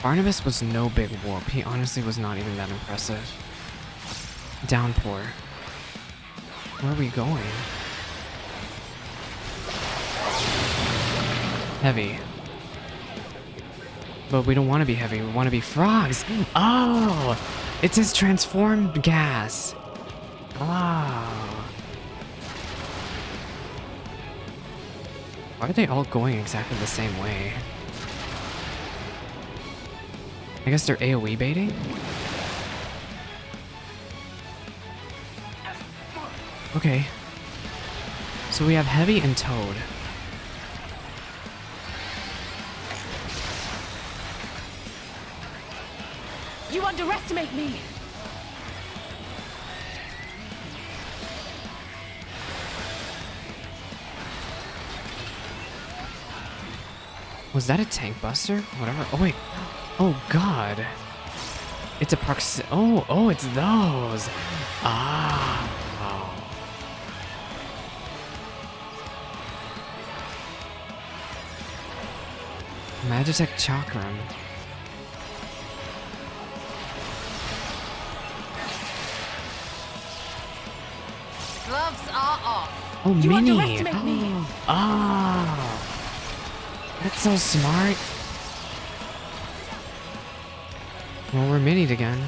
S1: Barnabas was no big whoop. He honestly was not even that impressive. Downpour. Where are we going? Heavy. But we don't want to be heavy. We want to be frogs. Oh! It says transformed gas. Oh. Why are they all going exactly the same way? I guess they're AoE baiting? Okay. So we have Heavy and Toad.
S2: You underestimate me!
S1: Was that a tank buster? Whatever. Oh wait. Oh god. It's a oh, it's those. Ah. Oh. Magitech Chakram.
S17: Gloves are off.
S1: Oh,
S2: You
S1: Mini.
S2: underestimate me.
S1: Oh. That's so smart. Well, we're minied again.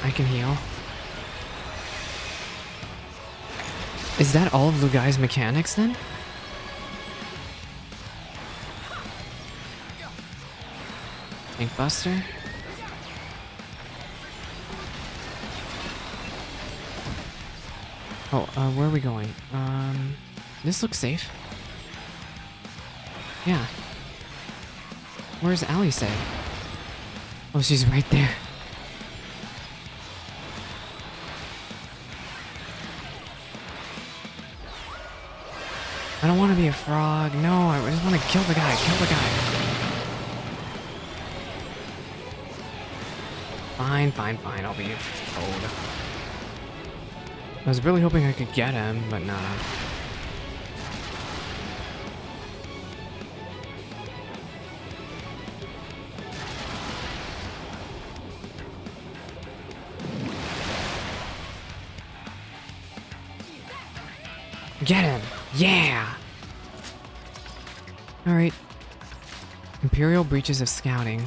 S1: I can heal. Is that all of Lugai's mechanics then? Tank Buster? Oh, where are we going? This looks safe. Yeah. Where's Alice? Oh, she's right there. I don't want to be a frog. No, I just want to kill the guy. Kill the guy. Fine, fine, fine. I'll be a toad. I was really hoping I could get him, but nah. Get him! Yeah! Alright. Imperial breaches of scouting.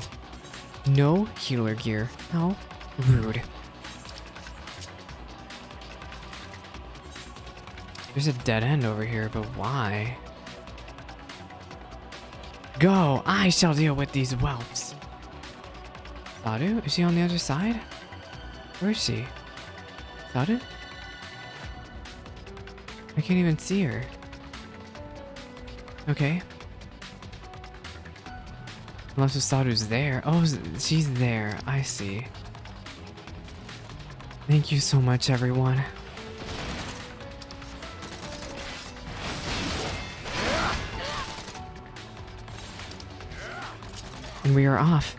S1: No healer gear. How rude. There's a dead end over here, but why? Go! I shall deal with these whelps. Sadu? Is she on the other side? Where is she? Sadu? I can't even see her. Okay. Unless Sadu's there. Oh, she's there. I see. Thank you so much, everyone. And we are off.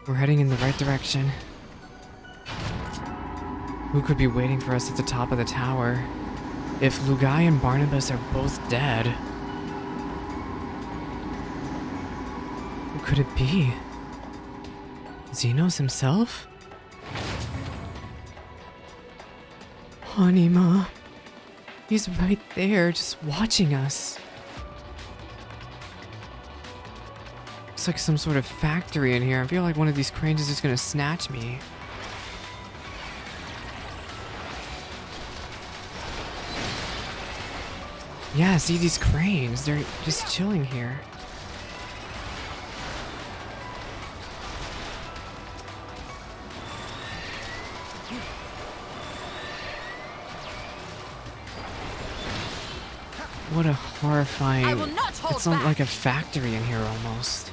S1: We're heading in the right direction. Who could be waiting for us at the top of the tower? If Lugai and Barnabas are both dead, who could it be? Xenos himself? Honeyma. He's right there, just watching us. Looks like some sort of factory in here. I feel like one of these cranes is just gonna snatch me. Yeah, see these cranes? They're just chilling here. What a horrifying...
S17: I will not hold
S1: it's
S17: back.
S1: like a factory in here almost.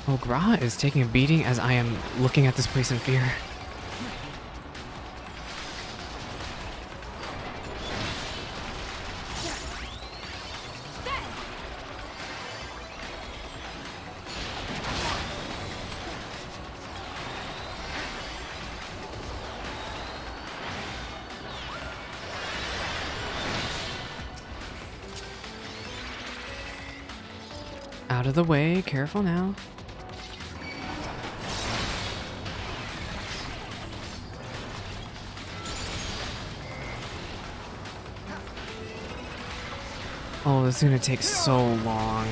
S1: Oh, Graha is taking a beating as I am looking at this place in fear. Out of the way, careful now. Oh, this is gonna take so long.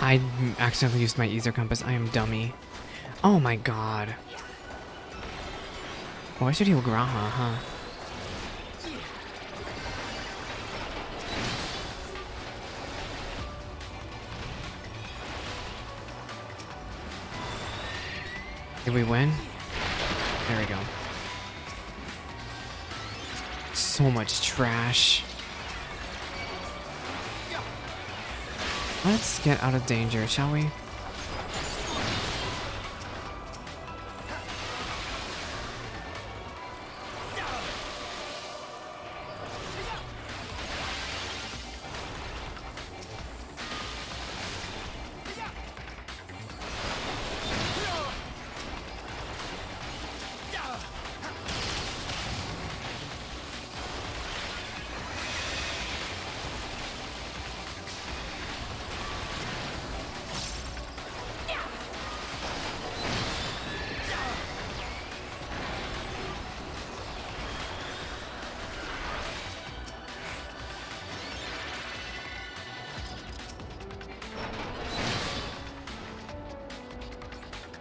S1: I accidentally used my ether compass. I am dummy. Oh my god. Why should heal Graha, huh? Did we win? There we go. So much trash. Let's get out of danger, shall we?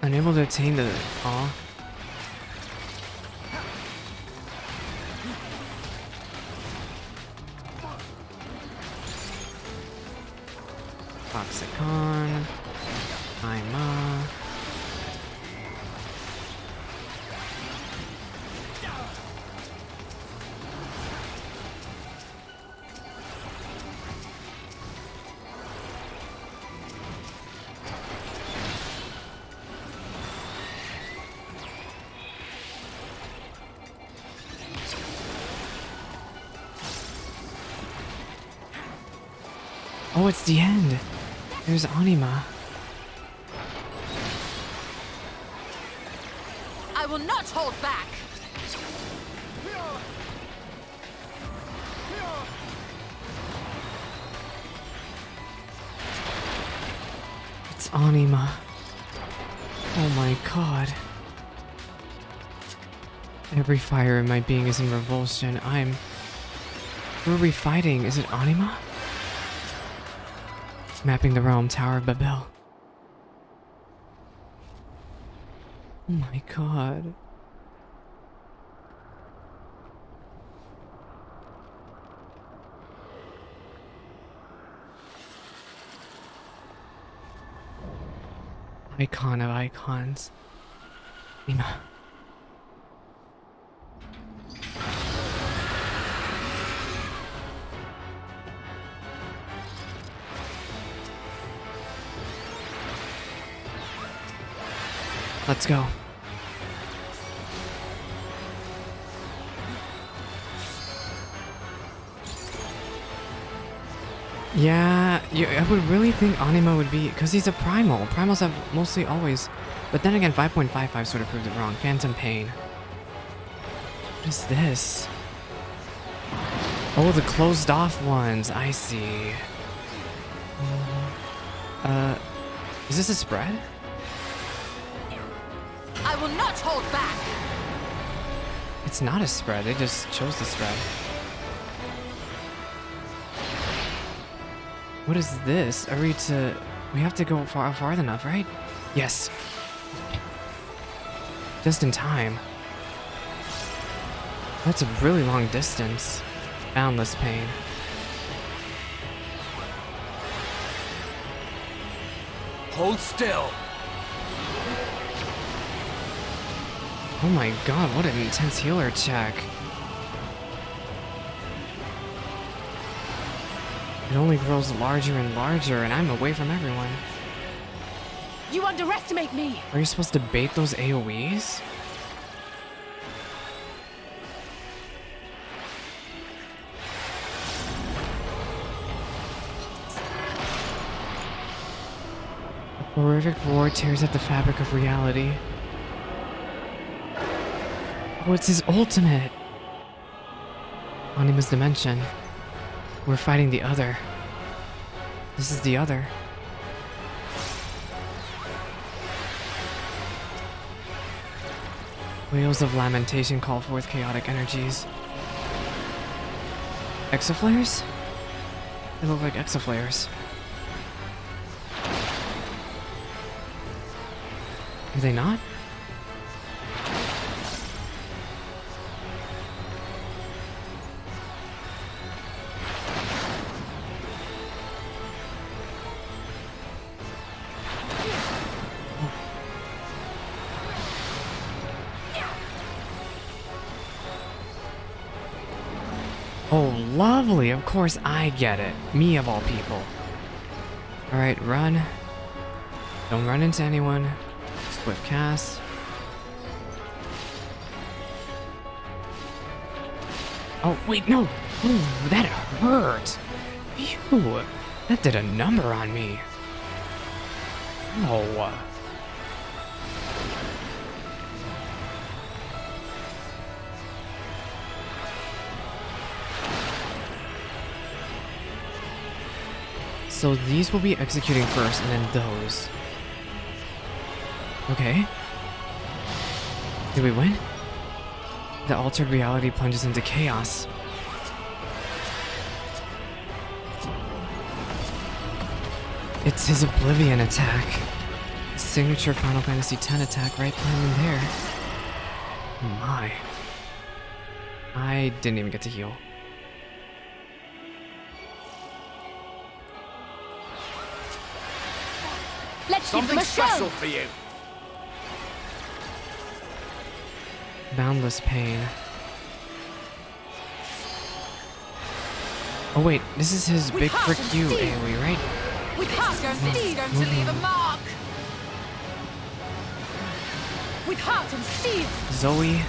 S1: Unable to attain the... Aw. Toxicon. Ima. Oh, it's the end. There's Anima.
S17: I will not hold back.
S1: It's Anima. Oh my god. Every fire in my being is in revulsion. Who are we fighting? Is it Anima? Mapping the realm, Tower of Babel. Oh my god. Icon of icons. Anima. Let's go. Yeah, I would really think Anima would be, because he's a primal. Primals have mostly always, but then again, 5.55 sort of proved it wrong. Phantom Pain. What is this? Oh, the closed off ones. I see. Is this a spread?
S17: I will not hold back.
S1: It's not a spread. They just chose the spread. What is this? We have to go far enough, right? Yes. Just in time. That's a really long distance. Boundless Pain.
S20: Hold still.
S1: Oh my god, what an intense healer check. It only grows larger and larger, and I'm away from everyone.
S2: You underestimate me!
S1: Are you supposed to bait those AoEs? A horrific roar tears at the fabric of reality. Oh, it's his ultimate! Anima's dimension. We're fighting the other. This is the other. Wails of lamentation call forth chaotic energies. Exaflares? They look like exaflares. Are they not? Oh, lovely. Of course I get it. Me of all people. Alright, run. Don't run into anyone. Swift cast. Oh, wait, no. Ooh, that hurt. Phew. That did a number on me. Oh. So these will be executing first, and then those. Okay. Did we win? The altered reality plunges into chaos. It's his Oblivion attack. Signature Final Fantasy X attack right then and there. My. I didn't even get to heal.
S2: Let's give them a show!
S20: Special for you.
S1: Boundless Pain. Oh wait, this is his big frick you AoE, right?
S17: This is going to leave a mark.
S2: With heart and steel!
S1: Zoe.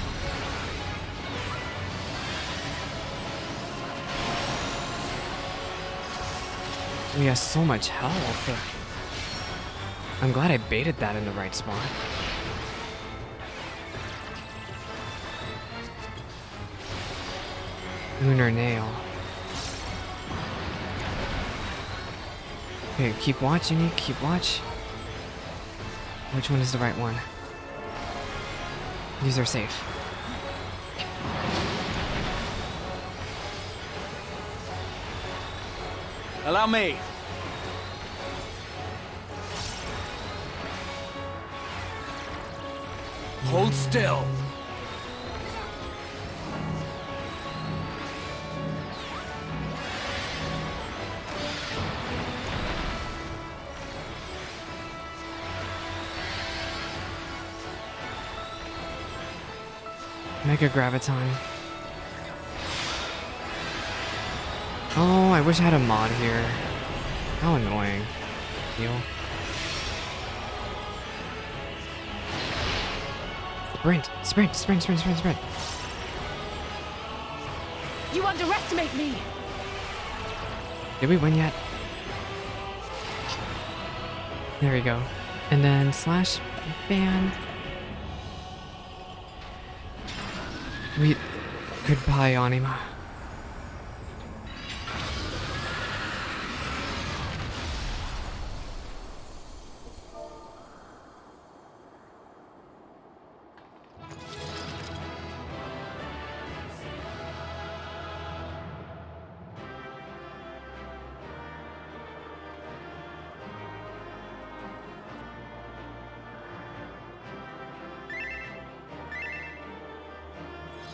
S1: We have so much health. I'm glad I baited that in the right spot. Lunar Nail. Okay, keep watch, Unique, keep watch. Which one is the right one? These are safe.
S20: Allow me. Hold still.
S1: Mega Graviton. Oh, I wish I had a mod here. How annoying. Heal. Sprint! Sprint! Sprint! Sprint! Sprint! Sprint!
S2: You underestimate me!
S1: Did we win yet? There we go. And then slash ban. Goodbye, Anima.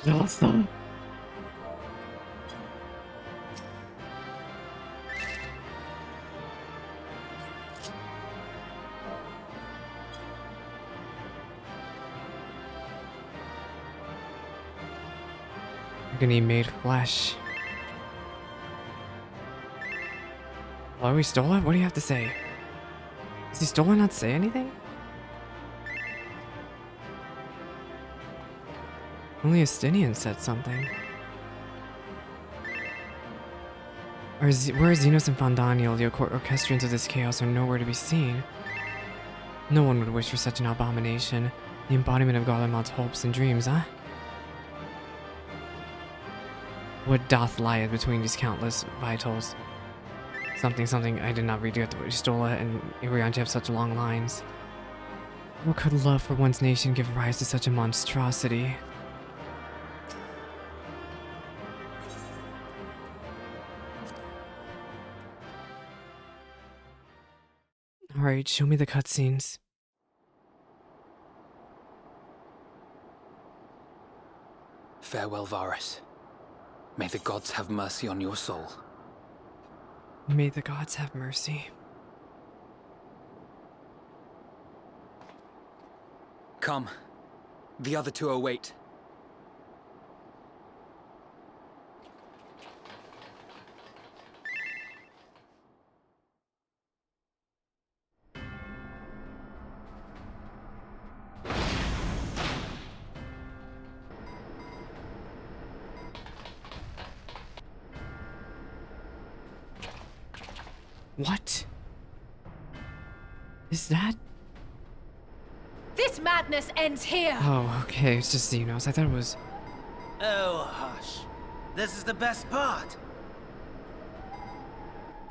S1: Awesome. Agony made flesh. Oh, we stole it? What do you have to say? Is he stolen not say anything? Only Estinian said something. Where Xenos and Fondaniel, the orchestrians of this chaos, are nowhere to be seen. No one would wish for such an abomination. The embodiment of Garlemald's hopes and dreams, huh? What doth lieth between these countless vitals? Something, I did not read it. Stola and Irianti have such long lines. What could love for one's nation give rise to such a monstrosity? Alright, show me the cutscenes.
S3: Farewell, Varus. May the gods have mercy on your soul.
S1: May the gods have mercy.
S3: Come. The other two await.
S1: What? Is that?
S2: This madness ends here!
S1: Oh, okay, it's just Xenos. I thought it was...
S12: Oh, hush. This is the best part.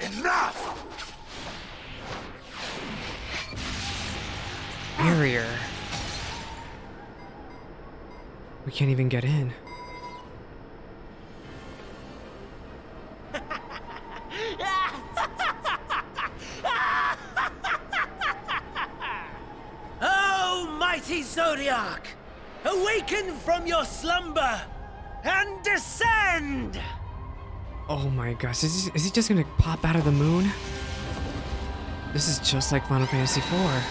S16: Enough!
S1: Barrier. We can't even get in.
S12: Oh, mighty Zodiac! Awaken from your slumber and descend!
S1: Oh my gosh, is he just gonna pop out of the moon? This is just like Final Fantasy IV.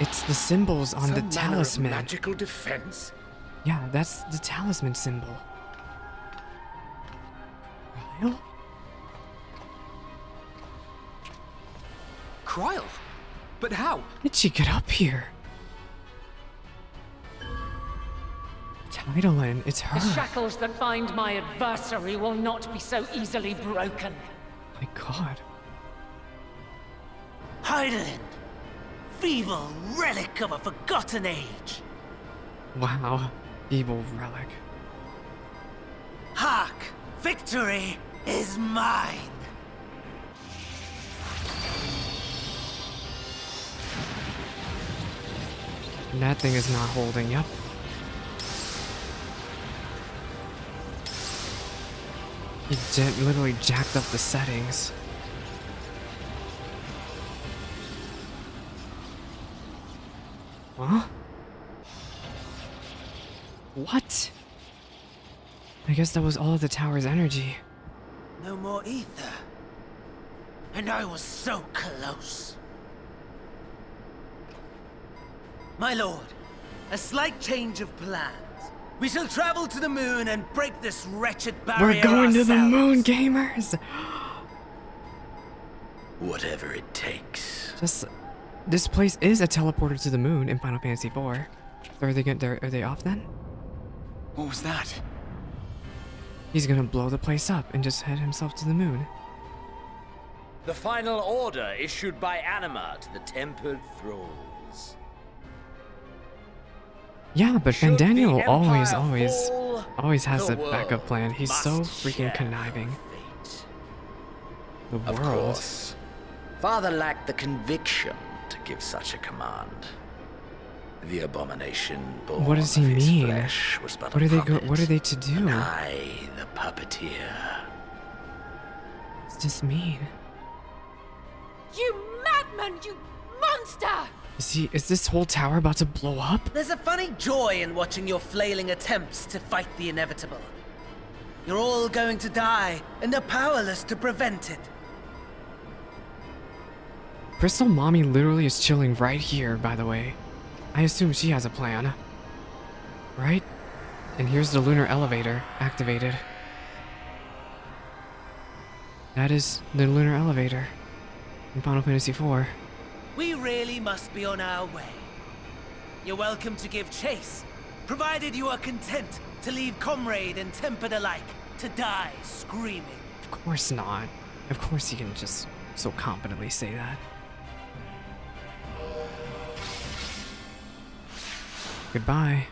S1: It's the symbols on the talisman.
S15: Magical defense?
S1: Yeah, that's the talisman symbol. Ryle?
S3: Kryl? But how?
S1: Did she get up here? Tidalin, it's her.
S7: The shackles that bind my adversary will not be so easily broken.
S1: My god.
S12: Hydaelyn! Feeble relic of a forgotten age!
S1: Wow. Evil relic.
S12: Hark! Victory is mine!
S1: And that thing is not holding, yep. He literally jacked up the settings. Huh? What? I guess that was all of the tower's energy.
S12: No more ether. And I was so close. My lord, a slight change of plans. We shall travel to the moon and break this wretched barrier
S1: We're going to the
S12: ourselves.
S1: moon, gamers!
S13: Whatever it takes.
S1: Just, this place is a teleporter to the moon in Final Fantasy IV. So are they off then?
S20: What was that?
S1: He's gonna blow the place up and just head himself to the moon.
S13: The final order issued by Anima to the Tempered Thralls.
S1: Yeah, but
S13: Should the
S1: Fandaniel
S13: Empire fall,
S1: always has
S13: the
S1: a backup plan. He's so
S13: must
S1: freaking
S13: share
S1: conniving. The
S13: Of
S1: world.
S13: course, Father lacked the conviction to give such a command. The abomination born
S1: What does he
S13: of his
S1: mean?
S13: flesh was but
S1: What
S13: a
S1: are they
S13: puppet,
S1: what are they to do?
S13: and I, the puppeteer.
S1: What does this mean?
S17: You madman, you monster!
S1: Is this whole tower about to blow up?
S12: There's a funny joy in watching your flailing attempts to fight the inevitable. You're all going to die, and they're powerless to prevent it.
S1: Crystal Mommy literally is chilling right here, by the way. I assume she has a plan. Right? And here's the lunar elevator activated. That is the lunar elevator in Final Fantasy IV.
S12: We really must be on our way. You're welcome to give chase, provided you are content to leave comrade and tempered alike to die screaming.
S1: Of course not. Of course he can just so confidently say that. Goodbye.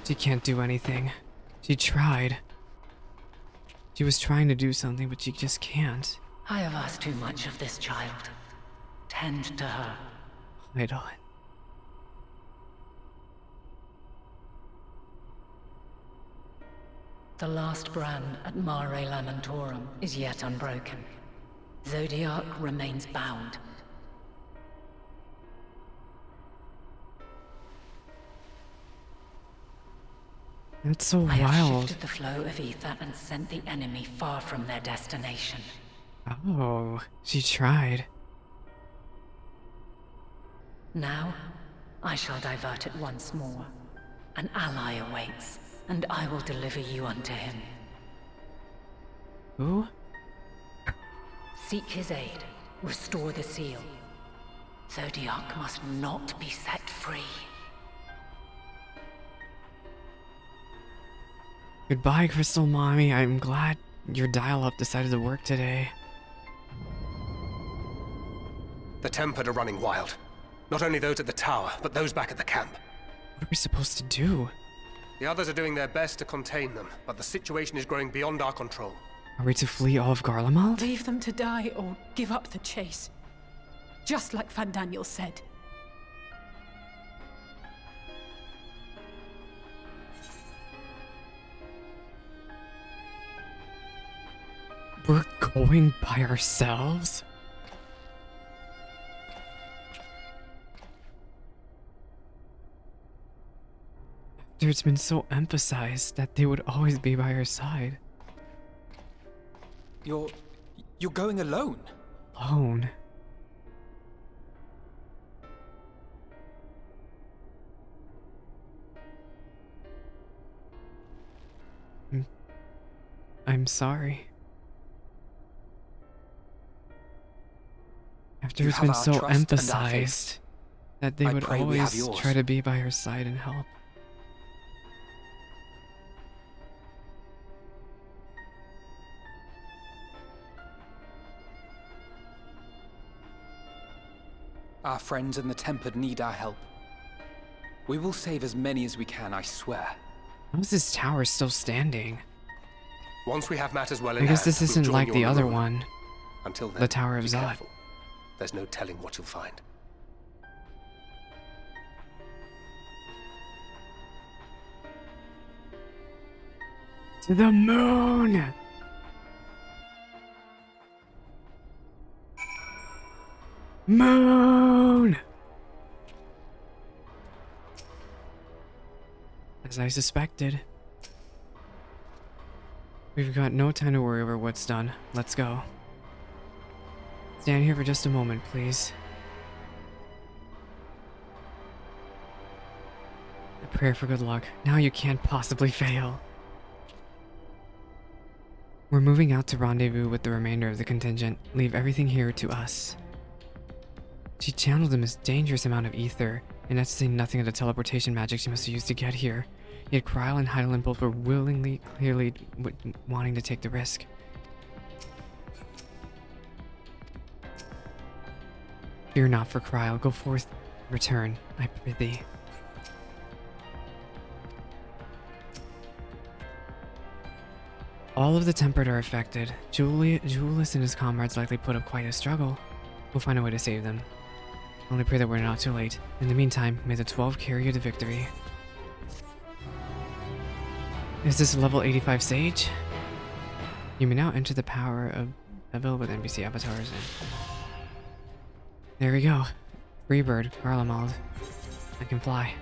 S1: She can't do anything. She tried. She was trying to do something, but she just can't.
S7: I have asked too much of this child. Tend to her.
S1: Idle.
S7: The last brand at Mare Lamentorum is yet unbroken. Zodiac remains bound.
S1: That's so
S7: I have
S1: wild.
S7: shifted the flow of ether and sent the enemy far from their destination.
S1: Oh, she tried.
S7: Now, I shall divert it once more. An ally awaits, and I will deliver you unto him.
S1: Who?
S7: Seek his aid. Restore the seal. Zodiac must not be set free.
S1: Goodbye, Crystal Mommy. I'm glad your dial-up decided to work today.
S4: The Tempered are running wild. Not only those at the tower, but those back at the camp.
S1: What are we supposed to do?
S4: The others are doing their best to contain them, but the situation is growing beyond our control.
S1: Are we to flee all of Garlemald?
S2: Leave them to die or give up the chase. Just like Fandaniel said.
S1: We're going by ourselves? After it's been so emphasized that they would always be by our side.
S3: You're going alone?
S1: Alone? I'm sorry. After
S3: You
S1: it's
S3: have
S1: been
S3: our
S1: so
S3: trust and our
S1: emphasized
S3: faith.
S1: that they
S3: I
S1: would
S3: pray we have
S1: always
S3: yours.
S1: try to be by our side and help.
S3: Our friends in the Tempered need our help. We will save as many as we can, I swear.
S1: How is this tower still standing?
S4: Once we have matters well in
S1: I guess
S4: hand,
S1: this
S4: we'll
S1: isn't
S4: join
S1: like
S4: you
S1: the
S4: on
S1: other
S4: road.
S1: one.
S4: Until then,
S1: The Tower of
S4: be
S1: Zod.
S4: careful. There's no telling what you'll find.
S1: To the moon! Moon! As I suspected. We've got no time to worry over what's done. Let's go. Stand here for just a moment, please. A prayer for good luck. Now you can't possibly fail. We're moving out to rendezvous with the remainder of the contingent. Leave everything here to us. She channeled the most dangerous amount of ether And that's to say nothing of the teleportation magic she must have used to get here. Yet Kryl and Heidelin both were clearly wanting to take the risk. Fear not for Kryl. Go forth, return, I prithee. All of the tempered are affected. Julius and his comrades likely put up quite a struggle. We'll find a way to save them. Only pray that we're not too late. In the meantime, may the 12 carry you to victory. Is this a level 85 sage? You may now enter the power of Evil with NPC avatars. There we go. Freebird, Garlemald. I can fly.